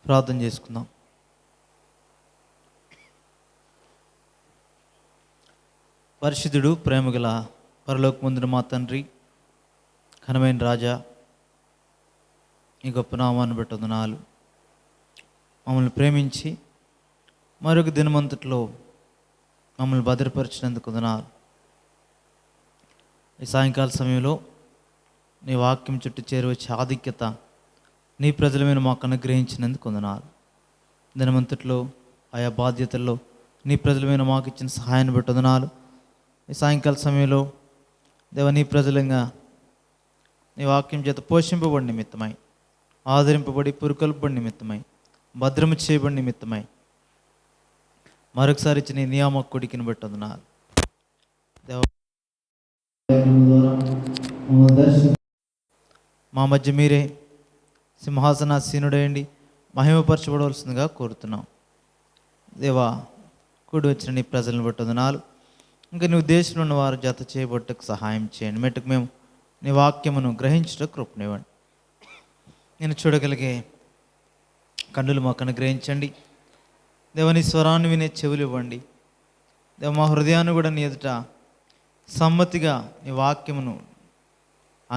ప్రార్థన చేసుకుందాం. పరిశుద్ధుడు, ప్రేమగల పరలోకమందున మా తండ్రి, ఘనమైన రాజా, ఈ గొప్ప నామాన్ని బట్టి వందనాలు. మమ్మల్ని ప్రేమించి మరొక దినమంతట్లో మమ్మల్ని భద్రపరిచినందుకు వందనాలు. ఈ సాయంకాల సమయంలో నీ వాక్యం చుట్టూ చేరవచ్చే ఆధిక్యత నీ ప్రజలమైన మాకు అనుగ్రహించినందుకు వందనాలు. దినమంతట్లో ఆయా బాధ్యతల్లో నీ ప్రజలమైన మాకు ఇచ్చిన సహాయాన్ని బట్టి వందనాలు. ఈ సాయంకాల సమయంలో దేవ, నీ ప్రజలంగా నీ వాక్యం చేత పోషింపబడి నిమిత్తమై, ఆదరింపబడి పురుకొల్పబడి నిమిత్తమై, భద్రము చేయబడి నిమిత్తమై మరొకసారి ఇచ్చిన నీ నియామక కొడికిని బట్టి వందనాలు. దేవ, మా మధ్య మీరే సింహాసనాసీనుడేయండి మహిమపరచబడవలసిందిగా కోరుతున్నాం. దేవా, కూడి వచ్చిన నీ ప్రజలను బట్టి వందనాలు. ఇంకా నీ ఉద్దేశంలో ఉన్న వారు జత చేయబట్టకు సహాయం చేయండి. మెట్టుకు మేము నీ వాక్యమును గ్రహించటకు కృపనివ్వండి. నేను చూడగలిగే కన్నులు మాకు అనుగ్రహించండి. దేవ, నీ స్వరాన్ని వినే చెవులు ఇవ్వండి. దేవ, మా హృదయాన్ని కూడా నీ ఎదుట సమ్మతిగా నీ వాక్యమును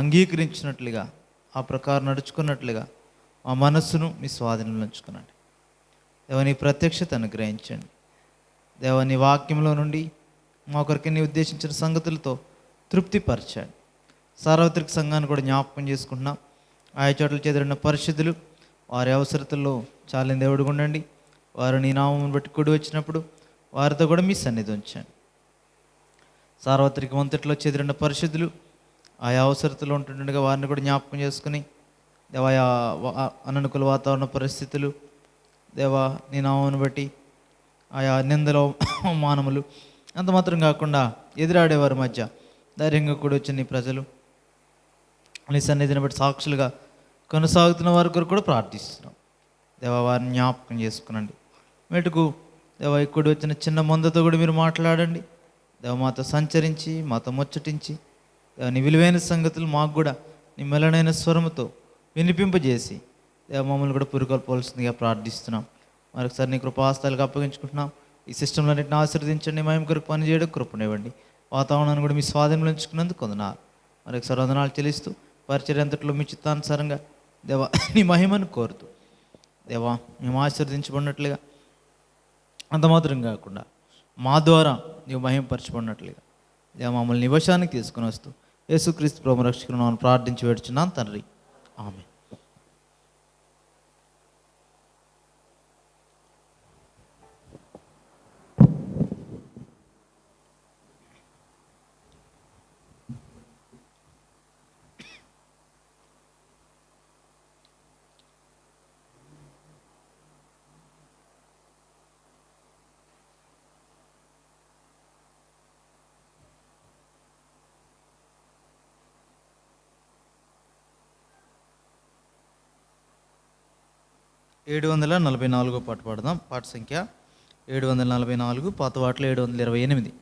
అంగీకరించినట్లుగా, ఆ ప్రకారం నడుచుకున్నట్లుగా మా మనస్సును మీ స్వాధీనంలో ఉంచుకునండి. దేవ, నీ ప్రత్యక్షత అనుగ్రహించండి. దేవ, నీ వాక్యంలో నుండి మా కొరికి నీ ఉద్దేశించిన సంగతులతో తృప్తిపరచండి. సార్వత్రిక సంఘాన్ని కూడా జ్ఞాపకం చేసుకుంటున్నాం. ఆయా చోట్ల చెదిరిన పరిశుద్ధులు వారి అవసరతల్లో చాలిన దేవుడు ఉండండి. వారు నీ నామం బట్టి కూడి వచ్చినప్పుడు వారితో కూడా మీ సన్నిధి ఉంచండి. సార్వత్రిక వంతట్లో చెదిరిన పరిశుద్ధులు ఆయా అవసరతలో ఉంటుండగా వారిని కూడా జ్ఞాపకం చేసుకుని, దేవా, అననుకూల వాతావరణ పరిస్థితులు, దేవా, నీ నామమును బట్టి ఆయా నిందలు అవమానములు అంత మాత్రం కాకుండా ఎదురాడేవారి మధ్య ధైర్యంగా కూడా వచ్చిన నీ ప్రజలు నీ సన్నిధిని బట్టి సాక్షులుగా కొనసాగుతున్న వారి కొరకు కూడా ప్రార్థిస్తున్నాం. దేవా, వారిని జ్ఞాపకం చేసుకునండి. మెటుకు దేవా, ఇక్కడ వచ్చిన చిన్న మందతో కూడా మీరు మాట్లాడండి. దేవ, మాతో సంచరించి మాతో ముచ్చటించి, దేవ, నీ విలువైన సంగతులు మాకు కూడా నీ మెలనైన స్వరముతో వినిపింపజేసి దేవ, మమ్మల్ని కూడా పురుకొల్పవలసిందిగా ప్రార్థిస్తున్నాం. మరొకసారి నీ కృపాస్తాలకు అప్పగించుకుంటున్నాం. ఈ సిస్టంలన్నింటిని ఆశీర్వదించండి. మేము కొరకు పనిచేయడం కృపనివ్వండి. వాతావరణాన్ని కూడా మీ స్వాధీనంలో ఉంచుకున్నందుకు వందనాలు. మరొకసారి వందనాలు చెల్లిస్తూ పరిచర్య అంతట్లో మీ చిత్తానుసారంగా దేవా, నీ మహిమను కోరుతూ దేవా, మేము ఆశీర్వదించబడినట్లుగా అంత మాత్రం కాకుండా మా ద్వారా నీవు మహిమపరచబడినట్లుగా దేవా, మమ్మల్ని నివశానికి తీసుకుని వస్తూ యేసుక్రీస్తు ప్రభు రక్షకులను ప్రార్థించి వేడుచున్నాను తండ్రి, ఆమేన్. ఏడు 744 పాట పాడదాం. పాట సంఖ్య 744, పాత వాటిలో 728.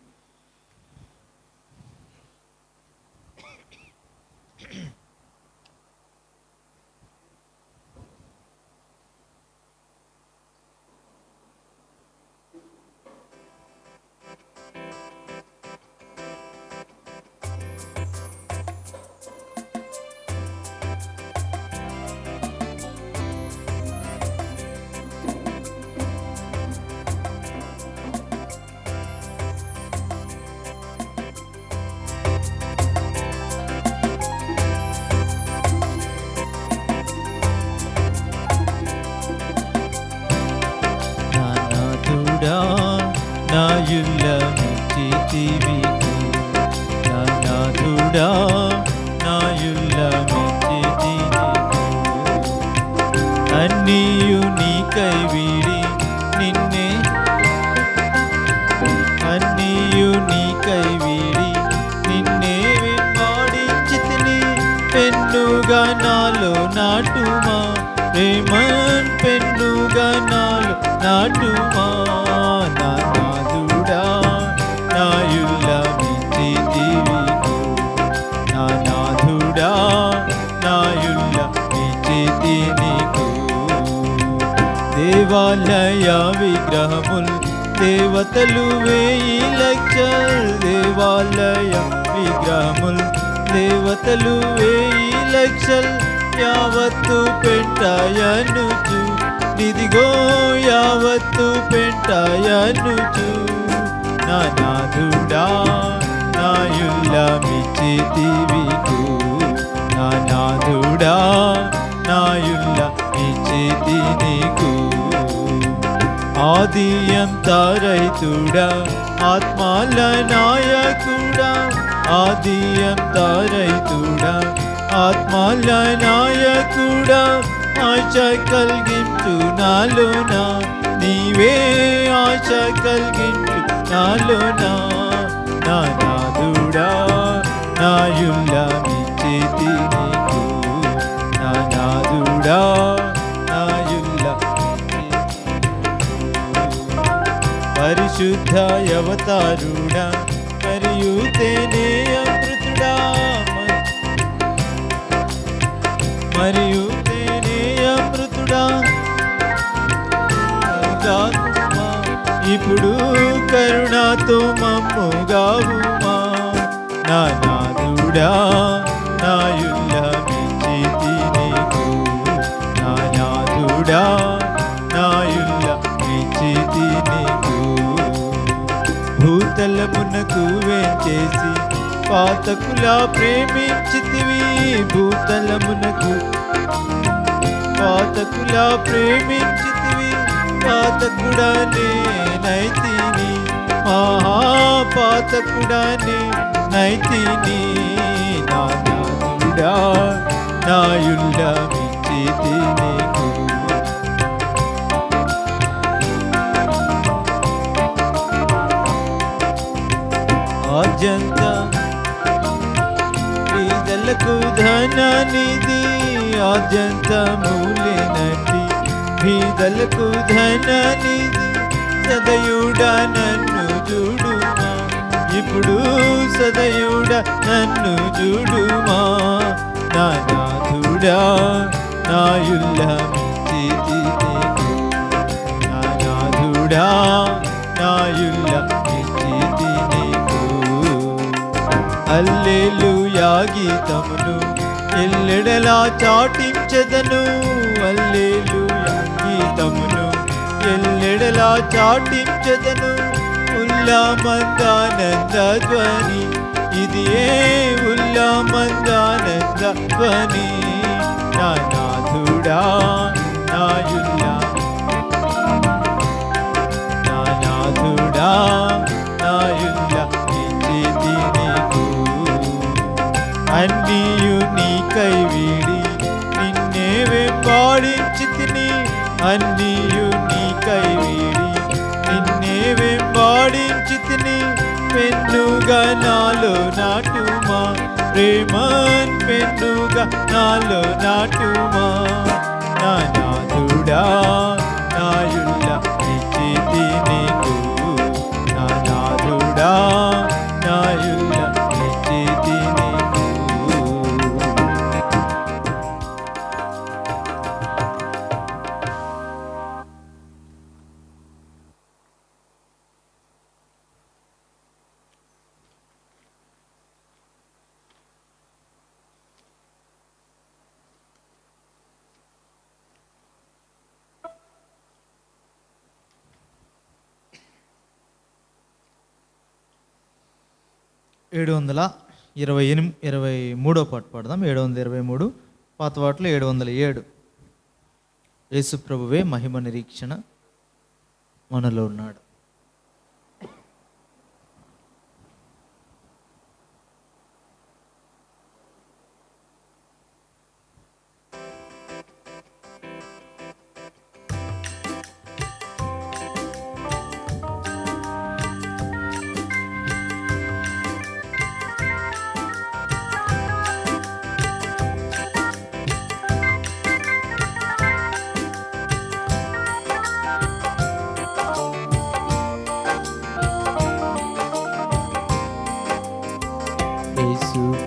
అన్నీయు నీకై వీడి నిన్నే, అన్నీయు నీకై వీడి నిన్నే వెంబడించితిని. పెన్నుగా నాలో నాటుమా ప్రేమన్, పెన్నుగా నాలో నాటుమా నా నాథుడా, నాయుల్లమించితివి నా నాథుడా, నాయుల్లమించితి నీకు. దేవాలయ విగ్రహములు దేవతలు 1000,000 దేవాలయ విగ్రహములు దేవతలు 1000,000 యావత్తు పెంటాయనుచు నిదిగో యావత్తు పెంటాయనుచు నా నాథుడా నాయుల్లమిచ్చితివికు నా నాథుడా నాయుల్లమిచ్చితి నీకు ఆదియంత రైతుడా ఆత్మాల నాయకుడా ఆదియంత రైతుడా ఆత్మాల నాయకుడా ఆశ కలిగించు నాలోన నీవే ఆశ కలిగించు నాలోన నా నాథుడా నాయుల్లమిచ్చితి నీకు నా నాథుడా పరిశుద్ధ అవతారుడా మరియు తేనే అమృతుడా మరియు తేనే అమృతుడా ఇప్పుడు కరుణతో మమ్ముగావుమా నా నాథుడా నాయుల్లమిచ్చితి నీకు నా నాథుడా నాయుల్లమిచ్చితి నీకు భూతలమునకు వేంచేసి పాతకులా ప్రేమించితివి భూతలమునకు పాతకులా ప్రేమించితివి పాతకుడనే నైతిని మహాపాతకుడనే నైతిని నా నాథుడా నాయుల్లమిచ్చితి నీకు ఆద్యంత బీదలకు ధననిధి ఆద్యంత మూలెనటి బీదలకు ధననిధి సదయుడా నన్ను చూడుమా ఇప్పుడు సదయుడా నన్ను చూడుమా నా నాథుడా నాయుల్లమిచ్చితి నీకు నా నాథుడా నాయుల్లమిచ్చితి నీకు హల్లెలూయా గీతమును ఎల్లెడలా చాటించెదను హల్లెలూయా గీతమును ఎల్లెడలా చాటించెదను ఉల్లామందానంద ధ్వని ఇది ఏ ఉల్లామందానంద ధ్వని నా నాథుడా నాయుల్లా నా నాథుడా నాయుల్లమిచ్చితి నీకు అన్నియు నీకై వీడి నిన్నే వెంబాడించితిని అన్నియు నీకై వీడి నిన్నే వెంబాడించితిని పెన్నుగా నాలో నాటుమా ప్రేమన్ పెన్నుగా నాలో నాటుమా నా నాథుడా నాయుల్లమిచ్చితి నీకు నా నాథుడా నాయుల్లమిచ్చితి నీకు ఏడు వందల 23వ పాట పాడదాం. 723 పాత పాటలు 707. యేసు ప్రభువే మహిమ నిరీక్షణ మనలో ఉన్నాడు.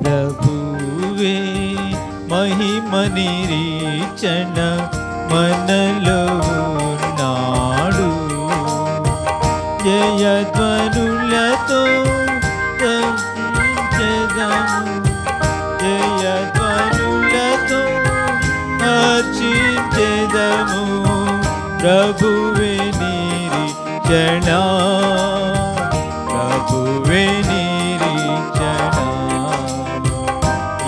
ప్రభువే మహిమ నిరీక్షణ మనలో ఉన్నాడు. జయధ్వనులతో స్తుతించెదము, జయధ్వనులతో అర్చించెదము. ప్రభువే నిరీక్షణ, ప్రభువే నిరీక్షణ.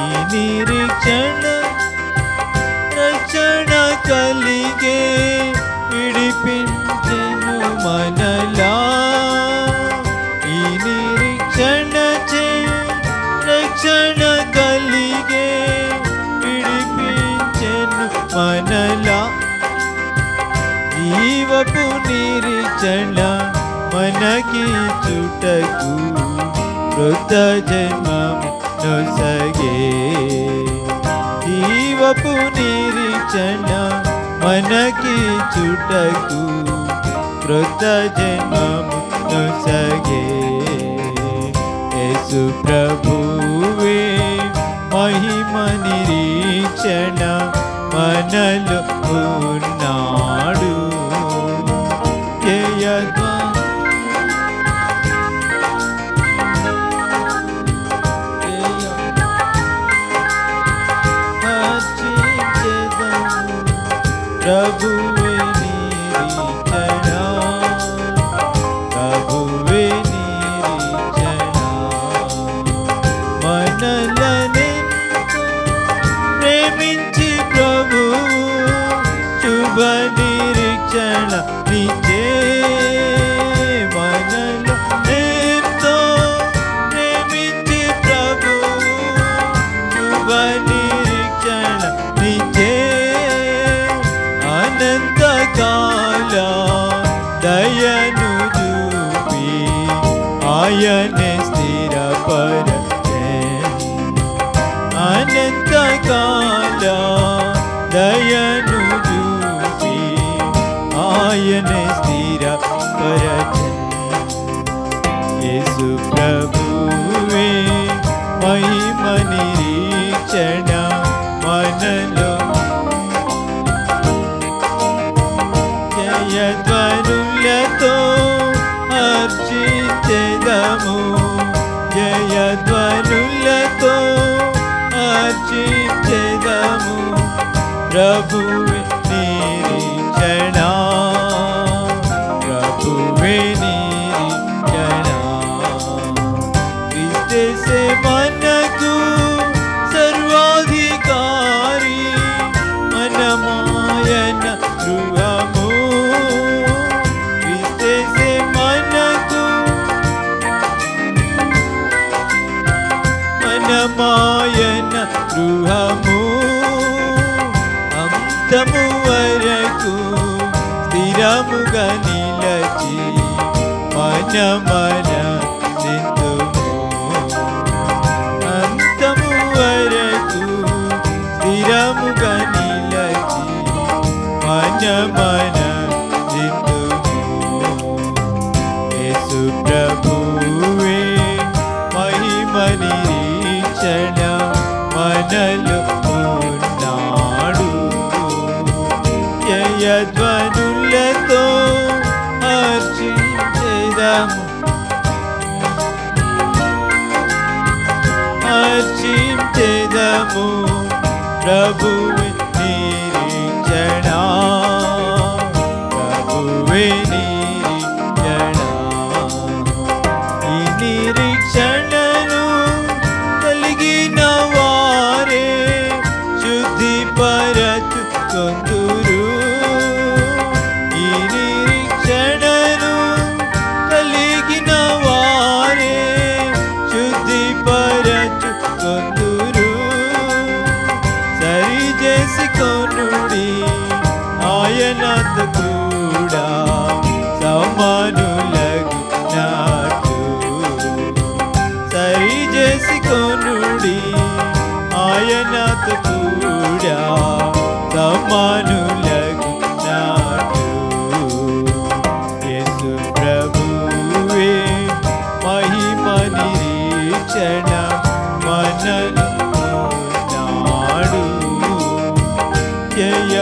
ఈ నిరీక్షణ రక్షణ కలిగే విడిపించెను మనలా. ఈ నిరీక్షణ చే రక్షణ కలిగే విడిపించెను మనలా. జీవపు నిరీక్షణ మనకి చుటకు కృత జన్మము నొసగే. జీవపు నిరీక్షణ మనకి చుటకు కృత జన్మము నొసగే. యేసు ప్రభువే మహిమ నిరీక్షణ మనలో ఉన్నాడు. ప్రభువే నిరీక్షణ, ప్రభువే నిరీక్షణ. మనలనెంతో ప్రేమించి ప్రభువు శుభ నిరీక్షణ నిజే. మనలనెంతో ప్రేమించి ప్రభువు శుభ నిరీక్షణ నిజే. అనంతకాల దయను చూపి ఆయనే స్థిరపరచెను. అనంతకాల దయను చూపి ఆయనే స్థిరపరచెను. యేసు ప్రభువే మహిమ నిరీక్షణ మనలో. జయధ్వనులతో అర్చించెదము, జయధ్వనులతో అర్చించెదము. ప్రభువే నిరీక్షణ, ప్రభువే నిరీక్షణ. క్రీస్తే మనకు సర్వాధికారి, మనమాయన గృహము. క్రీస్తే మనకు మనమాయన గృహము. అంతము వరకు స్థిరముగా నిలచి మన సింధుము. అంతము వరకు స్థిరముగా నిలచి మన సింధుము. యేసు ప్రభువే మహిమ నిరీక్షణ మనలో ఉన్నాడు. జయధ్వనులతో అర్చించెదము, అర్చించెదము. ప్రభువే నిరీక్షణ, ప్రభువే నిరీక్షణ. ఈ నిరీక్షణను కలిగిన వారే శుద్ధిపరచుకొందురు. ఈ నిరీక్షణను కలిగిన వారే శుద్ధిపరచుకొందురు. సరి చేసుకొనుడి ఆయనతో కూడా సమానులగు నాటు. సరి చేసుకొనుడి ఆయనతో కూడా సమానులగు నాటు. యేసు ప్రభువే మహిమ నిరీక్షణ మనలో ఉన్నాడు. జయ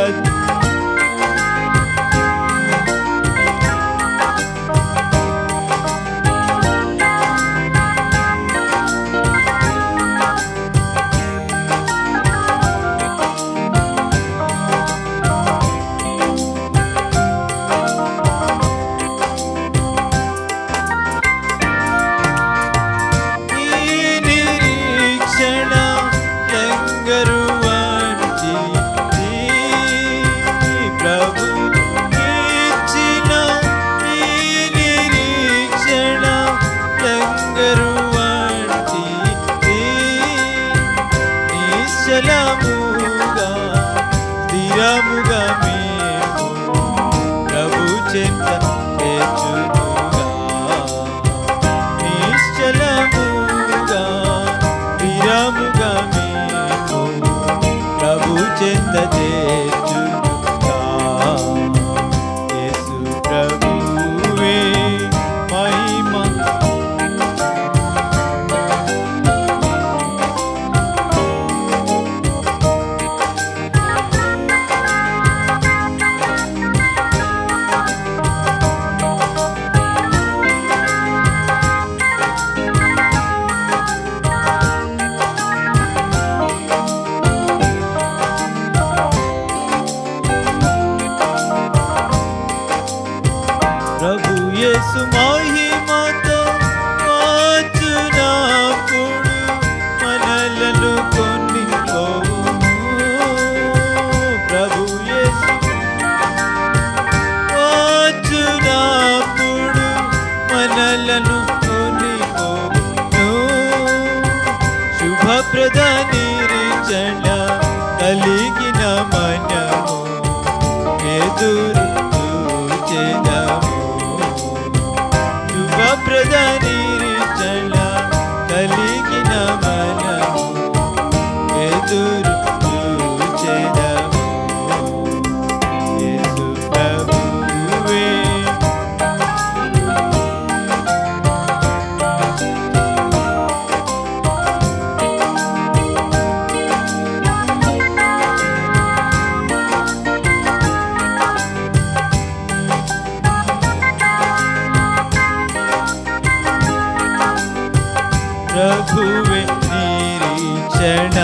చేర్చుగా యేసు ప్రభువే మహిమ ప్రభు యేసు మహిమతో వచ్చునప్పుడు మనలను కొనిపోవును. ప్రభు యేసు వచ్చునప్పుడు మనలను కొనిపోవును. శుభప్రద నిరీక్షణ కలిగిన మనము ఎదురు చూచెదము. శుభప్రద నిరీక్షణ కలిగిన మనము ఎదురు చూచెదము. యేసు ప్రభువే ప్రభువే నిరీక్షణ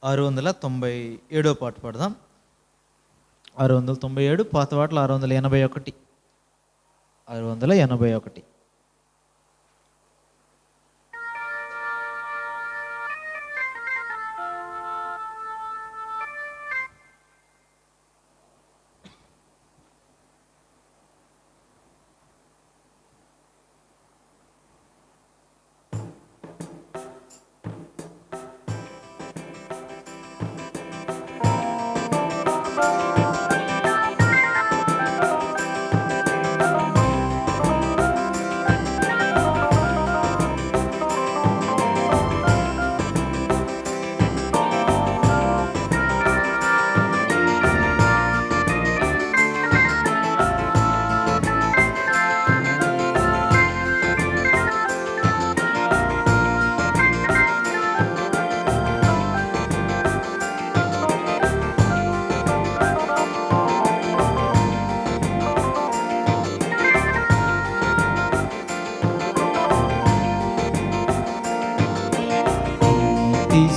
ఆరు 697 పాట పాడదాం. 697 పాత పాటలు 681. 681.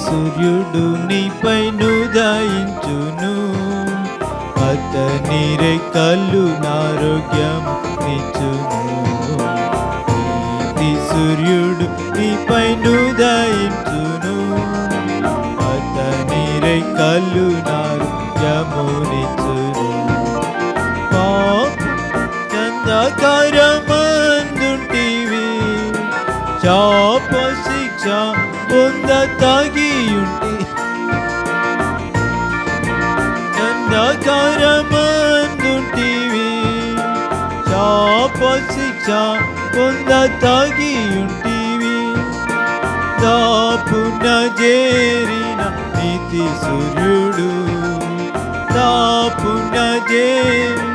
సూర్యుడు నీపై నుదయించును, అతని రెక్కలు ఆరోగ్యం నిచ్చును. నీతి సూర్యుడు నీపై నుదయించును, అతని రెక్కలు ఆరోగ్యము నిచ్చును. చందకరమందుంటివి శాప శిక్ష పొందతగియుంటి, చందకరమందుంటివి శాప శిక్ష పొందతగియుంటివి. దాపున చేరిన నీతి సూర్యుడు, దాపున చేరి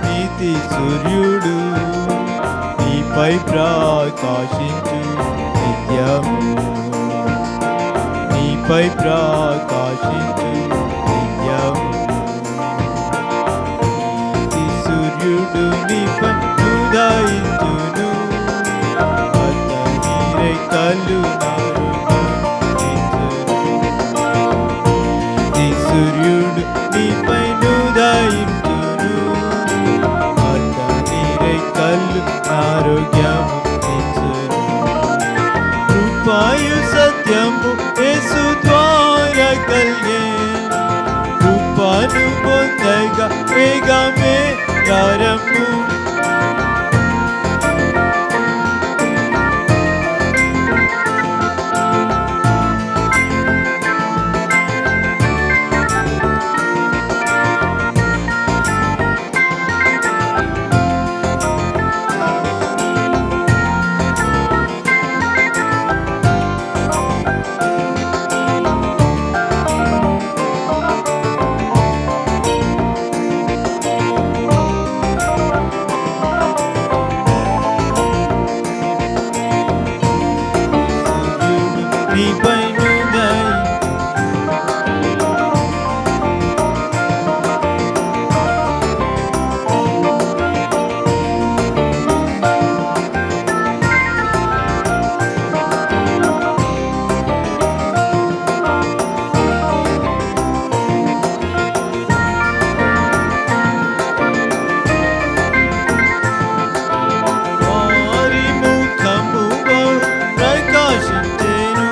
నీతి సూర్యుడు నీపై ప్రకాశించు నిత్యము, నీపై ప్రకాశించు నిత్యము. నీతి సూర్యుడు నీపై ఉదయించును, అతని రెక్కలు సూర్యుడు నీపై ఉదయించును, అతని రెక్కలు ఆరోగ్యము నిచ్చును. బంగారము వారి ముఖము ప్రకాశించెను.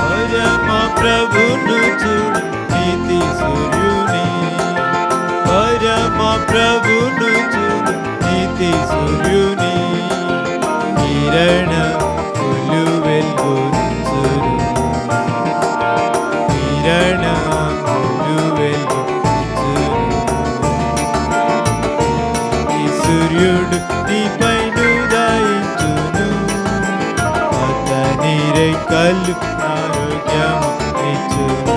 పరమ ప్రభును చూడు నీతి సూర్యుని, పరమ ప్రభును చూడు నీతి సూర్యుని కిరణములు వెలుగుచును, కిరణములు వెలుగుచును. ఈ సూర్యుడు నీపైన ఉదయించును, అతని రెక్కలు ఆరోగ్యము ఇచ్చును.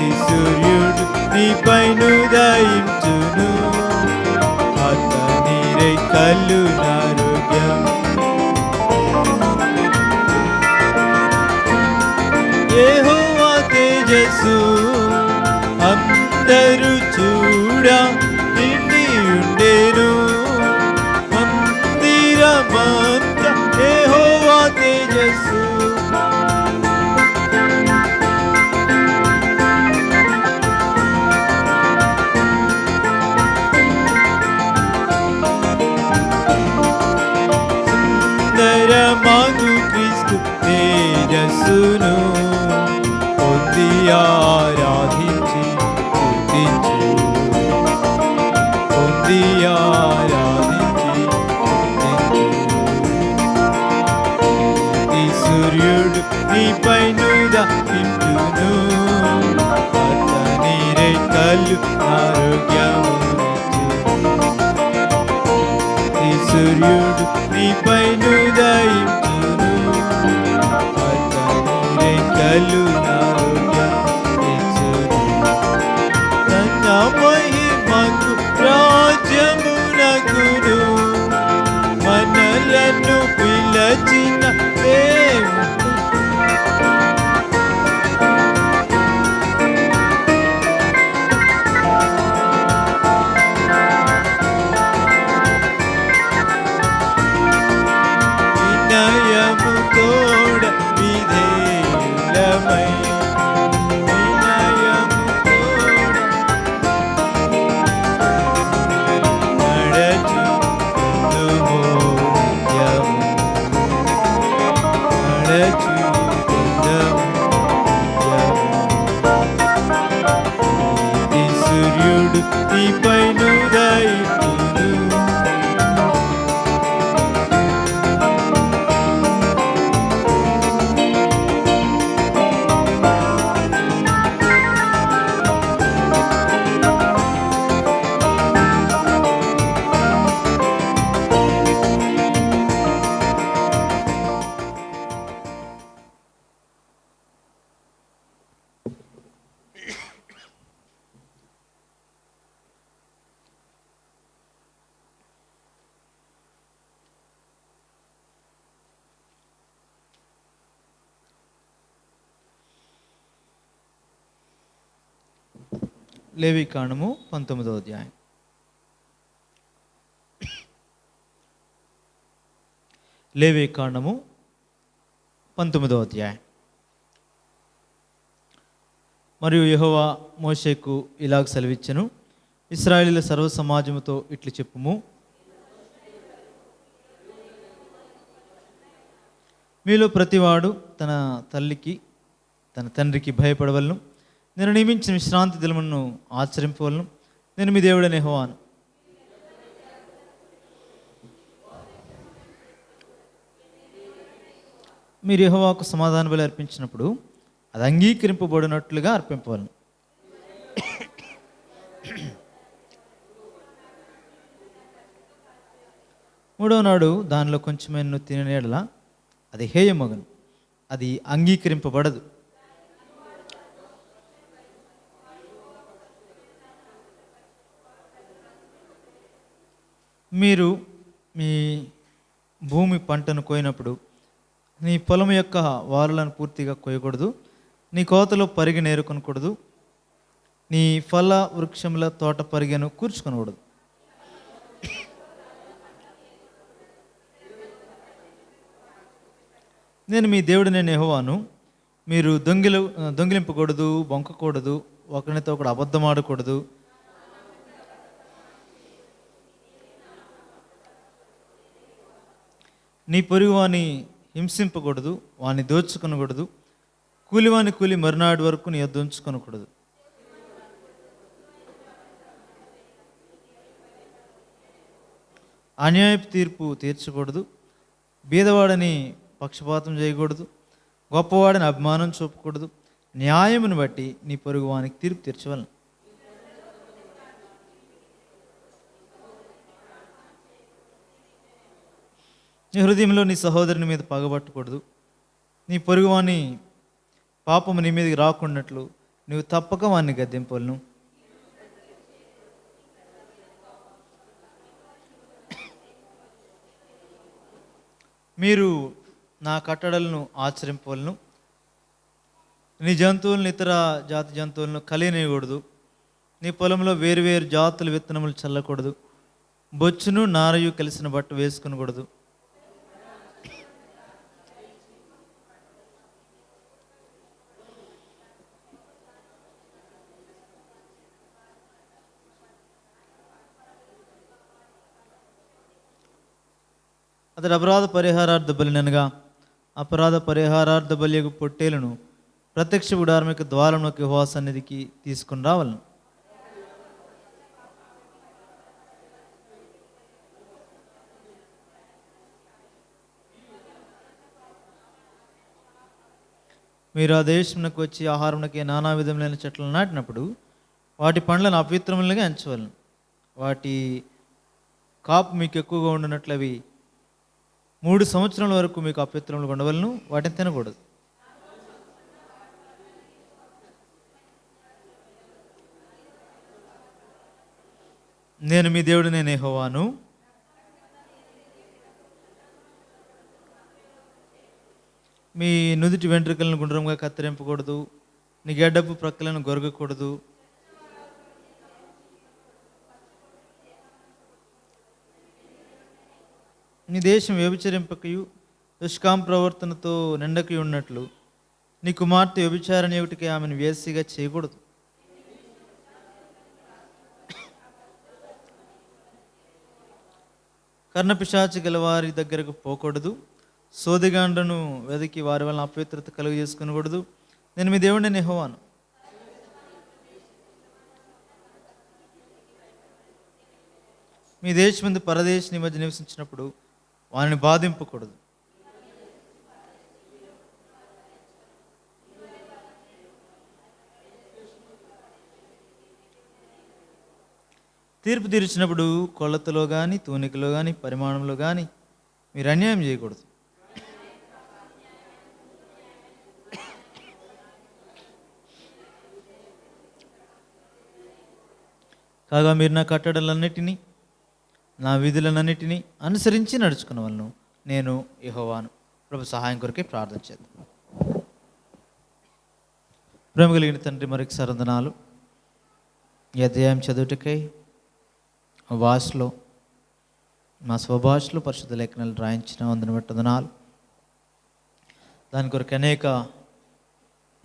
ఈ సూర్యుడు నీపైన ఉదయించును, అతని రెక్కలు ఆరోగ్యం. యెహోవా తేజస్సు అందరూ చూడ నిండి ఉండెను, మందిరమంతా యెహోవా తేజస్సు. సుందరమగు క్రీస్తు తేజస్సును పొంది ఆరాధించి స్తుతించు, పొంది ఆరాధించి స్తుతించు. ఈ సూర్యుడు నీపైన ఉదయించును, అతని రెక్కలు ఆరోగ్యమునిచ్చును. ఈ సూర్యుడు నీపైన ఉదయించును, అతని రెక్కలు ఆరోగ్యమునిచ్చును. తన మహిమకు రాజ్యమునకును మనలను పిలచిన దేవుడు. వినయము తోడ విధేయులమై, వినయము తోడ నడచుకొందుము నిత్యము, నడచుకొందుము నిత్యము. ఈ సూర్యుడు నీపైన ఉదయించును, లేవికాండము 19వ అధ్యాయం. లేవికాండము 19వ అధ్యాయం. మరియు యెహోవా మోషేకు ఇలాగ సెలవిచ్చెను, ఇశ్రాయేలీయుల సర్వ సమాజముతో ఇట్లు చెప్పుము, మీలో ప్రతివాడు తన తల్లికి తన తండ్రికి భయపడవలను, నేను నియమించిన విశ్రాంతి దినమును ఆచరింపవలను. నేను మీ దేవుడనే యెహోవాను. మీరు యెహోవాకు సమాధాన బలి అర్పించినప్పుడు అది అంగీకరింపబడినట్లుగా అర్పింపవలను. మూడవ నాడు దానిలో కొంచెమైనా తినే యెడల అది హేయమగును, అది అంగీకరింపబడదు. మీరు మీ భూమి పంటను కోయినప్పుడు నీ పొలం యొక్క వారులను పూర్తిగా కోయకూడదు, నీ కోతలో పరిగె నేరుకొనకూడదు, నీ ఫల వృక్షముల తోట పరిగెను కూర్చుకొనకూడదు. నేను మీ దేవుడు, నేను యెహోవాను. మీరు దొంగిలింపకూడదు, బొంకకూడదు, ఒకరితో ఒకడు అబద్ధం ఆడకూడదు, నీ పొరుగు వాని హింసింపకూడదు, వాని దోచుకొనకూడదు, కూలివాని కూలి మరునాడు వరకు నీ యొద్ద ఉంచుకొనకూడదు. అన్యాయపు తీర్పు తీర్చకూడదు, బీదవాడని పక్షపాతం చేయకూడదు, గొప్పవాడిని అభిమానం చూపకూడదు. న్యాయమును బట్టి నీ పొరుగు వానికి తీర్పు తీర్చవలను. నీ హృదయంలో నీ సహోదరుని మీద పగబట్టకూడదు. నీ పొరుగువాని పాపము నీ మీదకి రాకున్నట్లు నువ్వు తప్పక వాడిని గద్దెంపలను. మీరు నా కట్టడలను ఆచరింపవలను. నీ జంతువులను ఇతర జాతి జంతువులను కలియనేయకూడదు. నీ పొలంలో వేరువేరు జాతుల విత్తనములు చల్లకూడదు. బొచ్చును నారయు కలిసిన బట్ట వేసుకునకూడదు. అతడు అపరాధ పరిహారార్థ బలిననగా అపరాధ పరిహారార్థ బలియకు పొట్టేలను ప్రత్యక్ష గుడారం యొక్క ద్వారంలోకి యెహోవా సన్నిధికి తీసుకుని రావాలను. మీరు ఆ దేశమునకు వచ్చి ఆహారమునకి నానా విధములైన చెట్లను నాటినప్పుడు వాటి పండ్లను అపవిత్రములుగా ఎంచవలను. వాటి కాపు మీకు ఎక్కువగా ఉండినట్లు అవి 3 సంవత్సరాల వరకు మీకు అపవిత్రములుగా ఉండవలను. వాటిని తినకూడదు. నేను మీ దేవుడు, నేను యెహోవాను. మీ నుదుటి వెంట్రుకలను గుండ్రంగా కత్తిరింపకూడదు, నీ గడ్డపు ప్రక్కలను గొరగకూడదు. నీ దేశం వ్యభిచరింపకయు దుష్కాం ప్రవర్తనతో నిండకయు ఉన్నట్లు నీ కుమార్తె వ్యభిచారణ ఏమిటికి ఆమెను వేసిగా చేయకూడదు. కర్ణపిశాచి గల వారి దగ్గరకు పోకూడదు. సోదిగాండ్రను వెతికి వారి వలన అపవిత్రత కలుగు చేసుకునకూడదు. నేను మీ దేవుడిని యెహోవాను. మీ దేశమందు పరదేశిని మధ్య నివసించినప్పుడు వారిని బాధింపకూడదు. తీర్పు తీర్చినప్పుడు కొలతలో కానీ తూనికలో కానీ పరిమాణంలో కానీ మీరు అన్యాయం చేయకూడదు. కాగా మీరు నా కట్టడలన్నిటినీ నా విధులన్నిటినీ అనుసరించి నడుచుకున్న వాళ్ళను నేను యెహోవాను. ప్రభు సహాయం కొరకే ప్రార్థన చేద్దాం. ప్రేమ కలిగిన తండ్రి, మరొకసారి వందనాలు. ఈ అధ్యాయం చదువుటకై భాషలో మా స్వభాషలో పరిశుద్ధ లేఖనాలు రాయించిన వందన బట్టి వందనాలు. దాని కొరకు అనేక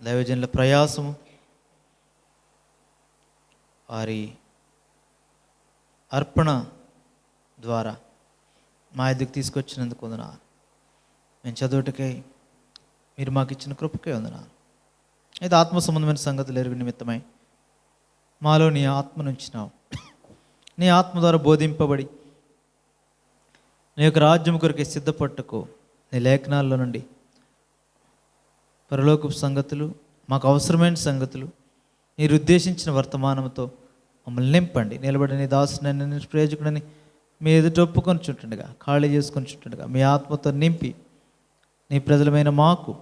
దైవజనుల ప్రయాసము, వారి అర్పణ ద్వారా మా ఎదుగు తీసుకొచ్చినందుకు వందనాలు. మేము చదువుటకై మీరు మాకు ఇచ్చిన కృపకే వందనాలు. అయితే ఆత్మ సంబంధమైన సంగతులు ఎరుగు నిమిత్తమై మాలో నీ ఆత్మను ఉంచినావు. నీ ఆత్మ ద్వారా బోధింపబడి నీ యొక్క రాజ్యం కొరకే సిద్ధపట్టుకో. నీ లేఖనాల్లో నుండి పరలోకపు సంగతులు, మాకు అవసరమైన సంగతులు, మీరు ఉద్దేశించిన వర్తమానంతో మమ్మల్ని నింపండి. నిలబడి నీ దాసునని, నీ ప్రయోజకుడని మీ ఎదుట ఒప్పుకొని చుట్టుండగా, ఖాళీ చేసుకొని చుట్టుండగా మీ ఆత్మతో నింపి నీ ప్రజలమైన మాకు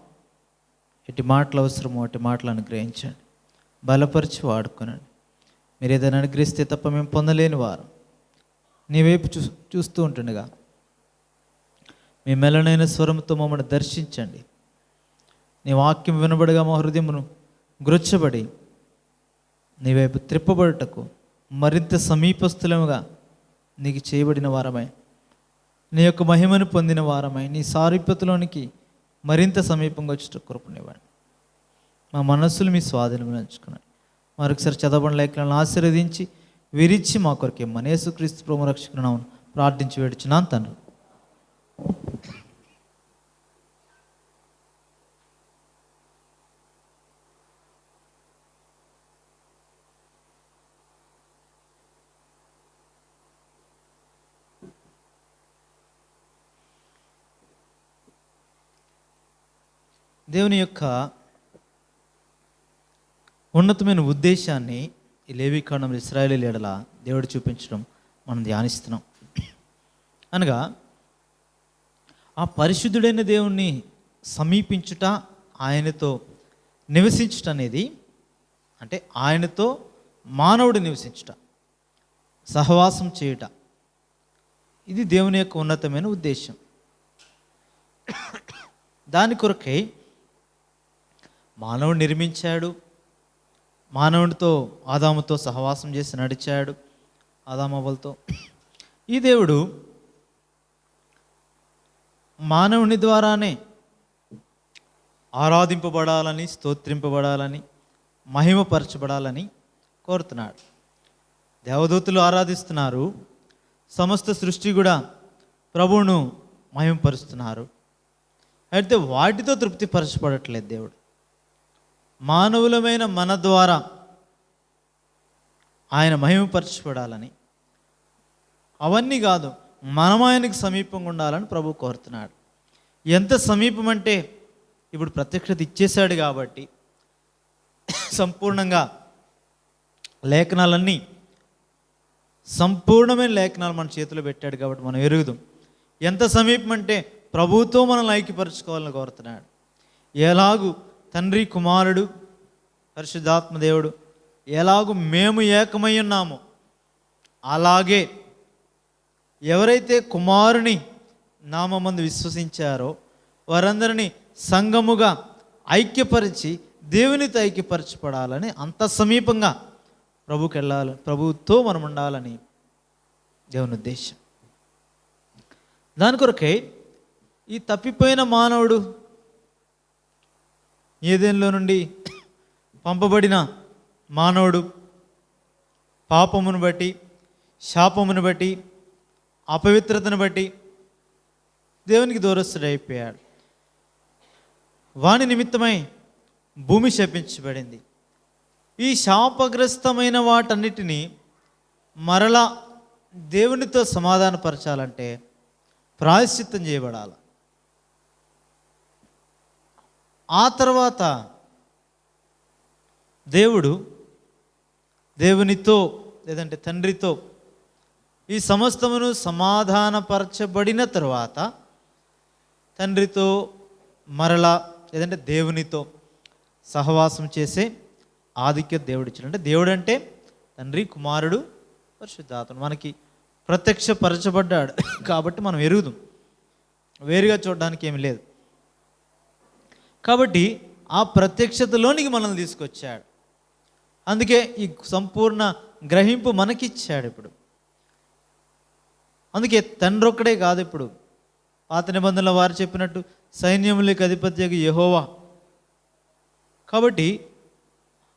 ఎట్టి మాటలు అవసరమో అట్టి మాటలు అనుగ్రహించండి. బలపరిచి వాడుకోనండి. మీరు ఏదైనా అనుగ్రహిస్తే తప్ప మేము పొందలేని వారు. నీ వైపు చూస్తూ ఉంటుండగా మీ మెల్లనైన స్వరంతో మమ్మల్ని దర్శించండి. నీ వాక్యం వినబడగా మా హృదయమును గురొచ్చబడి నీ వైపు త్రిప్పబడుటకు మరింత సమీపస్థులముగా నీకు చేయబడిన వారమై, నీ యొక్క మహిమను పొందిన వారమై, నీ సారూప్యతలోనికి మరింత సమీపంగా వచ్చేట కృపనివ్వండి. మా మనస్సులు మీ స్వాధీనంలో ఉంచుకున్నాను. మరొకసారి చదవబడిన లేఖలను ఆశీర్వదించి విరిచి మా కొరకే మన యేసుక్రీస్తు ప్రభువు రక్షకుని నామమున ప్రార్థించి వేడుచున్నాను తండ్రి. దేవుని యొక్క ఉన్నతమైన ఉద్దేశాన్ని ఈ లేవీకాండంలో ఇశ్రాయేలీయుల ఎడల దేవుడు చూపించడం మనం ధ్యానిస్తున్నాం. అనగా ఆ పరిశుద్ధుడైన దేవుణ్ణి సమీపించుట, ఆయనతో నివసించుట అనేది, అంటే ఆయనతో మానవుడు నివసించుట, సహవాసం చేయుట, ఇది దేవుని యొక్క ఉన్నతమైన ఉద్దేశం. దాని కొరకై మానవుడు నిర్మించాడు. మానవుడితో ఆదాముతో సహవాసం చేసి నడిచాడు, ఆదామవ్వలతో. ఈ దేవుడు మానవుని ద్వారానే ఆరాధింపబడాలని, స్తోత్రింపబడాలని, మహిమపరచబడాలని కోరుతున్నాడు. దేవదూతలు ఆరాధిస్తున్నారు, సమస్త సృష్టి కూడా ప్రభువును మహిమపరుస్తున్నారు. అయితే వాటితో తృప్తిపరచబడట్లేదు దేవుడు. మానవులమైన మన ద్వారా ఆయన మహిమపరచబడాలని, అవన్నీ కాదు, మనం ఆయనకు సమీపంగా ఉండాలని ప్రభు కోరుతున్నాడు. ఎంత సమీపం అంటే, ఇప్పుడు ప్రత్యక్షత ఇచ్చేశాడు కాబట్టి సంపూర్ణంగా లేఖనాలన్నీ, సంపూర్ణమైన లేఖనాలు మన చేతిలో పెట్టాడు కాబట్టి మనం ఎరుగుదాం. ఎంత సమీపం అంటే ప్రభువుతో మనల్ని ఐక్యపరచుకోవాలని కోరుతున్నాడు. ఎలాగూ తండ్రి, కుమారుడు, పరిశుద్ధాత్మ దేవుడు ఎలాగూ మేము ఏకమై ఉన్నామో, అలాగే ఎవరైతే కుమారుని నామమందు విశ్వసించారో వారందరినీ సంఘముగా ఐక్యపరిచి దేవునితో ఐక్యపరచబడాలని, అంత సమీపంగా ప్రభువుకి వెళ్ళాలి, ప్రభువుతో మనం ఉండాలని దేవుని ఉద్దేశం. దాని కొరకై ఈ తప్పిపోయిన మానవుడు ఏదెన్లో నుండి పంపబడిన మానవుడు పాపమును బట్టి, శాపమును బట్టి, అపవిత్రతను బట్టి దేవునికి దూరస్తుడైపోయాడు. వాని నిమిత్తమై భూమి శపించబడింది. ఈ శాపగ్రస్తమైన వాటన్నిటినీ మరలా దేవునితో సమాధానపరచాలంటే ప్రాయశ్చిత్తం చేయబడాలి. ఆ తర్వాత దేవుడు దేవునితో, లేదంటే తండ్రితో ఈ సమస్తమును సమాధానపరచబడిన తరువాత తండ్రితో మరలా, లేదంటే దేవునితో సహవాసం చేసే ఆధిక్యత దేవుడు ఇచ్చాడు. అంటే దేవుడు అంటే తండ్రి, కుమారుడు, పరిశుద్ధాత్మ మనకి ప్రత్యక్షపరచబడ్డాడు కాబట్టి మనం ఎరుగుదాం. వేరుగా చూడడానికి ఏమి లేదు. కాబట్టి ఆ ప్రత్యక్షతలోనికి మనల్ని తీసుకొచ్చాడు. అందుకే ఈ సంపూర్ణ గ్రహింపు మనకిచ్చాడు. ఇప్పుడు అందుకే తండ్రి ఒక్కడే కాదు, ఇప్పుడు పాత నిబంధనల వారు చెప్పినట్టు సైన్యములకు అధిపత్యకు యెహోవా. కాబట్టి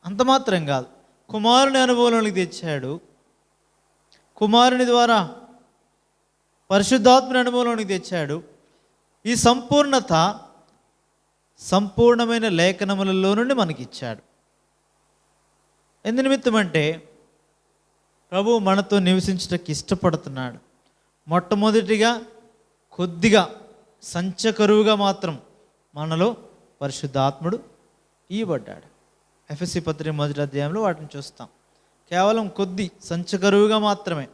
అంత మాత్రం కాదు, కుమారుని అనుభవంలోకి తెచ్చాడు. కుమారుని ద్వారా పరిశుద్ధాత్మని అనుభవంలోనికి తెచ్చాడు. ఈ సంపూర్ణత సంపూర్ణమైన లేఖనములలో నుండి మనకిచ్చాడు. ఎందు నిమిత్తం అంటే ప్రభువు మనతో నివసించడానికి ఇష్టపడుతున్నాడు. మొట్టమొదటిగా కొద్దిగా సంచకరువుగా మాత్రం మనలో పరిశుద్ధాత్ముడు ఇవ్వబడ్డాడు. ఎఫెసీ పత్రిక 1వ అధ్యాయంలో వాటిని చూస్తాం. కేవలం కొద్ది సంచకరువుగా మాత్రమే,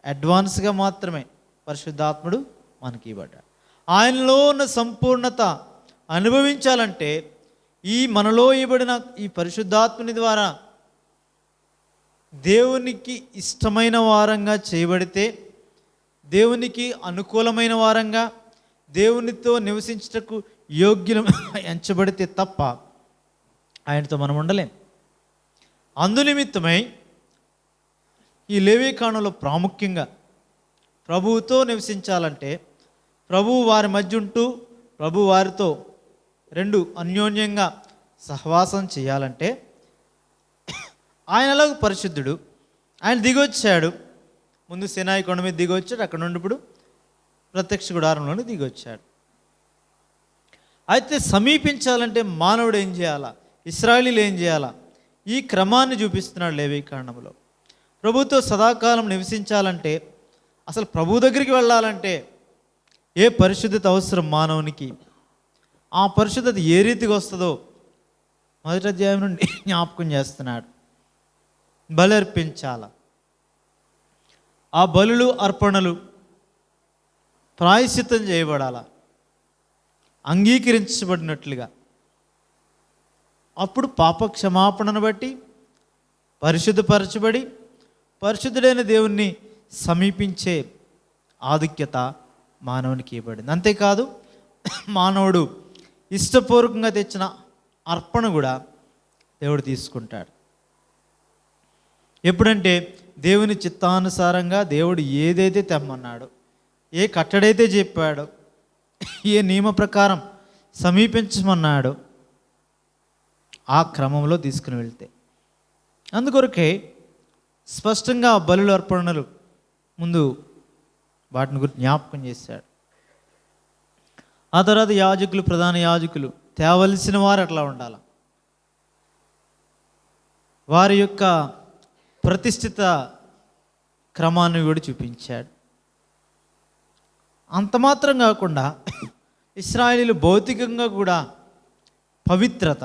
అడ్వాన్స్గా మాత్రమే పరిశుద్ధాత్ముడు మనకి ఇవ్వబడ్డాడు. ఆయనలో ఉన్న సంపూర్ణత అనుభవించాలంటే ఈ మనలో ఇవ్వబడిన ఈ పరిశుద్ధాత్ముని ద్వారా దేవునికి ఇష్టమైన వారంగా చేయబడితే, దేవునికి అనుకూలమైన వారంగా, దేవునితో నివసించుటకు యోగ్యం ఎంచబడితే తప్ప ఆయనతో మనం ఉండలేం. అందునిమిత్తమై ఈ లేవీకాండంలో ప్రాముఖ్యంగా ప్రభువుతో నివసించాలంటే, ప్రభువు వారి మధ్య ఉంటూ ప్రభు వారితో రెండు అన్యోన్యంగా సహవాసం చేయాలంటే ఆయన అలాగ పరిశుద్ధుడు. ఆయన దిగొచ్చాడు. ముందు సినాయి కొండ మీద దిగొచ్చాడు. అక్కడ నుండి ఇప్పుడు ప్రత్యక్ష గుడారంలోనే దిగొచ్చాడు. అయితే సమీపించాలంటే మానవుడు ఏం చేయాలా, ఇశ్రాయేలీయులు ఏం చేయాలా, ఈ క్రమాన్ని చూపిస్తున్నాడు లేవీకాండంలో. ప్రభుతో సదాకాలం నివసించాలంటే, అసలు ప్రభు దగ్గరికి వెళ్ళాలంటే ఏ పరిశుద్ధత అవసరం మానవునికి, ఆ పరిశుద్ధత ఏ రీతిగా వస్తుందో 1వ అధ్యాయం నుండి జ్ఞాపకం చేస్తున్నాడు. బలి అర్పించాల. ఆ బలులు అర్పణలు ప్రాయశ్చిత్తం చేయబడాల, అంగీకరించబడినట్లుగా. అప్పుడు పాప క్షమాపణను బట్టి పరిశుద్ధపరచబడి పరిశుద్ధుడైన దేవుణ్ణి సమీపించే ఆధిక్యత మానవునికి ఇవ్వబడింది. అంతేకాదు, మానవుడు ఇష్టపూర్వకంగా తెచ్చిన అర్పణ కూడా దేవుడు తీసుకుంటాడు. ఎప్పుడంటే దేవుని చిత్తానుసారంగా దేవుడు ఏదైతే తెమ్మన్నాడో, ఏ కట్టడైతే చెప్పాడో, ఏ నియమ ప్రకారం సమీపించమన్నాడో ఆ క్రమంలో తీసుకుని వెళ్తే. అందుకొరకే స్పష్టంగా బలుల అర్పణలు ముందు వాటిని గురించి జ్ఞాపకం చేశాడు. ఆ తర్వాత యాజకులు, ప్రధాన యాజకులు తేవలసిన వారు అట్లా ఉండాలి. వారి యొక్క ప్రతిష్ఠిత క్రమాన్ని కూడా చూపించాడు. అంత మాత్రం కాకుండా ఇశ్రాయేలీయులు భౌతికంగా కూడా పవిత్రత,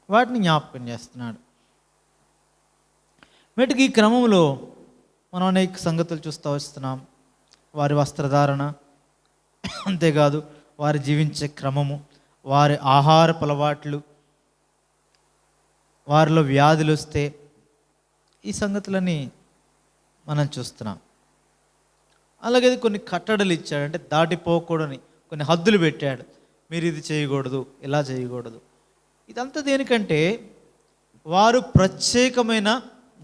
వాటిని జ్ఞాపకం చేస్తున్నాడు. వీటికి ఈ క్రమంలో మనం అనేక సంగతులు చూస్తూ వస్తున్నాం. వారి వస్త్రధారణ, అంతేకాదు వారి జీవించే క్రమము, వారి ఆహారపు అలవాట్లు, వారిలో వ్యాధులు వస్తే ఈ సంగతులని మనం చూస్తున్నాం. అలాగే కొన్ని కట్టడలు ఇచ్చాడు, అంటే దాటిపోకూడని కొన్ని హద్దులు పెట్టాడు. మీరు ఇది చేయకూడదు, ఇలా చేయకూడదు. ఇదంతా దేనికంటే వారు ప్రత్యేకమైన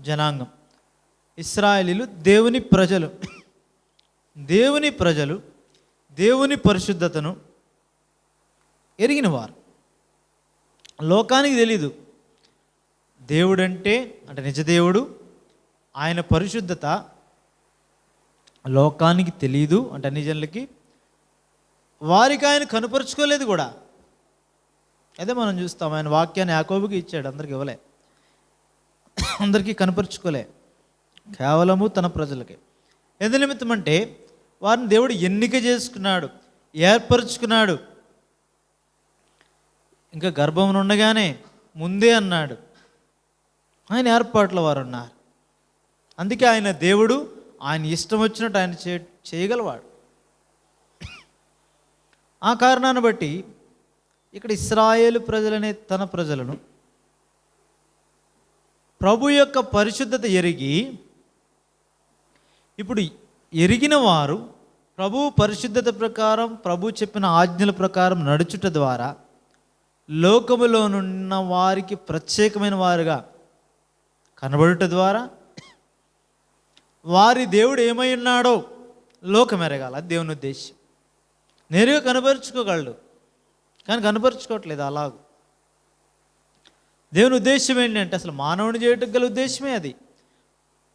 జనాంగం. ఇశ్రాయేలీయులు దేవుని ప్రజలు, దేవుని పరిశుద్ధతను ఎరిగినవారు. లోకానికి తెలీదు దేవుడంటే, అంటే నిజదేవుడు, ఆయన పరిశుద్ధత లోకానికి తెలీదు, అంటే అన్ని జనులకి. వారికి ఆయన కనుపరుచుకోలేదు కూడా. అదే మనం చూస్తాం. ఆయన వాక్యాన్ని యాకోబుకి ఇచ్చాడు, అందరికి ఇవ్వలే, అందరికీ కనపరుచుకోలే, కేవలము తన ప్రజలకే. ఎందు నిమిత్తం అంటే వారిని దేవుడు ఎన్నిక చేసుకున్నాడు, ఏర్పరచుకున్నాడు. ఇంకా గర్భం ఉండగానే ముందే అన్నాడు. ఆయన ఏర్పాట్ల వారు ఉన్నారు. అందుకే ఆయన దేవుడు, ఆయన ఇష్టం వచ్చినట్టు ఆయన చేయగలవాడు. ఆ కారణాన్ని బట్టి ఇక్కడ ఇశ్రాయేలు ప్రజలనే తన ప్రజలను ప్రభు యొక్క పరిశుద్ధత ఎరిగి, ఇప్పుడు ఎరిగిన వారు ప్రభు పరిశుద్ధత ప్రకారం, ప్రభు చెప్పిన ఆజ్ఞల ప్రకారం నడుచుట ద్వారా లోకములోనున్న వారికి ప్రత్యేకమైన వారుగా కనబడుట ద్వారా వారి దేవుడు ఏమై ఉన్నాడో లోకం ఎరగాలి. అది దేవుని ఉద్దేశం. నేరుగా కనపరుచుకోగలడు, కానీ కనపరుచుకోవట్లేదు. అలాగూ దేవుని ఉద్దేశం ఏంటంటే అసలు మానవుని చేయటం గల ఉద్దేశమే అది.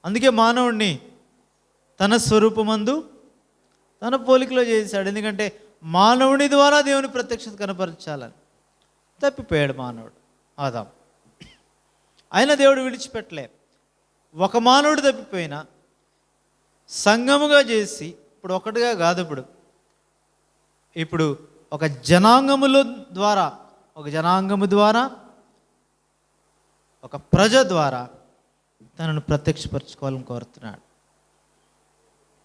అందుకే మానవుడిని తన స్వరూపమందు తన పోలికలో చేశాడు. ఎందుకంటే మానవుని ద్వారా దేవుని ప్రత్యక్షత కనపరచాలని తప్పిపోయాడు మానవుడు ఆదాం. అయినా దేవుడు విడిచిపెట్టలే. ఒక మానవుడు తప్పిపోయినా సంఘముగా చేసి ఇప్పుడు ఒకటిగా కాదు, ఇప్పుడు ఒక జనాంగము ద్వారా ఒక ప్రజ ద్వారా తనను ప్రత్యక్షపరచుకోవాలని కోరుతున్నాడు.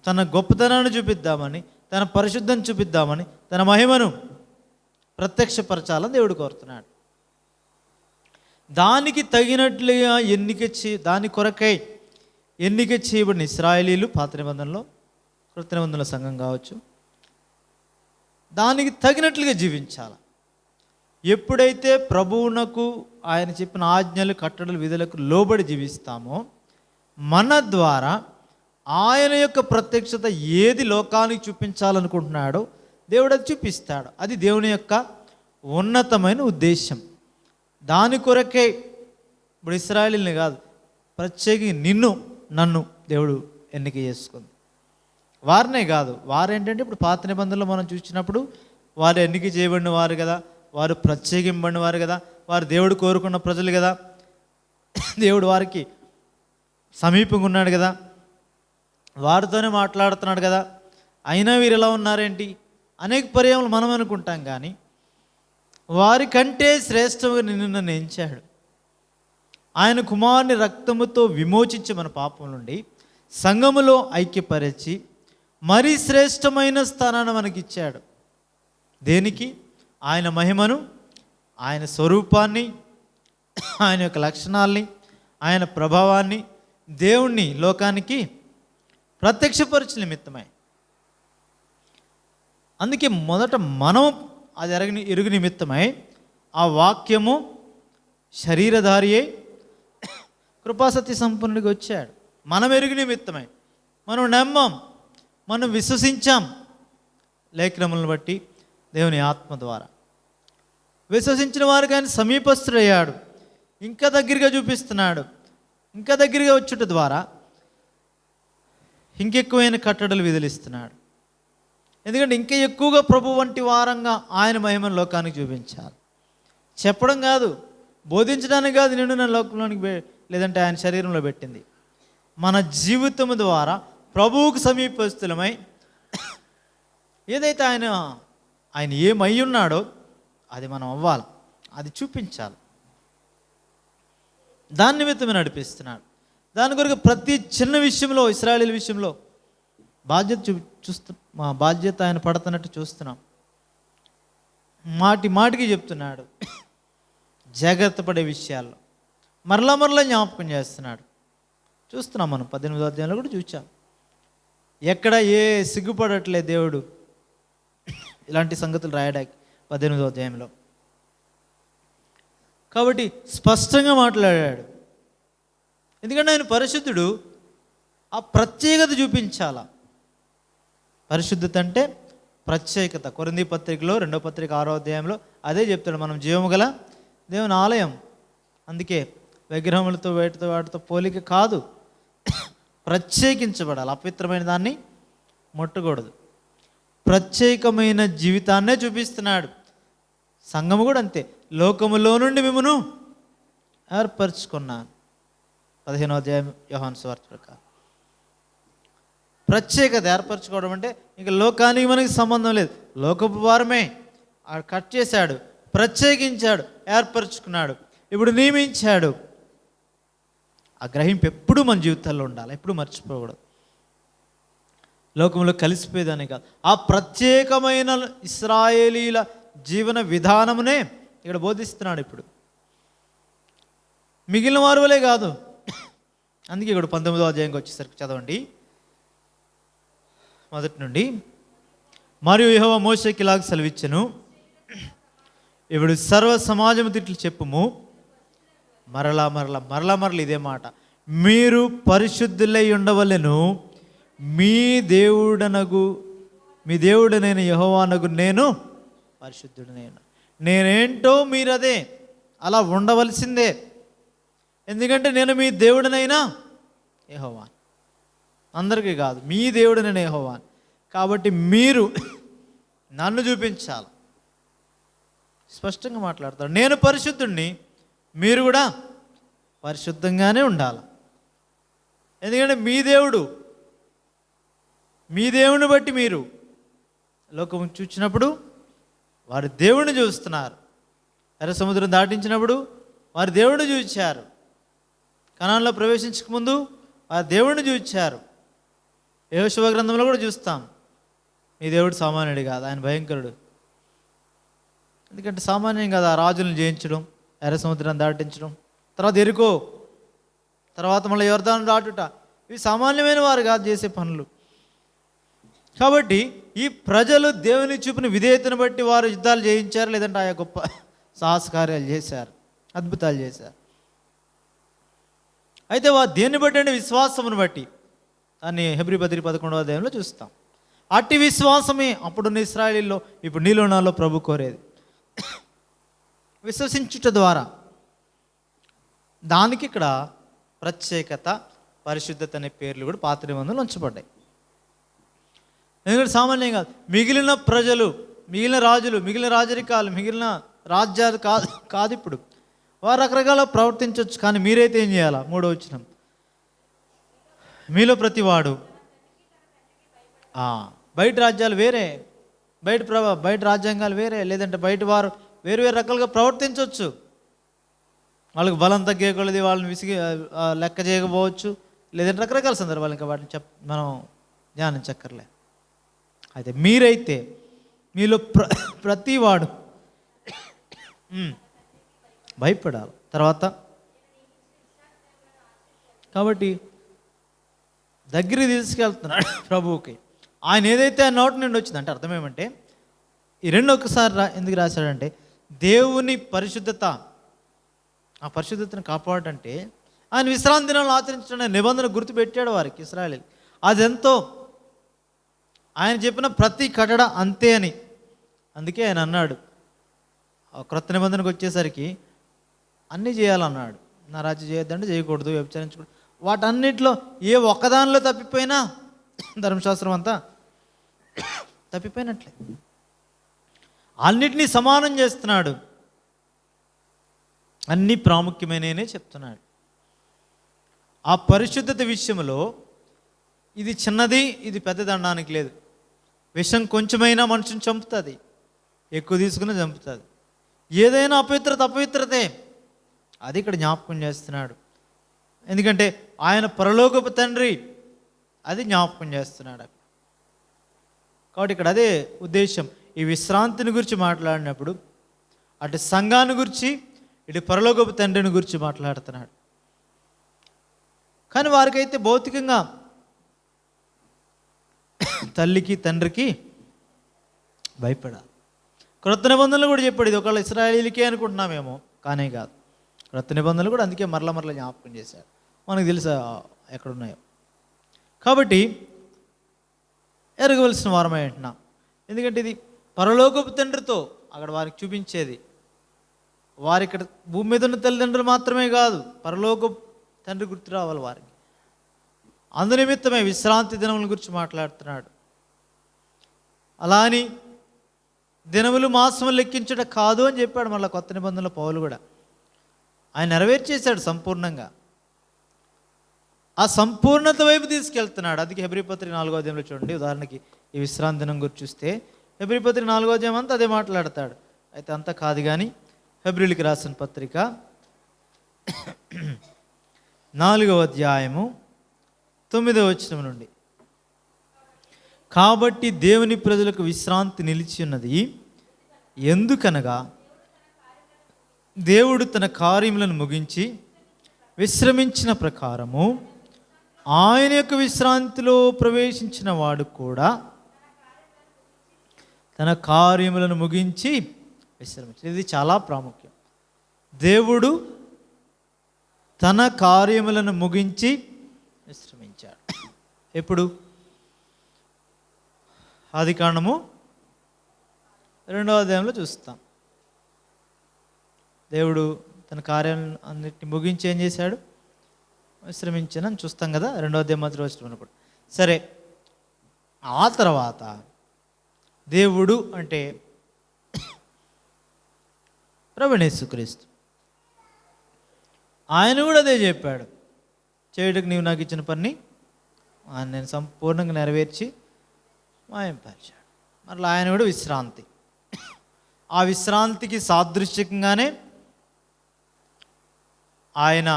తన గొప్పతనాన్ని చూపిద్దామని, తన పరిశుద్ధం చూపిద్దామని, తన మహిమను ప్రత్యక్షపరచాలని దేవుడు కోరుతున్నాడు. దానికి తగినట్లుగా దాని కొరకై ఎన్నిక చేయబడిన ఇశ్రాయేలీలు పాత నిబంధనలో, కృత నిబంధనల సంఘం కావచ్చు, దానికి తగినట్లుగా జీవించాలి. ఎప్పుడైతే ప్రభువునకు ఆయన చెప్పిన ఆజ్ఞలు, కట్టడలు, విధులకు లోబడి జీవిస్తామో మన ద్వారా ఆయన యొక్క ప్రత్యక్షత ఏది లోకానికి చూపించాలనుకుంటున్నాడో దేవుడు అది చూపిస్తాడు. అది దేవుని యొక్క ఉన్నతమైన ఉద్దేశం. దాని కొరకే ఇప్పుడు ఇశ్రాయేలీని కాదు, ప్రత్యేకంగా నన్ను దేవుడు ఎన్నిక చేసుకుంది. వారినే కాదు, వారేంటంటే ఇప్పుడు పాత నిబంధనలు మనం చూసినప్పుడు వారు ఎన్నిక చేయబడిన వారు కదా, వారు ప్రత్యేకింపబడిన వారు కదా, వారు దేవుడు కోరుకున్న ప్రజలు కదా, దేవుడు వారికి సమీపంగా ఉన్నాడు కదా, వారితోనే మాట్లాడుతున్నాడు కదా, అయినా వీరు ఎలా ఉన్నారేంటి అనేక పర్యాలు మనం అనుకుంటాం. కానీ వారికంటే శ్రేష్టంగా నిన్ను నన్ను ఎంచాడు. ఆయన కుమారుని రక్తముతో విమోచించి మన పాపం నుండి సంఘములో ఐక్యపరిచి మరీ శ్రేష్టమైన స్థానాన్ని మనకిచ్చాడు. దేనికి? ఆయన మహిమను, ఆయన స్వరూపాన్ని, ఆయన యొక్క లక్షణాల్ని, ఆయన ప్రభావాన్ని, దేవుణ్ణి లోకానికి ప్రత్యక్షపరచు నిమిత్తమై. అందుకే మొదట మనం అది ఎరుగు నిమిత్తమై ఆ వాక్యము శరీరధారి అయి కృపాసత్య సంపన్నుడిగా వచ్చాడు. మనం ఎరుగు నిమిత్తమై మనం నమ్మాం, మనం విశ్వసించాం. లేఖనములను బట్టి దేవుని ఆత్మ ద్వారా విశ్వసించిన వారికి ఆయన సమీపస్తుడయ్యాడు. ఇంకా దగ్గరగా చూపిస్తున్నాడు. ఇంకా దగ్గరగా వచ్చుట ద్వారా ఇంకెక్కువైన కట్టడలు విధులిస్తున్నాడు. ఎందుకంటే ఇంకా ఎక్కువగా ప్రభు వంటి వారంగా ఆయన మహిమను లోకానికి చూపించాలి. చెప్పడం కాదు, బోధించడానికి కాదు నిన్ను నా లోకంలోనికి లేదంటే ఆయన శరీరంలో పెట్టింది. మన జీవితం ద్వారా ప్రభువుకు సమీపస్తులమై ఏదైతే ఆయన ఏమై ఉన్నాడో అది మనం అవ్వాలి, అది చూపించాలి. దాని నిమిత్తమే నడిపిస్తున్నాడు. దాని కొరకు ప్రతి చిన్న విషయంలో, ఇశ్రాయేలీల విషయంలో మా బాధ్యత ఆయన పడుతున్నట్టు చూస్తున్నాం. మాటికి చెప్తున్నాడు. జాగ్రత్త పడే విషయాల్లో మరలా జ్ఞాపకం చేస్తున్నాడు. చూస్తున్నాం మనం 18వ అధ్యాయంలో కూడా చూచాం. ఎక్కడ ఏ సిగ్గుపడట్లేదు దేవుడు ఇలాంటి సంగతులు రాయడానికి 18వ అధ్యాయంలో. కాబట్టి స్పష్టంగా మాట్లాడాడు. ఎందుకంటే ఆయన పరిశుద్ధుడు. ఆ ప్రత్యేకత చూపించాల. పరిశుద్ధత అంటే ప్రత్యేకత. కొరింథీ పత్రికలో 2వ పత్రిక 6వ అధ్యాయంలో అదే చెప్తాడు. మనం జీవము గల దేవుని ఆలయం. అందుకే విగ్రహములతో వాటితో పోలిక కాదు, ప్రత్యేకించబడాలి. అపవిత్రమైన దాన్ని ముట్టకూడదు. ప్రత్యేకమైన జీవితాన్నే చూపిస్తున్నాడు. సంఘము కూడా అంతే. లోకములో నుండి మిమ్మును ఏర్పరచుకున్నాను. 15వ అధ్యాయం యోహాను సువార్త ప్రకారం. ప్రత్యేకత ఏర్పరచుకోవడం అంటే ఇక లోకానికి మనకి సంబంధం లేదు. లోకపు వారమే కట్ చేశాడు, ప్రత్యేకించాడు, ఏర్పరచుకున్నాడు, ఇప్పుడు నియమించాడు. ఆ గ్రహింపు ఎప్పుడు మన జీవితాల్లో ఉండాలి, ఎప్పుడు మర్చిపోకూడదు. లోకంలో కలిసిపోయేదాన్ని కాదు. ఆ ప్రత్యేకమైన ఇశ్రాయేలీల జీవన విధానమునే ఇక్కడ బోధిస్తున్నాడు. ఇప్పుడు మిగిలిన వారి వలే కాదు. అందుకే ఇక్కడ 19వ అధ్యాయంకి వచ్చేసరికి చదవండి మొదటి నుండి. మరియు యెహోవా మోషేకి ఇలాగ సెలవిచ్చెను, ఇప్పుడు సర్వ సమాజము తిట్లు చెప్పుము. మరలా ఇదే మాట, మీరు పరిశుద్ధులై ఉండవలెను, మీ దేవుడనైన యెహోవానగు నేను పరిశుద్ధుడనైనా. నేనేంటో మీరదే అలా ఉండవలసిందే. ఎందుకంటే నేను మీ దేవుడనైనా యెహోవా, అందరికీ కాదు, మీ దేవుడనైన యెహోవా. కాబట్టి మీరు నన్ను చూపించాలి. స్పష్టంగా మాట్లాడతాడు. నేను పరిశుద్ధుణ్ణి, మీరు కూడా పరిశుద్ధంగానే ఉండాలి. ఎందుకంటే మీ దేవుని బట్టి మీరు లోకం చూచినప్పుడు వారి దేవుడిని చూస్తున్నారు. ఎర్ర సముద్రం దాటించినప్పుడు వారి దేవుడిని చూచారు. కనాన్లో ప్రవేశించక ముందు వారి దేవుడిని చూచారు. యెహోషువ గ్రంథంలో కూడా చూస్తాం, మీ దేవుడు సామాన్యుడు కాదు, ఆయన భయంకరుడు. ఎందుకంటే సామాన్యం కదా రాజులను జయించడం, ఎర్ర సముద్రాన్ని దాటించడం, తర్వాత ఎరుకో, తర్వాత మళ్ళీ యొర్దాను దాటుట, ఇవి సామాన్యమైన వారు కాదు చేసే పనులు. కాబట్టి ఈ ప్రజలు దేవుని చూపిన విధేయతను బట్టి వారు యుద్ధాలు చేయించారు, లేదంటే ఆయా గొప్ప సాహస కార్యాలు చేశారు, అద్భుతాలు చేశారు. అయితే వారు దేన్ని బట్టి అంటే విశ్వాసమును బట్టి. దాన్ని హెబ్రీ పత్రిక 11వ అధ్యాయంలో చూస్తాం. అట్టి విశ్వాసమే అప్పుడున్న ఇశ్రాయేలీల్లో ఇప్పుడు నీలో నాలో ప్రభు కోరేది. విశ్వసించుట ద్వారా దానికి ఇక్కడ ప్రత్యేకత, పరిశుద్ధత అనే పేర్లు కూడా పాత నిబంధనలు ఉంచబడ్డాయి. ఎందుకంటే సామాన్యం కాదు, మిగిలిన ప్రజలు, మిగిలిన రాజులు, మిగిలిన రాజరికాలు, మిగిలిన రాజ్యాలు కాదు ఇప్పుడు వారు రకరకాల ప్రవర్తించవచ్చు. కానీ మీరైతే ఏం చేయాలా? 3వ వచనం, మీలో ప్రతివాడు బయట రాజ్యాలు వేరే, బయట రాజ్యాంగాలు వేరే, లేదంటే బయట వారు వేరు వేరు రకాలుగా ప్రవర్తించవచ్చు. వాళ్ళకి బలం తగ్గే కొలది వాళ్ళని విసిగి లెక్క చేయకపోవచ్చు, లేదంటే రకరకాల సందర్భాలు, ఇంకా వాటిని మనం ధ్యానించక్కర్లే. అయితే మీరైతే మీలో ప్రతివాడు భయపడాలి. తర్వాత కాబట్టి దగ్గరికి తీసుకెళ్తున్నాడు ప్రభువుకి. ఆయన ఏదైతే ఆ నోటి నుండి వచ్చిందంటే అర్థం ఏమంటే, ఈ రెండు ఒకసారి ఎందుకు రాశాడంటే, దేవుని పరిశుద్ధత, ఆ పరిశుద్ధతను కాపాడంటే ఆయన విశ్రాంతి దినాలను ఆచరించడం నిబంధన గుర్తుపెట్టాడు వారికి, ఇశ్రాయేలీయులు. అదెంతో ఆయన చెప్పిన ప్రతి కట్టడ అంతే అని. అందుకే ఆయన అన్నాడు, క్రొత్త నిబంధనకు వచ్చేసరికి అన్నీ చేయాలన్నాడు. నా రాజ్యం చేయొద్దంటే చేయకూడదు, వ్యభిచరించకూడదు, వాటన్నిటిలో ఏ ఒక్కదానిలో తప్పిపోయినా ధర్మశాస్త్రం అంతా తప్పిపోయినట్లే. అన్నిటినీ సమానం చేస్తున్నాడు, అన్నీ ప్రాముఖ్యమైననే చెప్తున్నాడు. ఆ పరిశుద్ధత విషయంలో ఇది చిన్నది, ఇది పెద్దది అనడానికి లేదు. విషం కొంచెమైనా మనిషిని చంపుతుంది, ఎక్కువ తీసుకుని చంపుతుంది. ఏదైనా అపవిత్రతే, అది ఇక్కడ జ్ఞాపకం చేస్తున్నాడు. ఎందుకంటే ఆయన పరలోకపు తండ్రి, అది జ్ఞాపకం చేస్తున్నాడు. కాబట్టి ఇక్కడ అదే ఉద్దేశం. ఈ విశ్రాంతిని గురించి మాట్లాడినప్పుడు అటు సంఘాన్ని గురించి, ఇటు పరలోకపు తండ్రిని గురించి మాట్లాడుతున్నాడు. కానీ వారికైతే భౌతికంగా తల్లికి తండ్రికి భయపడాలి. క్రొత్త నిబంధనలు కూడా చెప్పాడు. ఇది ఒకవేళ ఇశ్రాయేలీలకే అనుకుంటున్నామేమో, కానీ కాదు. క్రొత్త నిబంధనలు కూడా అందుకే మరల జ్ఞాపకం చేశాడు. మనకు తెలుసా ఎక్కడున్నాయో. కాబట్టి ఎరగవలసిన వారమై అంటున్నాం. ఎందుకంటే ఇది పరలోకపు తండ్రితో అక్కడ వారికి చూపించేది. వారి ఇక్కడ భూమి మీద ఉన్న తల్లిదండ్రులు మాత్రమే కాదు, పరలోకపు తండ్రి గుర్తు రావాలి వారికి. అందునిమిత్తమే విశ్రాంతి దినముల గురించి మాట్లాడుతున్నాడు. అలా అని దినములు మాసములు లెక్కించడం కాదు అని చెప్పాడు మళ్ళీ కొత్త నిబంధనల పౌలు కూడా. ఆయన నెరవేర్చేశాడు సంపూర్ణంగా. ఆ సంపూర్ణత వైపు తీసుకెళ్తున్నాడు. అందుకే హెబ్రీ పత్రిక 4వ అధ్యాయంలో చూడండి, ఉదాహరణకి ఈ విశ్రాంతి దినం గురించి చూస్తే హెబ్రీ పత్రిక 4వ అధ్యాయం అంతా అదే మాట్లాడతాడు. అయితే అంతా కాదు కానీ హెబ్రీలకు రాసిన పత్రిక 4వ అధ్యాయము 9వ వచనం నుండి, కాబట్టి దేవుని ప్రజలకు విశ్రాంతి నిలిచి ఉన్నది, ఎందుకనగా దేవుడు తన కార్యములను ముగించి విశ్రమించిన ప్రకారము ఆయన యొక్క విశ్రాంతిలో ప్రవేశించిన వాడు కూడా తన కార్యములను ముగించి విశ్రమించాడు. ఇది చాలా ప్రాముఖ్యం. దేవుడు తన కార్యములను ముగించి విశ్రమించాడు. ఎప్పుడు? ఆదికాండము 2వ అధ్యాయంలో చూస్తాం. దేవుడు తన కార్యాలను అన్నిటిని ముగించి ఏం చేశాడు? విశ్రమించానని చూస్తాం కదా, 2వ అధ్యాయం మొదటి వచనం అన్నప్పుడు. సరే, ఆ తర్వాత దేవుడు అంటే ప్రభువైన యేసుక్రీస్తు. ఆయన కూడా అదే చెప్పాడు, చేయడానికి నీవు నాకు ఇచ్చిన పని ఆయన నేను సంపూర్ణంగా నెరవేర్చి మాయంపరిచాడు. మరలా ఆయన కూడా విశ్రాంతి. ఆ విశ్రాంతికి సాదృశ్యంగానే ఆయన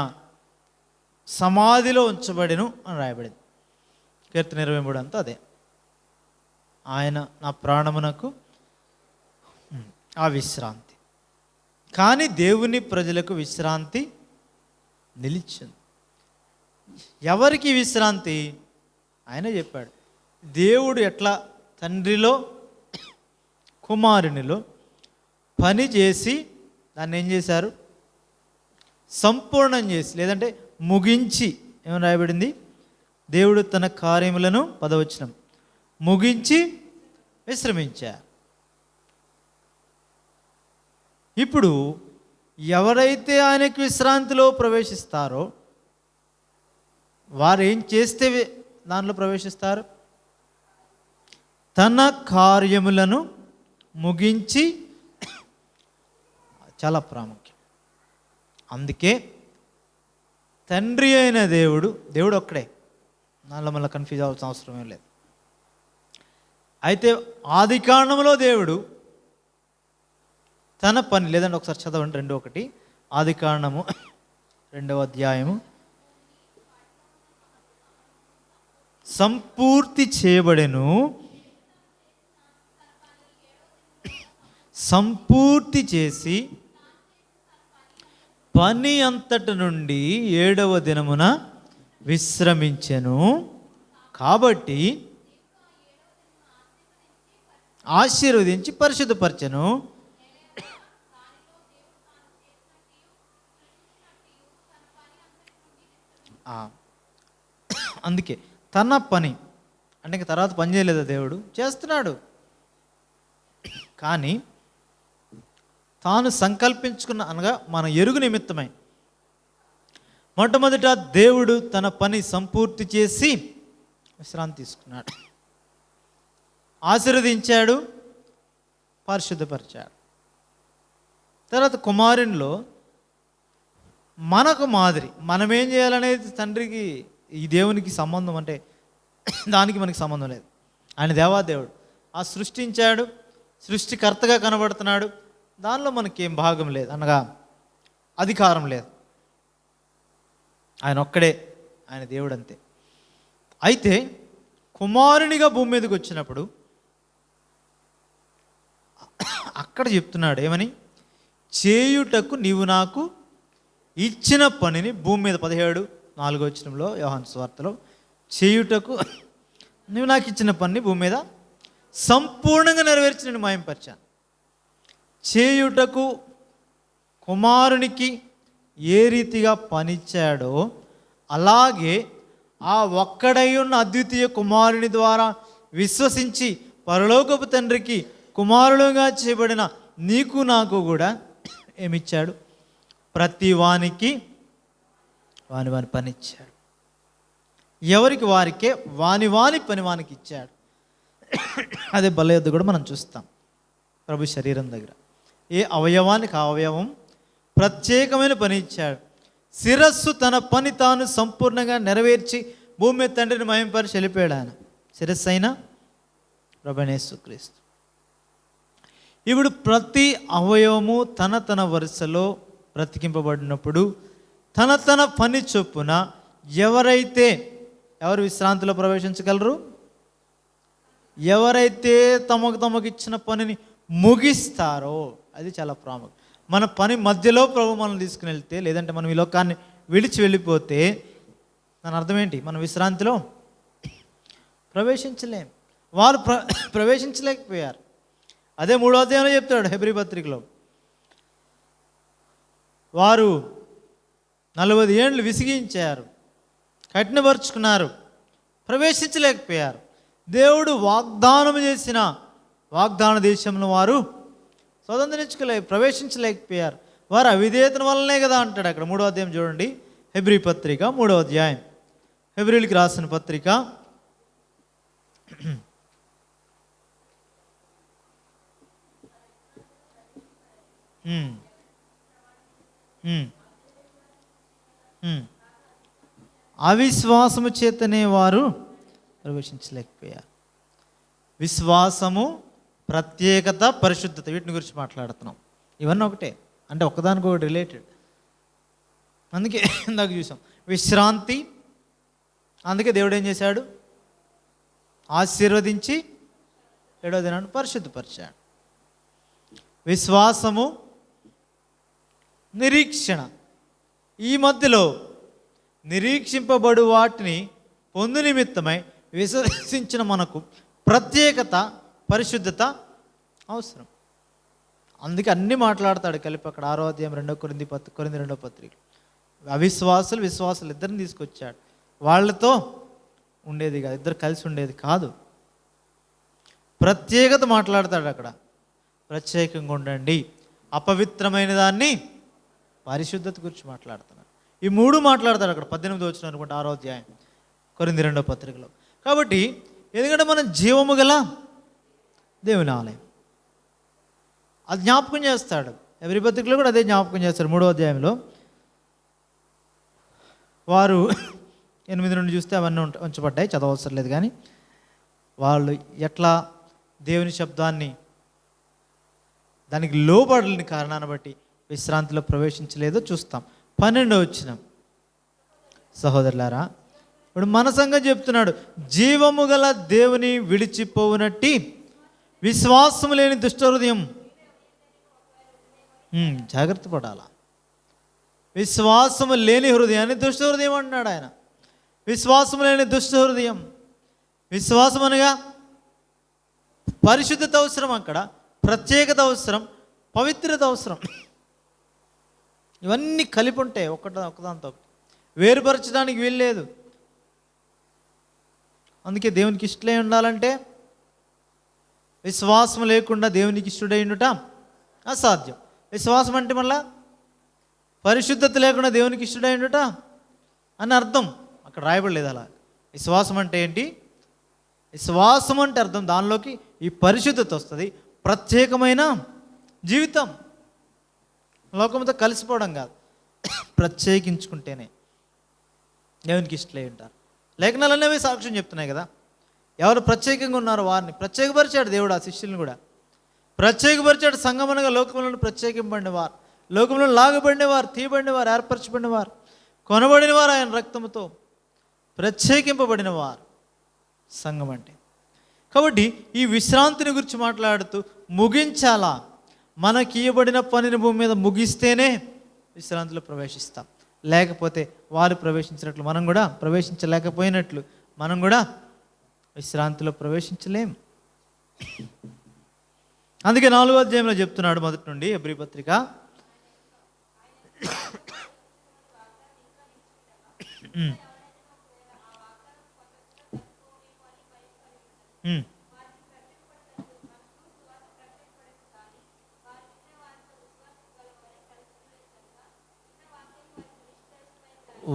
సమాధిలో ఉంచబడెను అని రాయబడింది. కీర్తన 23 అంతా అదే. ఆయన నా ప్రాణమునకు ఆ విశ్రాంతి. కానీ దేవుని ప్రజలకు విశ్రాంతి నిలిచింది. ఎవరికి విశ్రాంతి? ఆయన చెప్పాడు. దేవుడు ఎట్లా తండ్రిలో కుమారునిలో పని చేసి దాన్ని ఏం చేశారు? సంపూర్ణం చేసి, లేదంటే ముగించి. ఏమని రాయబడింది? దేవుడు తన కార్యములను 10వ వచనం ముగించి విశ్రమించారు. ఇప్పుడు ఎవరైతే ఆయనకు విశ్రాంతిలో ప్రవేశిస్తారో వారు ఏం చేస్తే దానిలో ప్రవేశిస్తారు? తన కార్యములను ముగించి. చాలా ప్రాముఖ్యం. అందుకే తండ్రి అయిన దేవుడు ఒక్కడే, దానిలో మళ్ళీ కన్ఫ్యూజ్ అవ్వాల్సిన అవసరం ఏం లేదు. అయితే ఆది కాండంలో దేవుడు తన పని, లేదంటే ఒకసారి చదవండి 2:1, ఆది కాండము 2వ అధ్యాయము. సంపూర్తి చేయబడెను, సంపూర్తి చేసి పని అంతటి నుండి 7వ దినమున విశ్రమించెను. కాబట్టి ఆశీర్వదించి పరిశుద్ధపరచెను. అందుకే తన పని అంటే ఇంక తర్వాత పని చేయలేదా? దేవుడు చేస్తున్నాడు. కానీ తాను సంకల్పించుకున్న, అనగా మన ఎరుగు నిమిత్తమై మొట్టమొదట దేవుడు తన పని సంపూర్తి చేసి విశ్రాంతి తీసుకున్నాడు, ఆశీర్వదించాడు, పరిశుద్ధపరిచాడు. తర్వాత కుమారునిలో మనకు మాదిరి, మనమేం చేయాలనేది తండ్రికి, ఈ దేవునికి సంబంధం అంటే దానికి మనకి సంబంధం లేదు. ఆయన దేవాదేవుడు, ఆ సృష్టించాడు, సృష్టికర్తగా కనబడుతున్నాడు. దానిలో మనకేం భాగం లేదు, అనగా అధికారం లేదు. ఆయన ఒక్కడే, ఆయన దేవుడు అంతే. అయితే కుమారునిగా భూమి మీదకి వచ్చినప్పుడు అక్కడ చెప్తున్నాడు ఏమని? చేయుటకు నీవు నాకు ఇచ్చిన పనిని భూమి మీద 17:4 వచనంలో యోహాను సువార్తలో, చేయుటకు నువ్వు నాకు ఇచ్చిన పని భూమి మీద సంపూర్ణంగా నెరవేర్చి నేను మాయంపరిచాను. చేయుటకు కుమారునికి ఏ రీతిగా పనిచ్చాడో అలాగే ఆ ఒక్కడై ఉన్న అద్వితీయ కుమారుని ద్వారా విశ్వసించి పరలోకపు తండ్రికి కుమారులుగా చేయబడిన నీకు నాకు కూడా ఏమిచ్చాడు? ప్రతి వానికి వాని పని ఇచ్చాడు. ఎవరికి వారికే వాని పని వానికి ఇచ్చాడు. అదే బల్ల యొద్ద కూడా మనం చూస్తాం. ప్రభు శరీరం దగ్గర ఏ అవయవానికి ఆ అవయవం ప్రత్యేకమైన పని ఇచ్చాడు. శిరస్సు తన పని తాను సంపూర్ణంగా నెరవేర్చి భూమి మీద తండ్రిని మహింపరిచి వెళ్ళిపోయాడు. ఆయన శిరస్సు అయినా ప్రభువైన యేసుక్రీస్తు. ఇప్పుడు ప్రతి అవయవము తన వరుసలో బ్రతికింపబడినప్పుడు తన పని చొప్పున ఎవరు విశ్రాంతిలో ప్రవేశించగలరు? ఎవరైతే తమకు ఇచ్చిన పనిని ముగిస్తారో. అది చాలా ప్రాముఖ్యం. మన పని మధ్యలో ప్రభు మనల్ని తీసుకుని వెళ్తే, లేదంటే మనం ఈ లోకాన్ని విడిచి వెళ్ళిపోతే దాని అర్థం ఏంటి? మనం విశ్రాంతిలో ప్రవేశించలేం. వారు ప్రవేశించలేకపోయారు. అదే 3వ అధ్యాయంలో చెప్తాడు హెబ్రీ పత్రికలో, వారు 40 ఏండ్లు విసిగించారు, కఠినపరుచుకున్నారు, ప్రవేశించలేకపోయారు. దేవుడు వాగ్దానం చేసిన వాగ్దాన దేశంలో వారు ప్రవేశించలేకపోయారు. వారు అవిధేయత వల్లనే కదా అంటాడు అక్కడ. 3వ అధ్యాయం చూడండి, హెబ్రీ పత్రిక 3వ అధ్యాయం, హెబ్రీలకు రాసిన పత్రిక ఉమ్, ఉమ్, ఉమ్. అవిశ్వాసము చేతనే వారు ప్రవేశించలేకపోయారు. విశ్వాసము, ప్రత్యేకత, పరిశుద్ధత, వీటిని గురించి మాట్లాడుతున్నాం. ఇవన్నీ ఒకటే, అంటే ఒకదానికొకటి రిలేటెడ్. అందుకే ఇందాక చూసాం విశ్రాంతి. అందుకే దేవుడు ఏం చేశాడు? ఆశీర్వదించి 7వ దినాన్ని పరిశుద్ధపరిచాడు. విశ్వాసము, నిరీక్షణ. ఈ మధ్యలో నిరీక్షింపబడు వాటిని పొందు నిమిత్తమై విశ్వసించిన మనకు ప్రత్యేకత, పరిశుద్ధత అవసరం. అందుకే అన్నీ మాట్లాడతాడు కలిపి అక్కడ 6వ అధ్యాయం 2 కొరింథీ 2వ పత్రిక. అవిశ్వాసులు, విశ్వాసులు ఇద్దరిని తీసుకొచ్చాడు. వాళ్ళతో ఉండేది కాదు, ఇద్దరు కలిసి ఉండేది కాదు. ప్రత్యేకత మాట్లాడతాడు అక్కడ. ప్రత్యేకంగా ఉండండి. అపవిత్రమైన దాన్ని పరిశుద్ధత గురించి మాట్లాడుతున్నాడు. ఈ 3 మాట్లాడతాడు అక్కడ 18 వచ్చిన అనుకుంటే 6వ అధ్యాయం కొరింథీ 2వ పత్రికలో. కాబట్టి ఎందుకంటే మనం జీవము గల దేవుని ఆలయం, అది జ్ఞాపకం చేస్తాడు. ఎవరి పత్రికలో కూడా అదే జ్ఞాపకం చేస్తాడు. 3వ అధ్యాయంలో వారు 8 నుండి చూస్తే అవన్నీ ఉంచబడ్డాయి, చదవవసరం లేదు. కానీ వాళ్ళు ఎట్లా దేవుని శబ్దాన్ని దానికి లోబడలేని కారణాన్ని బట్టి విశ్రాంతిలో ప్రవేశించలేదో చూస్తాం. 12వ వచనం, సహోదరులారా, ఇప్పుడు మన సంగతి చెప్తున్నాడు. జీవము గల దేవుని విడిచిపోవునట్టి విశ్వాసము లేని దుష్ట హృదయం. జాగ్రత్త పడాలా. విశ్వాసము లేని హృదయాన్ని దుష్ట హృదయం అంటున్నాడు ఆయన. విశ్వాసము లేని దుష్ట హృదయం. విశ్వాసం అనగా పరిశుద్ధత అవసరం, అక్కడ ప్రత్యేకత అవసరం, పవిత్రత అవసరం. ఇవన్నీ కలిపి ఉంటాయి ఒకదాంతో వేరుపరచడానికి వీల్లేదు. అందుకే దేవునికి ఇష్టలై ఉండాలంటే విశ్వాసం లేకుండా దేవునికి ఇష్టడై ఉండుట అసాధ్యం. విశ్వాసం అంటే మళ్ళా పరిశుద్ధత లేకుండా దేవునికి ఇష్టడై ఉండుట అని అర్థం. అక్కడ రాయబడలేదు అలా. విశ్వాసం అంటే ఏంటి? విశ్వాసం అంటే అర్థం దానిలోకి ఈ పరిశుద్ధత వస్తుంది, ప్రత్యేకమైన జీవితం, లోకంతో కలిసిపోవడం కాదు, ప్రత్యేకించుకుంటేనే దేవునికి ఇష్టలై ఉంటారు. లేఖనాలు అనేవి సాక్ష్యం చెప్తున్నాయి కదా. ఎవరు ప్రత్యేకంగా ఉన్నారో వారిని ప్రత్యేకపరిచాడు దేవుడు. ఆ శిష్యులను కూడా ప్రత్యేకపరిచాడు. సంఘం అనగా లోకంలో ప్రత్యేకింపబడినవారు, లోకంలో లాగబడినవారు, తీయబడినవారు, ఏర్పరచబడినవారు, కొనబడినవారు, ఆయన రక్తంతో ప్రత్యేకింపబడినవారు సంఘం అంటే. కాబట్టి ఈ విశ్రాంతిని గురించి మాట్లాడుతూ ముగించాలా. మనకి ఇవ్వబడిన పనిని భూమి మీద ముగిస్తేనే విశ్రాంతిలో ప్రవేశిస్తాం. లేకపోతే వారు ప్రవేశించినట్లు మనం కూడా ప్రవేశించలేకపోయినట్లు మనం కూడా విశ్రాంతిలో ప్రవేశించలేం. అందుకే 4వ అధ్యాయంలో చెప్తున్నాడు మొదటి నుండి హెబ్రీ పత్రిక.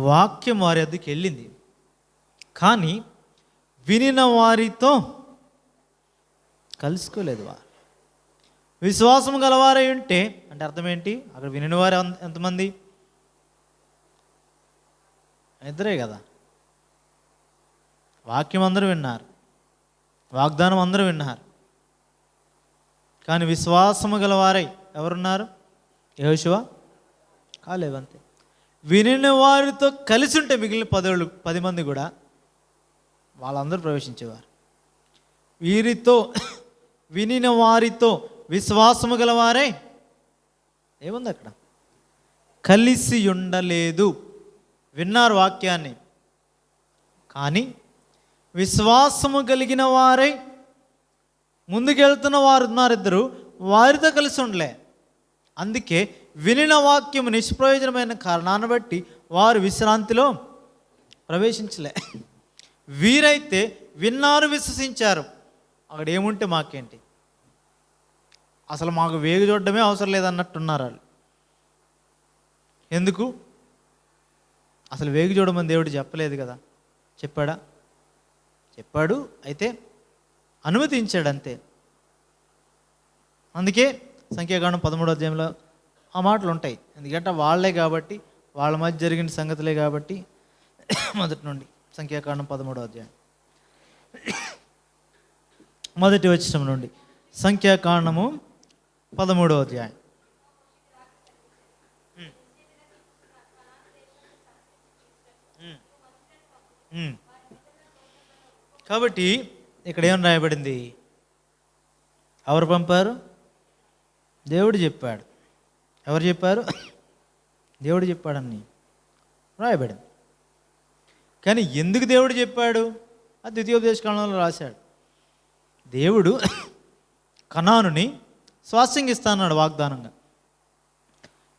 వాక్యం వారి వద్దకు వెళ్ళింది, కానీ వినిన వారితో కలుసుకోలేదు. వారు విశ్వాసం గలవారై ఉంటే అంటే అర్థం ఏంటి? అక్కడ వినిన వారు ఎంతమంది? ఇద్దరే కదా. వాక్యం అందరూ విన్నారు, వాగ్దానం అందరూ విన్నారు, కానీ విశ్వాసము గలవారై ఎవరున్నారు? యెహోషువ, కాలేబు, అంతే. వినిన వారితో కలిసి ఉంటే మిగిలిన 10 మంది కూడా వాళ్ళందరూ ప్రవేశించేవారు. వీరితో వినిన వారితో విశ్వాసము గలవారై ఏముంది అక్కడ? కలిసి ఉండలేదు. విన్నారు వాక్యాన్ని, కానీ విశ్వాసము కలిగిన వారై ముందుకెళ్తున్న వారు ఉన్నారు, ఇద్దరు, వారితో కలిసి ఉండలే. అందుకే వినిన వాక్యం నిష్ప్రయోజనమైన కారణాన్ని బట్టి వారు విశ్రాంతిలో ప్రవేశించలే. వీరైతే విన్నారు, విశ్వసించారు. అక్కడ ఏముంటే మాకేంటి, అసలు మాకు వేగు చూడడమే అవసరం లేదన్నట్టున్నారు వాళ్ళు. ఎందుకు? అసలు వేగు చూడమని దేవుడు చెప్పలేదు కదా. చెప్పాడా? చెప్పాడు, అయితే అనుమతించాడు, అంతే. అందుకే సంఖ్యాకాండం 13వ అధ్యాయంలో ఆ మాటలు ఉంటాయి. ఎందుకంటే వాళ్ళే కాబట్టి, వాళ్ళ మధ్య జరిగిన సంగతులే కాబట్టి. మొదటి నుండి సంఖ్యాకాండం 13వ అధ్యాయం మొదటి వచనం నుండి సంఖ్యాకాండము 13వ అధ్యాయం. కాబట్టి ఇక్కడ ఏం రాయబడింది? ఎవరు పంపారు? దేవుడు చెప్పాడు. ఎవరు చెప్పారు? దేవుడు చెప్పాడని రాయబడింది. కానీ ఎందుకు దేవుడు చెప్పాడు? అది ద్వితీయోపదేశకాండంలో రాశాడు. దేవుడు కనానుని స్వాస్థ్యంగా ఇస్తానన్నాడు వాగ్దానంగా.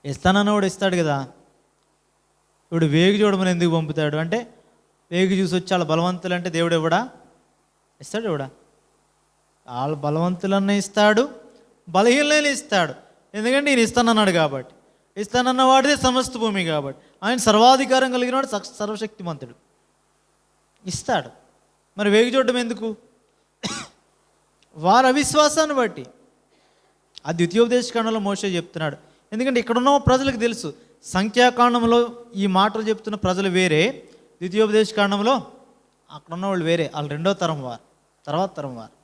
ఇస్తానన్నవాడు ఇస్తాడు కదా. ఇప్పుడు వేగు చూడమని ఎందుకు పంపుతాడు అంటే, వేగు చూసి వచ్చి వాళ్ళ బలవంతులు అంటే దేవుడు ఎవడా ఇస్తాడు? ఎవడా? వాళ్ళ బలవంతులన్నా ఇస్తాడు, బలహీనలైన ఇస్తాడు. ఎందుకంటే ఈయన ఇస్తానన్నాడు కాబట్టి. ఇస్తానన్న వాడిదే సమస్త భూమి కాబట్టి. ఆయన సర్వాధికారం కలిగిన వాడు, సర్వశక్తిమంతుడు, ఇస్తాడు. మరి వేగి చూడడం ఎందుకు? వారి అవిశ్వాసాన్ని బట్టి. ఆ ద్వితీయోపదేశకాండంలో మోషే చెప్తున్నాడు. ఎందుకంటే ఇక్కడున్న ప్రజలకు తెలుసు, సంఖ్యాకాండంలో ఈ మాటలు చెప్తున్న ప్రజలు వేరే, ద్వితీయోపదేశకాండంలో అక్కడున్న వాళ్ళు వేరే. వాళ్ళు రెండో తరం వారు, తర్వాత తరం వారు.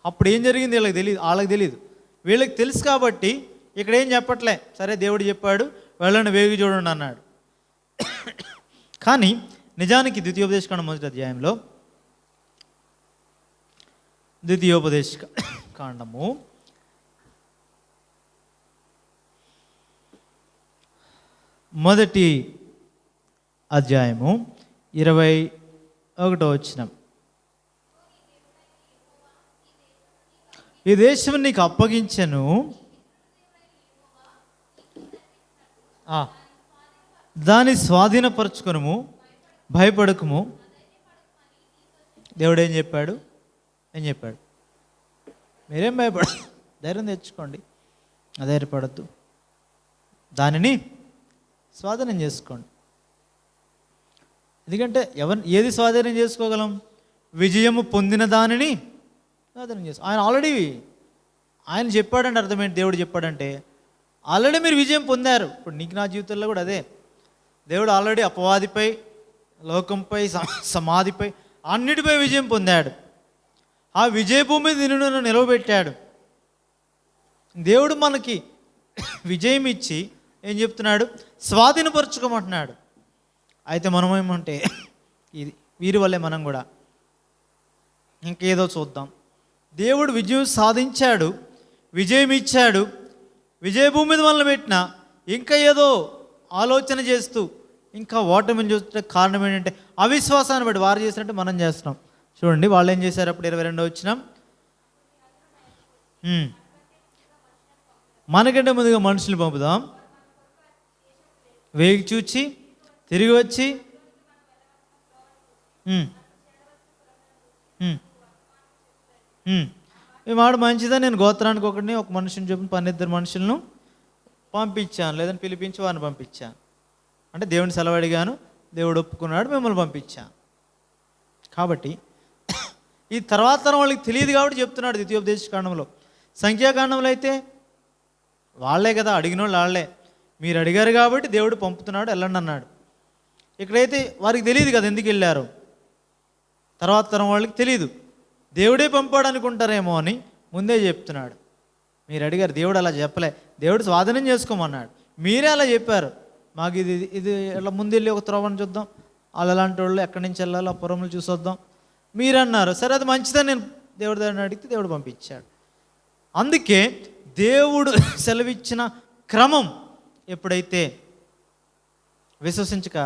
అప్పుడు ఏం జరిగింది వీళ్ళకి తెలియదు, వాళ్ళకి తెలియదు. వీళ్ళకి తెలుసు కాబట్టి ఇక్కడ ఏం చెప్పట్లే. సరే దేవుడు చెప్పాడు, వెళ్ళండి వేగి చూడండి అన్నాడు. కానీ నిజానికి ద్వితీయోపదేశకాండం మొదటి అధ్యాయంలో, ద్వితీయోపదేశకాండము మొదటి అధ్యాయము 21వ వచనం. ఈ దేశం నీకు అప్పగించెను, దాన్ని స్వాధీనపరచుకొనుము, భయపడకుము. దేవుడు ఏం చెప్పాడు? మీరేం భయపడ, ధైర్యం తెచ్చుకోండి, అధైర్యపడద్దు, దానిని స్వాధీనం చేసుకోండి. ఎందుకంటే ఏది స్వాధీనం చేసుకోగలం? విజయము పొందిన దానిని స్వాధీనం చేసుకో. ఆయన ఆల్రెడీ ఆయన చెప్పాడంటే అర్థమేంటి? దేవుడు చెప్పాడంటే ఆల్రెడీ మీరు విజయం పొందారు. ఇప్పుడు నీకు నా జీవితంలో కూడా అదే. దేవుడు ఆల్రెడీ అపవాదిపై, లోకంపై, సమాధిపై, అన్నిటిపై విజయం పొందాడు. ఆ విజయభూమి నిన్ను నిలవబెట్టాడు. దేవుడు మనకి విజయం ఇచ్చి ఏం చెప్తున్నాడు? స్వాధీనపరచుకోమంటున్నాడు. అయితే మనం ఏమంటే, ఇది వీరి వల్లే మనం కూడా ఇంకేదో చూద్దాం. దేవుడు విజయం సాధించాడు, విజయం ఇచ్చాడు, విజయభూమి మీద మనల్ని పెట్టినా ఇంకా ఏదో ఆలోచన చేస్తూ ఇంకా ఓటమిని చూస్తే కారణం ఏంటంటే అవిశ్వాసాన్ని బట్టి. వారు చేసినట్టు మనం చేస్తున్నాం. చూడండి వాళ్ళు ఏం చేశారు. అప్పుడు 22వ వచనం, మనకంటే ముందుగా మనుషులు పంపుదాం, వేగి చూచి తిరిగి వచ్చి ఈ మాట మంచిదా, నేను గోత్రానికి ఒకటిని ఒక మనిషిని చెప్పిన 12 మనుషులను పంపించాను, లేదని పిలిపించి వారిని పంపించాను. అంటే దేవుని సెలవు అడిగాను, దేవుడు ఒప్పుకున్నాడు, మిమ్మల్ని పంపించాను. కాబట్టి ఈ తర్వాత తరం వాళ్ళకి తెలియదు కాబట్టి చెప్తున్నాడు ద్వితీయోపదేశకాండంలో. సంఖ్యాకాండంలో అయితే వాళ్ళే కదా అడిగిన వాళ్ళు, వాళ్ళే. మీరు అడిగారు కాబట్టి దేవుడు పంపుతున్నాడు, వెళ్ళండి అన్నాడు. ఇక్కడైతే వారికి తెలియదు కదా ఎందుకు వెళ్ళారు. తర్వాత తరం వాళ్ళకి తెలియదు, దేవుడే పంపాడు అనుకుంటారేమో అని ముందే చెప్తున్నాడు. మీరు అడిగారు, దేవుడు అలా చెప్పలే, దేవుడు స్వాధీనం చేసుకోమన్నాడు, మీరే అలా చెప్పారు. మాకు ఇది ఇలా ముందు వెళ్ళి ఒక త్రోవని చూద్దాం, వాళ్ళు అలాంటి వాళ్ళు ఎక్కడి నుంచి వెళ్ళాలో ఆ పురములు చూసొద్దాం మీరు అన్నారు. సరే అది మంచిదని నేను దేవుడి దగ్గర అడిగితే దేవుడు పంపించాడు. అందుకే దేవుడు సెలవిచ్చిన క్రమం ఎప్పుడైతే విశ్వసించక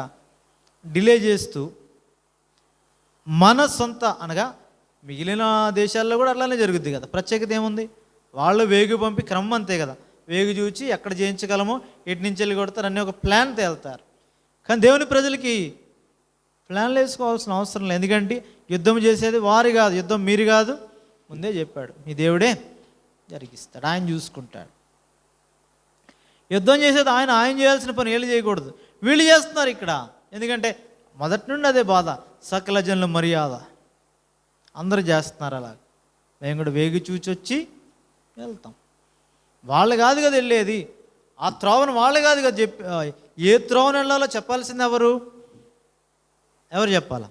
డిలే చేస్తూ మన సొంత అనగా మిగిలిన దేశాల్లో కూడా అట్లానే జరుగుద్ది కదా. ప్రత్యేకత ఏముంది? వాళ్ళు వేగు పంపి క్రమం అంతే కదా. వేగు చూచి ఎక్కడ జయించగలమో ఎటు నుంచి వెళ్ళి కొడతారు అన్నీ ఒక ప్లాన్ తేలుతారు. కానీ దేవుని ప్రజలకి ప్లాన్లు వేసుకోవాల్సిన అవసరం లేదు. ఎందుకంటే యుద్ధం చేసేది వారు కాదు, యుద్ధం మీరు కాదు, ముందే చెప్పాడు మీ దేవుడే జరిగిస్తాడు, ఆయన చూసుకుంటాడు. యుద్ధం చేసేది ఆయన చేయాల్సిన పని వీళ్ళు చేయకూడదు, వీళ్ళు చేస్తున్నారు ఇక్కడ. ఎందుకంటే మొదటి నుండి అదే బాధ, సకల జనుల మర్యాద అందరూ చేస్తున్నారు. అలా మేము కూడా వేగి చూచి వచ్చి వెళ్తాం. వాళ్ళు కాదు కదా వెళ్ళేది, ఆ త్రోవను వాళ్ళు కాదు కదా ఏ త్రోవను వెళ్ళాలో చెప్పాల్సింది ఎవరు చెప్పాలా?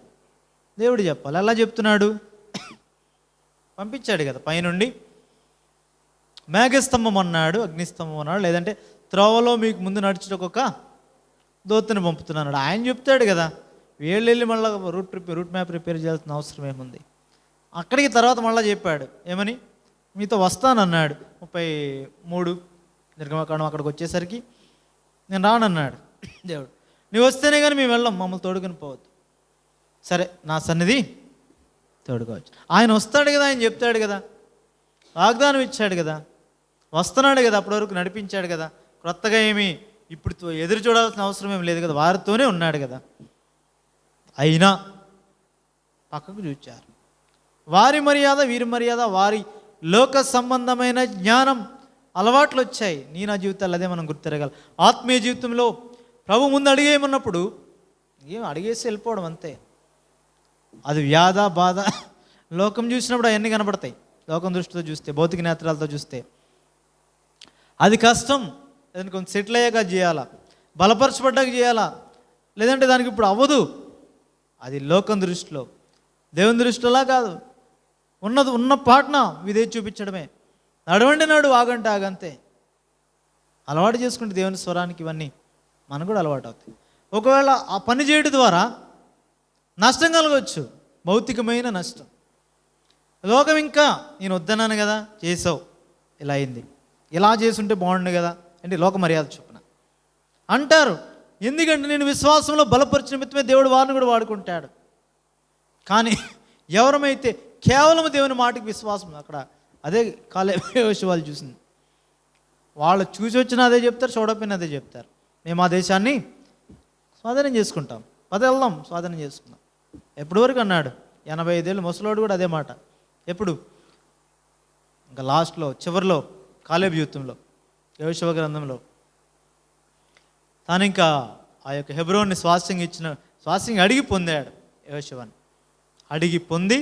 దేవుడు చెప్పాలి. ఎలా చెప్తున్నాడు? పంపించాడు కదా పైనుండి. మేఘస్తంభం అన్నాడు, అగ్నిస్తంభం అన్నాడు, లేదంటే త్రోవలో మీకు ముందు నడిచేటకు ఒక దూతని పంపుతున్నాడు. ఆయన చెప్తాడు కదా. వీళ్ళు వెళ్ళి మళ్ళీ రూట్ మ్యాప్ ప్రిపేర్ చేయాల్సిన అవసరం ఏముంది? అక్కడికి తర్వాత మళ్ళీ చెప్పాడు ఏమని, మీతో వస్తానన్నాడు. 33 నిర్గమకాండం అక్కడికి వచ్చేసరికి నేను రానన్నాడు దేవుడు. నువ్వు వస్తేనే కానీ మేము వెళ్ళాం, మమ్మల్ని తోడుకొని పోవద్దు. సరే, నా సన్నిధి తోడుకోవచ్చు. ఆయన వస్తాడు కదా, ఆయన చెప్తాడు కదా, వాగ్దానం ఇచ్చాడు కదా, వస్తున్నాడు కదా, అప్పటి వరకు నడిపించాడు కదా, క్రొత్తగా ఏమి ఇప్పుడు ఎదురు చూడాల్సిన అవసరం ఏమి లేదు కదా, వారితోనే ఉన్నాడు కదా. అయినా పక్కకు చూచారు. వారి మర్యాద, వీరి మర్యాద, వారి లోక సంబంధమైన జ్ఞానం, అలవాట్లు వచ్చాయి. నా జీవితాలు అదే మనం గుర్తిరగాలి. ఆత్మీయ జీవితంలో ప్రభు ముందు అడిగేయమన్నప్పుడు ఏం అడిగేసి వెళ్ళిపోవడం అంతే. అది వ్యాధ బాధ లోకం చూసినప్పుడు అవన్నీ కనబడతాయి. లోకం దృష్టితో చూస్తే, భౌతిక నేత్రాలతో చూస్తే అది కష్టం. లేదంటే కొంచెం సెటిల్ అయ్యాక చేయాలా, బలపరచబడ్డాక చేయాలా, లేదంటే దానికి ఇప్పుడు అవ్వదు. అది లోకం దృష్టిలో. దేవుని దృష్టిలా కాదు. ఉన్న పాటన విధే చూపించడమే. నడవండి నాడు, ఆగంటే ఆగంతే. అలవాటు చేసుకుంటే దేవుని స్వరానికి ఇవన్నీ మనకు కూడా అలవాటు అవుతాయి. ఒకవేళ ఆ పని చేయడం ద్వారా నష్టం కలగవచ్చు, భౌతికమైన నష్టం. లోకం ఇంకా నేను వద్దన్నాను కదా, చేసావు, ఇలా అయింది, ఇలా చేసుంటే బాగుండు కదా అంటే లోక మర్యాద చొప్పున అంటారు. ఎందుకంటే నేను విశ్వాసంలో బలపరిచిన నిమిత్తమే దేవుడు వారిని కూడా వాడుకుంటాడు. కానీ ఎవరమైతే కేవలం దేవుని మాటకి విశ్వాసం, అక్కడ అదే వాళ్ళు చూసింది. వాళ్ళు చూసి వచ్చిన అదే చెప్తారు, చూడకపోయినా అదే చెప్తారు. మేము ఆ దేశాన్ని స్వాధీనం చేసుకుంటాం, వెళ్దాం, స్వాధీనం చేసుకుందాం. ఎప్పటి వరకు అన్నాడు? 85 ఏళ్ళు ముసలోడు కూడా అదే మాట. ఎప్పుడు? ఇంకా లాస్ట్లో, చివరిలో, కాలేబు జీవితంలో, యెహోషువ గ్రంథంలో తాను ఇంకా ఆ యొక్క హెబ్రోన్ని స్వాస్థ్యం అడిగి పొందాడు. యెహోషువని అడిగి పొంది,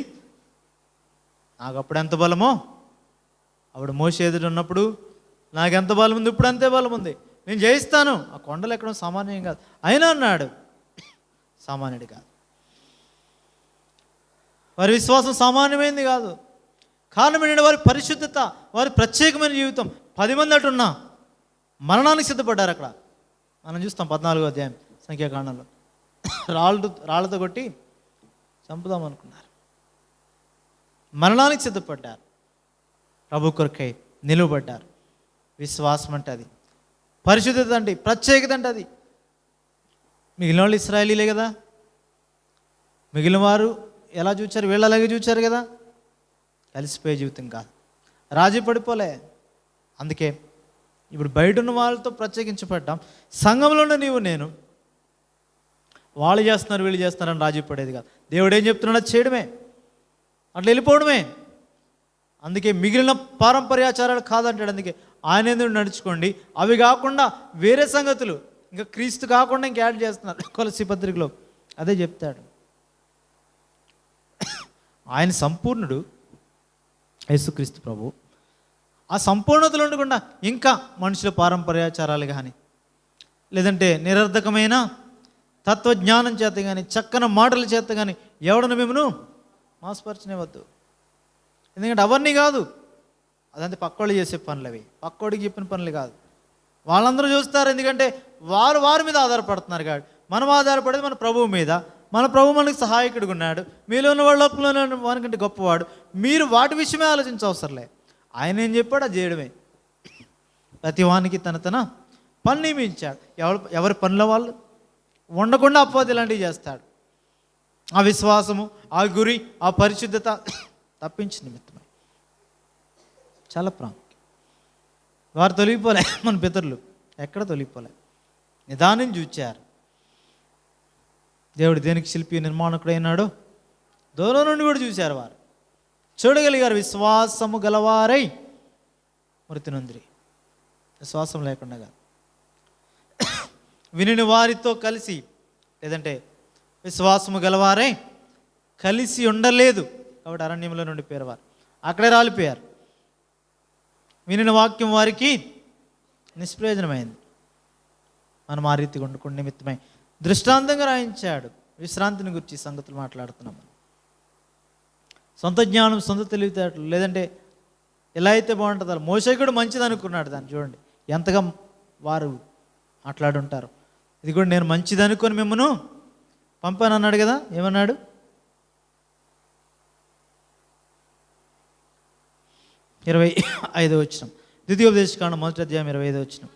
నాకు అప్పుడు ఎంత బలమో, అప్పుడు మోషే ఎదురు ఉన్నప్పుడు నాకు ఎంత బలం ఉంది, ఇప్పుడు అంతే బలం ఉంది, నేను జయిస్తాను. ఆ కొండలు ఎక్కడం సామాన్యం కాదు. అయినా అన్నాడు, సామాన్యుడి కాదు. వారి విశ్వాసం సామాన్యమైనది కాదు. కారణం ఏంటంటే వారి పరిశుద్ధత, వారి ప్రత్యేకమైన జీవితం. 10 మంది అటున్నా మరణానికి సిద్ధపడ్డారు. అక్కడ మనం చూస్తాం 14వ అధ్యాయం సంఖ్యాకాండంలో. రాళ్ళతో కొట్టి చంపుదాం అనుకున్నారు, మరణానికి సిద్ధపడ్డారు. ప్రభు కొరకై నిలువబడ్డారు. విశ్వాసం అంటే అది, పరిశుద్ధత అంటే, ప్రత్యేకత అంటే అది. మిగిలిన వాళ్ళు ఇశ్రాయేలీలే కదా, మిగిలిన వారు ఎలా చూచారు, వీళ్ళు అలాగే చూచారు కదా. కలిసిపోయే జీవితం కాదు, రాజీ పడిపోలే. అందుకే ఇప్పుడు బయట ఉన్న వాళ్ళతో ప్రత్యేకించబడ్డాం. సంఘంలోనే నీవు నేను, వాళ్ళు చేస్తున్నారు వీళ్ళు చేస్తున్నారని రాజీ పడేది కాదు. దేవుడు ఏం చెప్తున్నాడో చేయడమే, అట్లా వెళ్ళిపోవడమే. అందుకే మిగిలిన పారంపర్యాచారాలు కాదంటాడు. అందుకే ఆయన ఎందుకు నడుచుకోండి, అవి కాకుండా వేరే సంగతులు, ఇంకా క్రీస్తు కాకుండా ఇంక యాడ్ చేస్తున్నారు. కొలస్సీ పత్రికలో అదే చెప్తాడు. ఆయన సంపూర్ణుడు, యేసుక్రీస్తు ప్రభు. ఆ సంపూర్ణతలు ఉండకుండా ఇంకా మనుషుల పారంపర్యాచారాలు కానీ, లేదంటే నిరర్ధకమైన తత్వజ్ఞానం చేత కానీ, చక్కన మాటల చేత కానీ ఎవడను మిమ్మను మాస్పరచనివద్దు. ఎందుకంటే అవన్నీ కాదు, అదంతే పక్కోళ్ళు చేసే పనులు. అవి పక్కోడికి చెప్పిన పనులు కాదు. వాళ్ళందరూ చూస్తారు, ఎందుకంటే వారి మీద ఆధారపడుతున్నారు. కాదు, మనం ఆధారపడేది మన ప్రభువు మీద. మన ప్రభు మనకు సహాయకుడిగా ఉన్నాడు. మీలో ఉన్న వాళ్ళ లోపల వానికంటే గొప్పవాడు. మీరు వాటి విషయమే ఆలోచించవసరంలే. ఆయన ఏం చెప్పాడు అది చేయడమే. ప్రతి వానికి తన పని నియమించాడు. ఎవరి పనుల వాళ్ళు ఉండకుండా అపోది ఇలాంటివి చేస్తాడు. ఆ విశ్వాసము, ఆ గురి, ఆ పరిశుద్ధత తప్పించి నిమిత్తమై చాలా ప్రాముఖ్యం. వారు తొలగిపోలే, మన పితరులు ఎక్కడ తొలగిపోలే, నిదానం చూచారు. దేవుడు దేనికి శిల్పి నిర్మాణకుడైనాడో దూరం నుండి కూడా చూశారు. వారు చూడగలిగారు. విశ్వాసము గలవారై మృతి నొందిరి. విశ్వాసం లేకుండా విని వారితో కలిసి, లేదంటే విశ్వాసము గలవారై కలిసి ఉండలేదు కాబట్టి అరణ్యంలో నుండి పేరు వారు అక్కడే రాలిపోయారు. వినిన వాక్యం వారికి నిష్ప్రయోజనమైంది. మనం ఆ రీతిగా వండుకున్న నిమిత్తమై దృష్టాంతంగా రాయించాడు. విశ్రాంతిని గురించి సంగతులు మాట్లాడుతున్నాం. సొంత జ్ఞానం, సొంత తెలివితేటలు, లేదంటే ఎలా అయితే బాగుంటుందో అలా. మోషే కూడా మంచిది అనుకున్నాడు. దాన్ని చూడండి ఎంతగా వారు మాట్లాడుంటారు. ఇది కూడా నేను మంచిది అనుకొని మిమ్మను పంపాను అన్నాడు కదా. ఏమన్నాడు? 25వ వచనం, ద్వితీయోపదేశకాండం 1వ అధ్యాయం 25వ వచనం.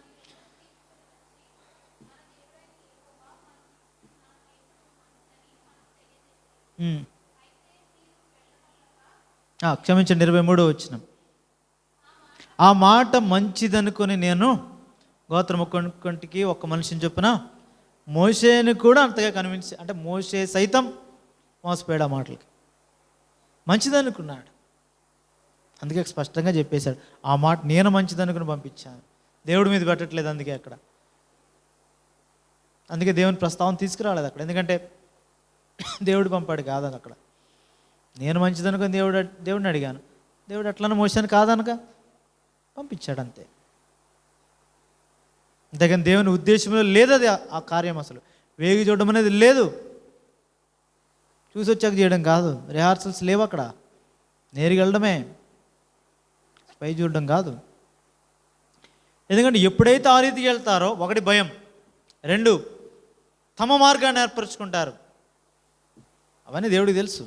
క్షమించండి, 23వ వచనం. ఆ మాట మంచిదనుకొని నేను గోత్రం ఒక్కొక్కటికి ఒక్క మనిషిని చొప్పున మోషేని కూడా అంతగా కన్విన్స్, అంటే మోషే సైతం మోసపోయాడు ఆ మాటలకి. మంచిదనుకున్నాడు, అందుకే స్పష్టంగా చెప్పేశాడు. ఆ మాట నేను మంచిదనుకుని పంపించాను, దేవుడి మీద పెట్టట్లేదు. అందుకే దేవుని ప్రస్తావన తీసుకురాలేదు అక్కడ. ఎందుకంటే దేవుడు పంపాడు కాదని అక్కడ. నేను మంచిదనుకుని దేవుడిని అడిగాను, దేవుడు అట్లనే మోసాను కాదనక పంపించాడు అంతే. అంతేగాని దేవుని ఉద్దేశంలో లేదు అది. ఆ కార్యం అసలు వేగి చూడడం అనేది లేదు, చూసి వచ్చాక చేయడం కాదు, రిహార్సల్స్ లేవు అక్కడ, నేరుగా వెళ్ళడమే, పై చూడడం కాదు. ఎందుకంటే ఎప్పుడైతే ఆ రీతికి వెళ్తారో, ఒకటి భయం, రెండు తమ మార్గాన్ని ఏర్పరచుకుంటారు. అవన్నీ దేవుడికి తెలుసు.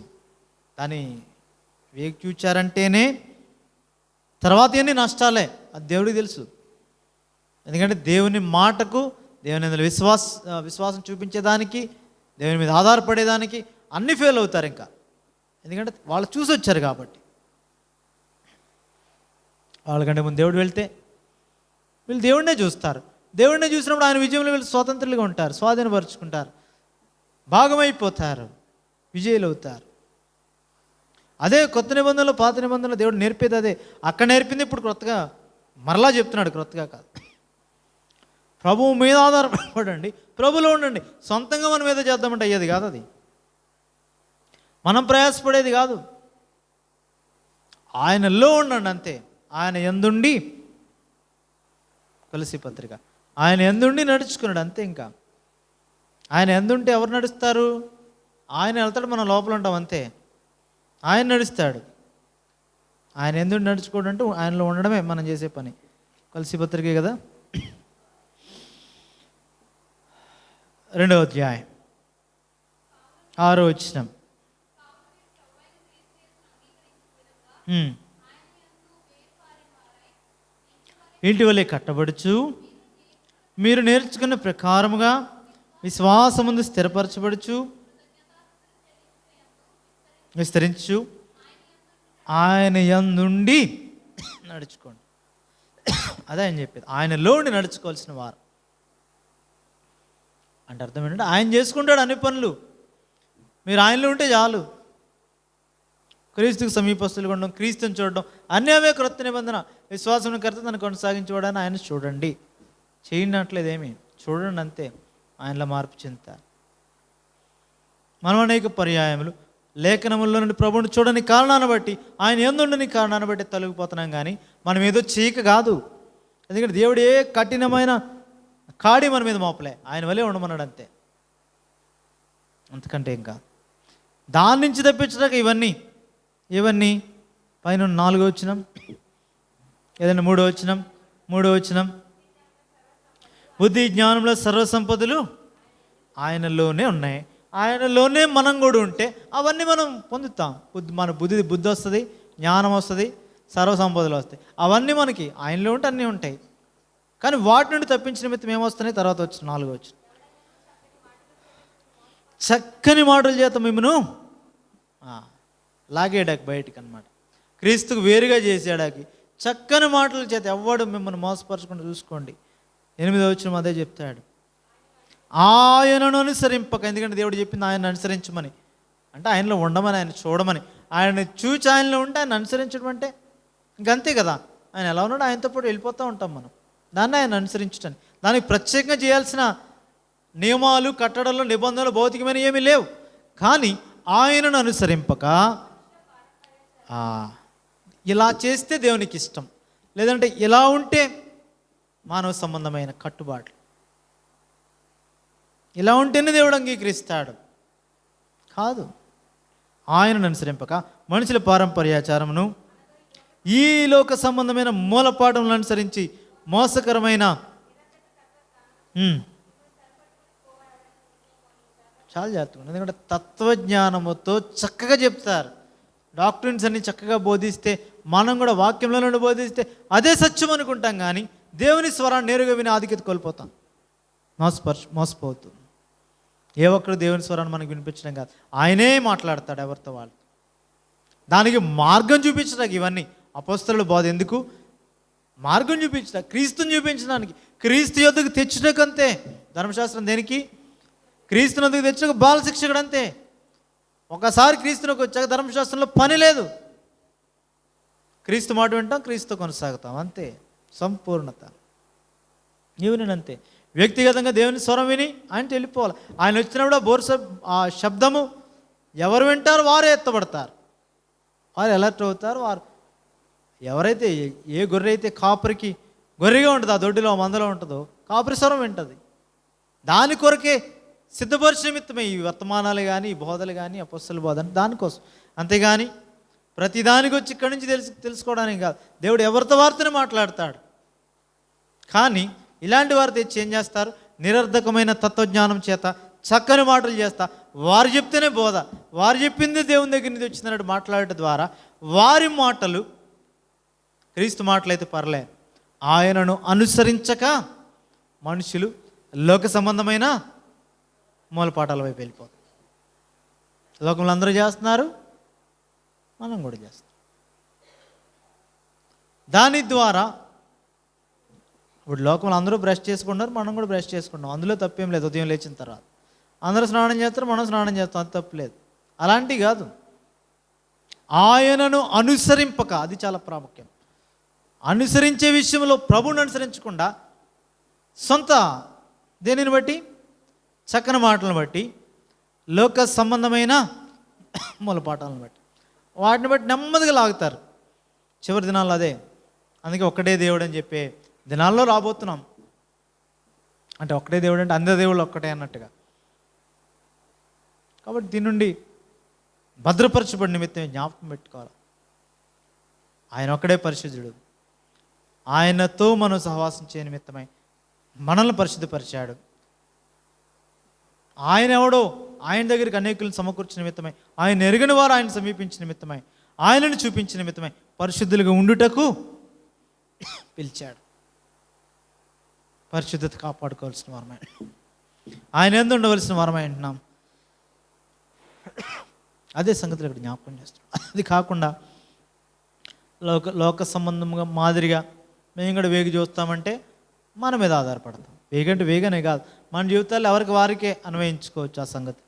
దాన్ని వేగి చూచారంటేనే తర్వాత అన్నీ నష్టాలే, అది దేవుడికి తెలుసు. ఎందుకంటే దేవుని మాటకు, దేవుని మీద విశ్వాసం చూపించేదానికి, దేవుని మీద ఆధారపడేదానికి అన్నీ ఫెయిల్ అవుతారు ఇంకా. ఎందుకంటే వాళ్ళు చూసి వచ్చారు కాబట్టి. వాళ్ళకంటే ముందు దేవుడు వెళ్తే వీళ్ళు దేవుడినే చూస్తారు. దేవుడినే చూసినప్పుడు ఆయన విజయంలో వీళ్ళు స్వతంత్రులుగా ఉంటారు, స్వాధీనపరుచుకుంటారు, భాగమైపోతారు, విజయులు అవుతారు. అదే కొత్త నిబంధనలు, పాత నిబంధనలు దేవుడు నేర్పేది అదే. అక్కడ నేర్పింది ఇప్పుడు కొత్తగా మరలా చెప్తున్నాడు, కొత్తగా కాదు. ప్రభువు మీద ఆధారపడండి, ప్రభులో ఉండండి. సొంతంగా మనం ఏదో చేద్దామంటే అయ్యేది కాదు, అది మనం ప్రయాసపడేది కాదు. ఆయనలో ఉండండి అంతే. ఆయన యందుండి, తులసి పత్రిక, ఆయన యందుండి నడుచుకున్నాడు అంతే. ఇంకా ఆయన యందుంటే ఎవరు నడుస్తారు? ఆయన వెళ్తాడు, మనం లోపల ఉంటాం అంతే. ఆయన నడుస్తాడు. ఆయన ఎందుకు నడుచుకోవడం అంటే ఆయనలో ఉండడమే మనం చేసే పని. తులసి పత్రికే కదా. 2వ అధ్యాయం 6వ వచనం. ఇంటి వలె కట్టబడుచు మీరు నేర్చుకున్న ప్రకారముగా విశ్వాసముందు స్థిరపరచబడుచు విస్తరించు ఆయన యందుండి నడుచుకోండి. అదే ఆయన చెప్పేది. ఆయనలో ఉండి నడుచుకోవాల్సిన వారు అంటే అర్థం ఏంటంటే ఆయన చేసుకుంటాడు అన్ని పనులు, మీరు ఆయనలో ఉంటే చాలు. క్రీస్తుకు సమీపస్తులుగా ఉండడం, క్రీస్తుని చూడడం, అన్నీ అవే క్రొత్త నిబంధన. విశ్వాసం కర్త తను కొనసాగించుకోవడానికి ఆయన చూడండి, చేయనట్లేదేమి, చూడండి అంతే. ఆయనలో మార్పు చెందుతారు. మనం అనేక పర్యాయములు లేఖనముల్లో నుండి ప్రభువుని చూడని కారణాన్ని బట్టి, ఆయన ఎందుండని కారణాన్ని బట్టి తొలగిపోతున్నాం. కానీ మనం ఏదో చేయక కాదు. ఎందుకంటే దేవుడు ఏ కఠినమైన కాడి మన మీద మోపలే, ఆయన వల్లే ఉండమన్నాడు అంతే, అంతకంటే ఇంకా. దాని నుంచి తప్పించడానికి ఇవన్నీ పైన 4వ వచనం, ఏదైనా 3వ వచనం, బుద్ధి జ్ఞానంలో సర్వసంపదలు ఆయనలోనే ఉన్నాయి. ఆయనలోనే మనం కూడా ఉంటే అవన్నీ మనం పొందుతాం. మన బుద్ధి వస్తుంది, జ్ఞానం వస్తుంది, సర్వసంపదలు వస్తాయి. అవన్నీ మనకి ఆయనలో ఉంటే అన్నీ ఉంటాయి. కానీ వాటి నుండి తప్పించిన నిమిత్తం ఏమొస్తున్నాయి? తర్వాత వచ్చిన 4వ వచనం, చక్కని మాటల చేత మిమ్మను లాగేడాకి బయటికి అనమాట. క్రీస్తుకు వేరుగా చేసేడాకి చక్కని మాటల చేత ఎవ్వడు మిమ్మల్ని మోసపరచకుండా చూసుకోండి. 8వ వచనం అదే చెప్తాడు. ఆయనను అనుసరింపక, ఎందుకంటే దేవుడు చెప్పింది ఆయన అనుసరించమని, అంటే ఆయనలో ఉండమని, ఆయన చూడమని. ఆయన చూచి ఆయనలో ఉంటే ఆయన అనుసరించడం అంటే ఇంకంతే కదా. ఆయన ఎలా ఉన్నాడో ఆయనతో పాటు వెళ్ళిపోతూ ఉంటాం మనం. దాన్ని ఆయన అనుసరించడానికి, దానికి ప్రత్యేకంగా చేయాల్సిన నియమాలు, కట్టడలు, నిబంధనలు, భౌతికమైన ఏమీ లేవు. కానీ ఆయనను అనుసరింపక ఇలా చేస్తే దేవునికి ఇష్టం, లేదంటే ఇలా ఉంటే మానవ సంబంధమైన కట్టుబాట్లు. ఇలా ఉంటేనే దేవుడు అంగీకరిస్తాడు కాదు. ఆయనను అనుసరింపక మనుషుల పారంపర్యాచారమును ఈ లోక సంబంధమైన మూలపాఠములను అనుసరించి మోసకరమైన చాలా జాగ్రత్తగా, ఎందుకంటే తత్వజ్ఞానముతో చక్కగా చెప్తారు. డాక్టరీన్స్ అన్ని చక్కగా బోధిస్తే, మనం కూడా వాక్యంలో నుండి బోధిస్తే అదే సత్యం అనుకుంటాం, కానీ దేవుని స్వరాన్ని నేరుగా విని ఆధిక్యత కోల్పోతాం, మోసపోతుంది. ఏ ఒక్కరు దేవుని స్వరాన్ని మనకు వినిపించడం కాదు, ఆయనే మాట్లాడతాడు ఎవరితో వాళ్ళు. దానికి మార్గం చూపించడానికి ఇవన్నీ అపోస్తలుల బోధ ఎందుకు? మార్గం చూపించడానికి, క్రీస్తుని చూపించడానికి, క్రీస్తు యొద్దకు తెచ్చుటకంతే. ధర్మశాస్త్రం దేనికి? క్రీస్తుని యొద్దకు తెచ్చుటకు బాల శిక్షకుడు అంతే. ఒకసారి క్రీస్తునికి వచ్చాక ధర్మశాస్త్రంలో పని లేదు. క్రీస్తు మాట వింటాం, క్రీస్తు కొనసాగుతాం, అంతే సంపూర్ణత. నీవు నేనంతే. వ్యక్తిగతంగా దేవుని స్వరం విని ఆయనతో వెళ్ళిపోవాలి. ఆయన వచ్చినప్పుడు ఆ శబ్దము ఎవరు వింటారు వారే ఎత్తబడతారు, వారు అలర్ట్ అవుతారు. వారు ఎవరైతే, ఏ గొర్రె అయితే కాపరికి గొర్రెగా ఉంటుంది, ఆ దొడ్డిలో మందలో ఉంటుందో కాపరి స్వరం వింటుంది. దాని కొరకే సిద్ధపరిచిన నిమిత్తమే ఈ వర్తమానాలు కానీ, ఈ బోధలు కానీ, అపొస్తలుల బోధ దానికోసం. అంతేగాని ప్రతి దానికి వచ్చి ఇక్కడి నుంచి తెలుసుకోవడానికి కాదు. దేవుడు ఎవరితో వారితోనే మాట్లాడతాడు. కానీ ఇలాంటి వారు తెచ్చి ఏం చేస్తారు? నిరర్ధకమైన తత్వజ్ఞానం చేత చక్కని మాటలు చేస్తా, వారు చెప్తేనే బోధ, వారు చెప్పింది దేవుని దగ్గర నుంచి వచ్చిందన్నట్టు మాట్లాడటం ద్వారా వారి మాటలు క్రీస్తు మాటలైతే పర్లే, ఆయనను అనుసరించక మనుషులు లోక సంబంధమైన మూలపాఠాల వైపు వెళ్ళిపోతారు. లోకంలో అందరూ చేస్తున్నారు, మనం కూడా చేస్తాం. దాని ద్వారా ఇప్పుడు లోకంలో అందరూ బ్రష్ చేసుకుంటున్నారు, మనం కూడా బ్రష్ చేసుకుంటాం, అందులో తప్పేం లేదు. ఉదయం లేచిన తర్వాత అందరూ స్నానం చేస్తారు, మనం స్నానం చేస్తాం, అది తప్పులేదు. అలాంటివి కాదు. ఆయనను అనుసరింపక, అది చాలా ప్రాముఖ్యం. అనుసరించే విషయంలో ప్రభువుని అనుసరించకుండా సొంత దేనిని బట్టి, చక్కని మాటలను బట్టి, లోక సంబంధమైన మూలపాఠాలను బట్టి, వాటిని బట్టి నెమ్మదిగా లాగుతారు. చివరి దినాల్లో అదే. అందుకే ఒక్కడే దేవుడు అని చెప్పే దినాల్లో రాబోతున్నాం. అంటే ఒక్కడే దేవుడు అంటే అందరి దేవుళ్ళు ఒక్కటే అన్నట్టుగా. కాబట్టి దీని నుండి భద్రపరచబడిన నిమిత్తమే జ్ఞాపకం పెట్టుకోవాలి. ఆయన ఒక్కడే పరిశుద్ధుడు. ఆయనతో మనం సహవాసం చేయ నిమిత్తమై మనల్ని పరిశుద్ధపరిచాడు. ఆయన ఎవడో ఆయన దగ్గరికి అనేకులను సమకూర్చిన నిమిత్తమై, ఆయన ఎరుగని వారు ఆయన సమీపించిన నిమిత్తమై, ఆయనను చూపించిన నిమిత్తమై పరిశుద్ధులుగా ఉండుటకు పిలిచాడు. పరిశుద్ధత కాపాడుకోవాల్సిన వారమై, ఆయన ఎందు ఉండవలసిన వారమై అంటున్నాం. అదే సంగతులు ఇక్కడ జ్ఞాపకం చేస్తున్నాం. అది కాకుండా లోక సంబంధంగా మాదిరిగా మేము కూడా వేగి చూస్తామంటే మన మీద ఆధారపడతాం. వేగంటే వేగనే కాదు, మన జీవితాల్లో ఎవరికి వారికే అన్వయించుకోవచ్చు ఆ సంగతి.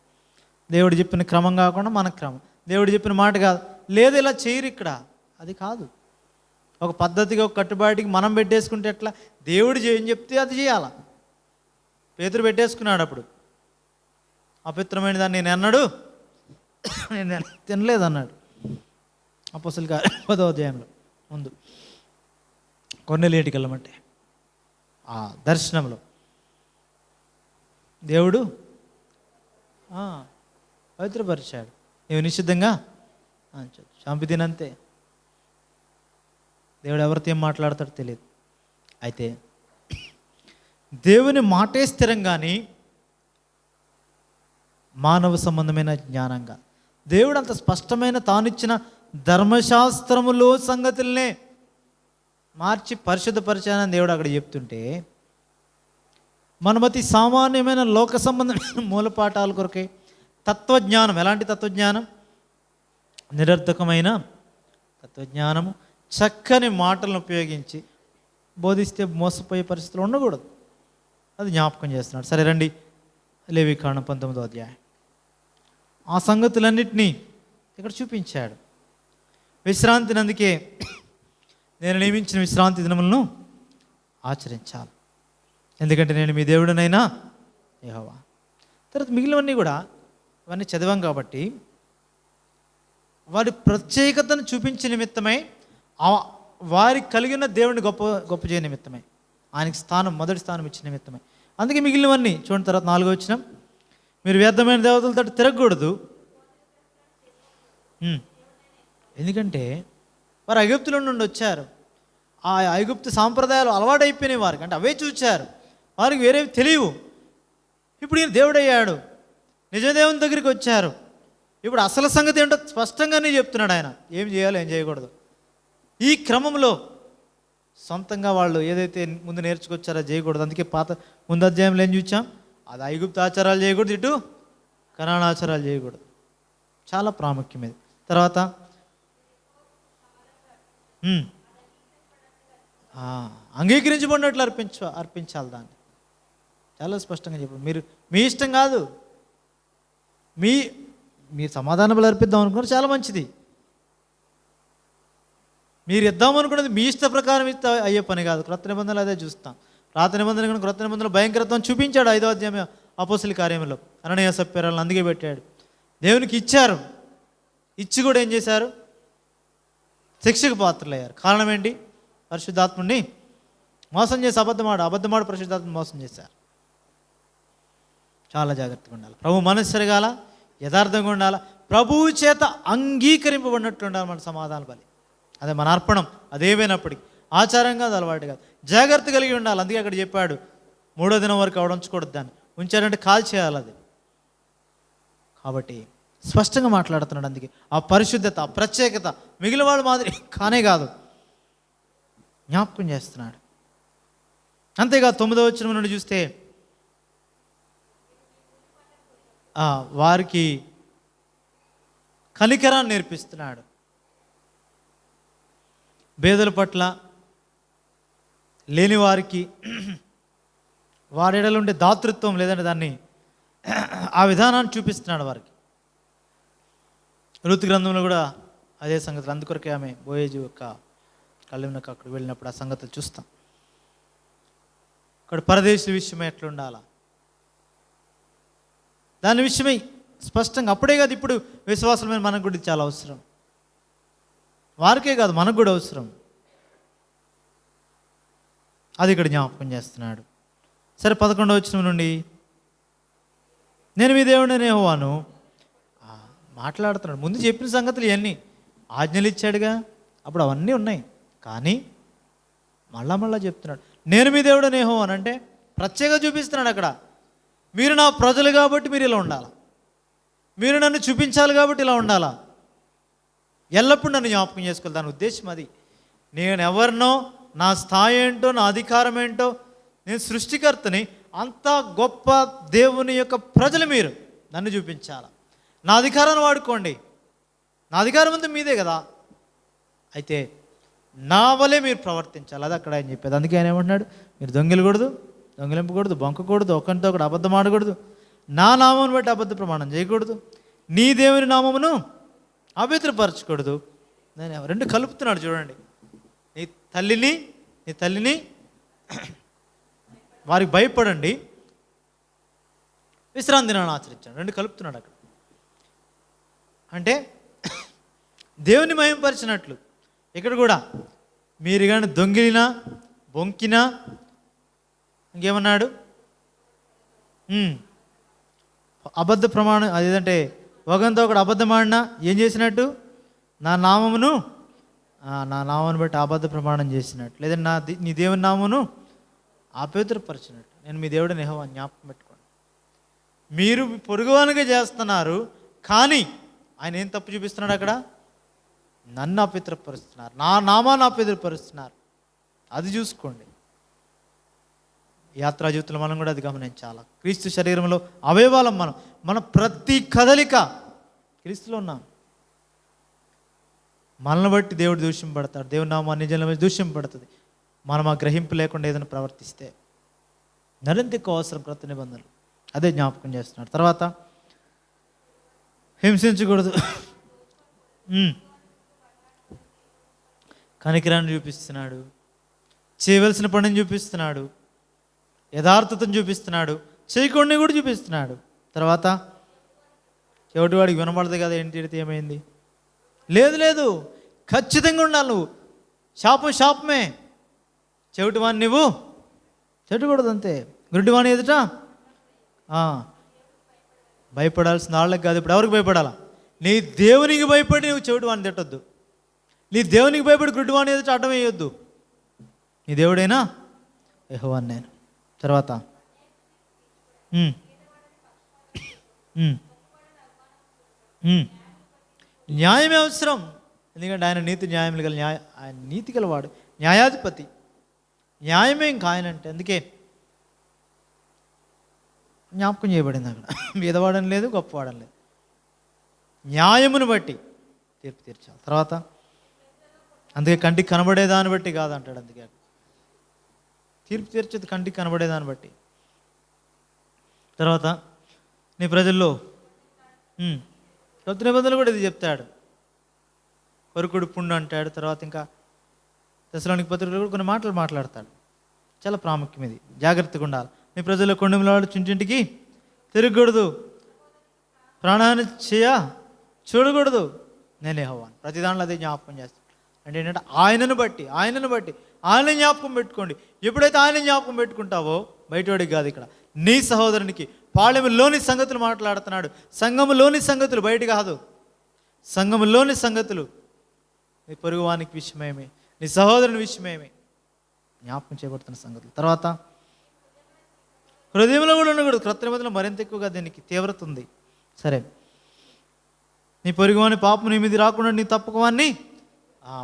దేవుడు చెప్పిన క్రమం కాకుండా మన క్రమం, దేవుడు చెప్పిన మాట కాదు, లేదు ఇలా చేయరు ఇక్కడ, అది కాదు. ఒక పద్ధతిగా, ఒక కట్టుబాటికి మనం పెట్టేసుకుంటే ఎట్లా? దేవుడు ఏం చెప్తే అది చేయాల. పేతురు పెట్టేసుకున్నాడు అప్పుడు. అపవిత్రమైన దాన్ని నేను అన్నాడు, నేను తినలేదు అన్నాడు. అపోస్తలుల కార్యం 10వ అధ్యాయంలో ముందు కొర్నేలియుటికి వెళ్ళమంటే ఆ దర్శనంలో దేవుడు పవిత్రపరిచాడు. నీవు నిశ్చితంగా చంపి తినంతే. దేవుడు ఎవరితో ఏం మాట్లాడతాడో తెలియదు. అయితే దేవుని మాటే స్థిరంగాని మానవ సంబంధమైన జ్ఞానంగా, దేవుడు అంత స్పష్టమైన తానిచ్చిన ధర్మశాస్త్రములో సంగతులనే మార్చి పరిశుద్ధపరిచానని దేవుడు అక్కడ చెప్తుంటే, మనమతి సామాన్యమైన లోక సంబంధమైన మూలపాఠాల కొరకే తత్వజ్ఞానం. ఎలాంటి తత్వజ్ఞానం? నిరర్థకమైన తత్వజ్ఞానము, చక్కని మాటలను ఉపయోగించి బోధిస్తే మోసపోయే పరిస్థితులు ఉండకూడదు. అది జ్ఞాపకం చేస్తున్నాడు. సరే రండి, లేవికాండం 19వ అధ్యాయం. ఆ సంగతులన్నిటినీ ఇక్కడ చూపించాడు. విశ్రాంతిని, అందుకే నేను నియమించిన విశ్రాంతి దినములను ఆచరించాలి, ఎందుకంటే నేను మీ దేవుడినైనా యెహోవా. తర్వాత మిగిలినవన్నీ కూడా ఇవన్నీ చదివాం కాబట్టి వారి ప్రత్యేకతను చూపించే నిమిత్తమై, వారికి కలిగిన దేవుడిని గొప్ప చేయ నిమిత్తమై ఆయనకి మొదటి స్థానం ఇచ్చిన నిమిత్తమే. అందుకే మిగిలినవన్నీ చూడండి. తర్వాత 4వ వచనం, మీరు వ్యర్థమైన దేవతలతో తిరగకూడదు. ఎందుకంటే వారు ఐగుప్తుల నుండి వచ్చారు. ఆ ఐగుప్తు సాంప్రదాయాలు అలవాటైపోయినాయి వారికి, అంటే అవే చూచారు, వారికి వేరేవి తెలియవు. ఇప్పుడు ఈయన దేవుడయ్యాడు, నిజ దేవుని దగ్గరికి వచ్చారు. ఇప్పుడు అసలు సంగతి ఏంటో స్పష్టంగానే చెప్తున్నాడు ఆయన, ఏం చేయాలో ఏం చేయకూడదు. ఈ క్రమంలో సొంతంగా వాళ్ళు ఏదైతే ముందు నేర్చుకొచ్చారో చేయకూడదు. అందుకే ముందు అధ్యాయంలో ఏం చూచాం, అది ఐగుప్తు ఆచారాలు చేయకూడదు, ఇటు కనాన ఆచారాలు చేయకూడదు. చాలా ప్రాముఖ్యం ఇది. తర్వాత అంగీకరించబడినట్లు అర్పించాలి దాన్ని. చాలా స్పష్టంగా చెప్పారు. మీరు మీ ఇష్టం కాదు, మీరు సమాధాన బలి అర్పిద్దాం అనుకున్నారు, చాలా మంచిది. మీరు ఇద్దాం అనుకున్నది మీ ఇష్ట ప్రకారం ఇస్తే అయ్యే పని కాదు. క్రొత్త నిబంధనలు అదే చూస్తాం. పాత నిబంధన కనుక క్రొత్త నిబంధనలు భయంకరత్వం చూపించాడు 5వ అధ్యాయం అపోస్తలుల కార్యములో. అననీయ సప్ఫీరాలను అందుకే పెట్టాడు. దేవునికి ఇచ్చారు, ఇచ్చి కూడా ఏం చేశారు, శిక్షకు పాత్రలయ్యారు. కారణం ఏంటి, పరిశుద్ధాత్ముడిని మోసం చేసి అబద్ధమాడు పరిశుద్ధాత్మని మోసం చేశారు. చాలా జాగ్రత్తగా ఉండాలి. ప్రభు మనస్సు ఎరగాల, యథార్థంగా ఉండాలి, ప్రభువు చేత అంగీకరింపబడినట్లు ఉండాలి మన సమాధాన బలి. అదే మన అర్పణం. అదేమైనప్పటికీ ఆచారం కాదు, అలవాటు కాదు, జాగ్రత్త కలిగి ఉండాలి. అందుకే అక్కడ చెప్పాడు 3వ దినం వరకు ఆవిడ ఉంచకూడదు, దాన్ని ఉంచారంటే కాల్ చేయాలి అది. కాబట్టి స్పష్టంగా మాట్లాడుతున్నాడు. అందుకే ఆ పరిశుద్ధత, ఆ ప్రత్యేకత మిగిలిన వాళ్ళు మాదిరి కానే కాదు, జ్ఞాపకం చేస్తున్నాడు. అంతేకాదు 9వ వచనం నుండి చూస్తే వారికి కనికరాన్ని నేర్పిస్తున్నాడు. పేదల పట్ల, లేని వారికి వారి ఎడల ఉండే దాతృత్వం, లేదంటే దాన్ని ఆ విధానాన్ని చూపిస్తున్నాడు వారికి. రూతు గ్రంథంలో కూడా అదే సంగతులు. అందుకొరకే ఆమె బోయేజు యొక్క కళ్ళెమునకు అక్కడికి వెళ్ళినప్పుడు ఆ సంగతులు చూస్తాం. అక్కడ పరదేశుల విషయమై ఎట్లా ఉండాలా, దాని విషయమై స్పష్టంగా. అప్పుడే కాదు, ఇప్పుడు విశ్వాసమైన మనకు కూడా చాలా అవసరం. వారికే కాదు, మనకు కూడా అవసరం. అది ఇక్కడ జ్ఞాపకం చేస్తున్నాడు. సరే 11వ వచనం నుండి, నేను మీ దేవుడిని యెహోవాను మాట్లాడుతున్నాడు. ముందు చెప్పిన సంగతులు ఇవన్నీ ఆజ్ఞలు ఇచ్చాడుగా, అప్పుడు అవన్నీ ఉన్నాయి. కానీ మళ్ళా చెప్తున్నాడు, నేను మీ దేవుడిని యెహోవాను అంటే ప్రత్యేకంగా చూపిస్తున్నాడు అక్కడ. మీరు నా ప్రజలు కాబట్టి మీరు ఇలా ఉండాలా, మీరు నన్ను చూపించాలి కాబట్టి ఇలా ఉండాలా, ఎల్లప్పుడూ నన్ను జ్ఞాపకం చేసుకోవాలి. దాని ఉద్దేశం అది. నేను ఎవరినో, నా స్థాయి ఏంటో, నా అధికారం ఏంటో, నేను సృష్టికర్తని, అంత గొప్ప దేవుని యొక్క ప్రజలు మీరు నన్ను చూపించాలి. నా అధికారాన్ని వాడుకోండి, నా అధికారం అంతా మీదే కదా, అయితే నా వలే మీరు ప్రవర్తించాలి. అది అక్కడ ఆయన చెప్పేది. అందుకే ఆయన ఏమంటున్నాడు, మీరు దొంగిలకూడదు, దొంగిలింపకూడదు, బొంకకూడదు, ఒకరితో ఒకటి అబద్ధం ఆడకూడదు, నా నామమును బట్టి అబద్ధ ప్రమాణం చేయకూడదు, నీ దేవుని నామమును అపవిత్రపరచకూడదు. నేను 2 కలుపుతున్నాడు చూడండి. నీ తల్లిని వారికి భయపడండి, విశ్రాంతి దినాన్ని ఆచరించాడు. 2 కలుపుతున్నాడు అక్కడ. అంటే దేవుని మహిమపరిచినట్లు ఇక్కడ కూడా మీరు కానీ దొంగిలినా, బొంకినా, ఇంకేమన్నాడు, అబద్ధ ప్రమాణం, అదేంటంటే ఒకరితో ఒకడు అబద్ధం ఆడినా ఏం చేసినట్టు, నా నామమును బట్టి అబద్ధ ప్రమాణం చేసినట్టు, లేదంటే నీ దేవుని నామమును అపవిత్రపరిచినట్టు. నేను మీ దేవుడిని యెహోవా, జ్ఞాపకం పెట్టుకోండి. మీరు పొరుగువానిగా చేస్తున్నారు, కానీ ఆయన ఏం తప్పు చూపిస్తున్నాడు అక్కడ, నన్ను అపవిత్రపరుస్తున్నారు, నా నామాన్ని అపవిత్రపరుస్తున్నారు. అది చూసుకోండి. యాత్రా జీవితంలో మనం కూడా అది గమనించాలి. క్రీస్తు శరీరంలో అవయవాలం మన ప్రతి కదలిక క్రీస్తులో ఉన్నాం. మనల్ని బట్టి దేవుడు దూషింపబడతాడు, దేవుని నామాన్ని జనం దూషింపబడుతుంది. మనం ఆ గ్రహింపు లేకుండా ఏదైనా ప్రవర్తిస్తే మరింత ఎక్కువ అవసరం క్రొత్త నిబంధనలు. అదే జ్ఞాపకం చేస్తున్నాడు. తర్వాత హింసించకూడదు, కనికరాన్ని చూపిస్తున్నాడు, చేయవలసిన పనిని చూపిస్తున్నాడు, యథార్థతను చూపిస్తున్నాడు, చేయకుండా కూడా చూపిస్తున్నాడు. తర్వాత చెవిటి వాడికి వినబడదు కదా, ఏంటి ఏమైంది, లేదు ఖచ్చితంగా ఉండాలి. నువ్వు శాపమే, చెవిటి వాడిని నువ్వు చెట్టకూడదు అంతే. గుడ్డివాని ఎదుట భయపడాల్సిన వాళ్ళకి కాదు, ఇప్పుడు ఎవరికి భయపడాలా? నీ దేవునికి భయపడి నువ్వు చెవిటి వాడిని తిట్టొద్దు. నీ దేవునికి భయపడి గుడ్డివాని ఎదుట అడ్డం వేయొద్దు. నీ దేవుడైనా యెహోవాను నేను. తర్వాత న్యాయమే అవసరం. ఎందుకంటే ఆయన నీతి న్యాయములు గల ఆయన నీతి గలవాడు, న్యాయాధిపతి. న్యాయమే ఇంకా ఆయన అంటే. అందుకే జ్ఞాపకం చేయబడింది అక్కడ, బీదవాడని లేదు, గొప్పవాడని లేదు. న్యాయమును బట్టి తీర్పు తీర్చాలి. తర్వాత అందుకే కంటికి కనబడేదాన్ని బట్టి కాదంటాడు. అందుకే తీర్పు తీర్చేది కంటికి కనబడేదాన్ని బట్టి. తర్వాత నీ ప్రజల్లో కొత్త నిబంధనలు కూడా ఇది చెప్తాడు. కొరుకుడు పుండు అంటాడు. తర్వాత ఇంకా తెస్సలోనికీ పత్రికలో కూడా కొన్ని మాటలు మాట్లాడతాడు. చాలా ప్రాముఖ్యం ఇది, జాగ్రత్తగా ఉండాలి. నీ ప్రజల్లో కొండెములాడు చింటింటికి తిరగకూడదు, ప్రాణాన్ని చూడకూడదు, నేనే యెహోవాను. ప్రతి దాంట్లో అదే జ్ఞాపకం చేస్తాను. అంటే ఏంటంటే ఆయనను బట్టి ఆయన జ్ఞాపకం పెట్టుకోండి. ఎప్పుడైతే ఆయన జ్ఞాపకం పెట్టుకుంటావో, బయటవాడికి కాదు, ఇక్కడ నీ సహోదరునికి పాళెములోని సంగతులు మాట్లాడుతున్నాడు. సంఘములోని సంగతులు, బయట కాదు, సంఘములోని సంగతులు. నీ పొరుగువానికి విషయమేమి, నీ సహోదరుని విషయమేమి జ్ఞాపకం చేయబడుతున్న సంగతులు. తర్వాత హృదయంలో కూడా ఉండకూడదు. క్రొత్త నిబంధనలో మరింత ఎక్కువగా దీనికి తీవ్రత ఉంది. సరే, నీ పొరుగువాని పాపం నీ మీద రాకుండా నీ తప్పుకోవాన్ని,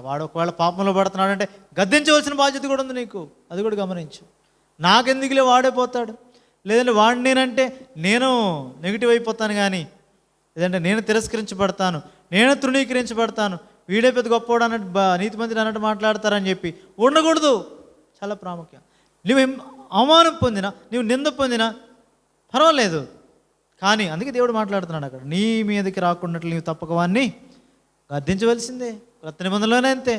వాడు ఒకవేళ పాపంలో పడుతున్నాడంటే గద్దించవలసిన బాధ్యత కూడా ఉంది నీకు. అది కూడా గమనించు. నాకెందుకులే వాడే పోతాడు, లేదంటే వాడిని నేనంటే నేను నెగిటివ్ అయిపోతాను, కానీ లేదంటే నేను తిరస్కరించబడతాను, నేను తృణీకరించబడతాను, వీడే పెద్ద గొప్పవాడు అన్నట్టు నీతిమంతుడు అన్నట్టు మాట్లాడతారని చెప్పి ఉండకూడదు. చాలా ప్రాముఖ్యం. నువ్వు అవమానం పొందినా, నువ్వు నింద పొందినా పర్వాలేదు, కానీ అందుకే దేవుడు మాట్లాడుతున్నాడు అక్కడ, నీ మీదకి రాకున్నట్లు నీవు తప్పక వాడిని గద్దించవలసిందే. కొత్త నిబంధనలోనే అంతే.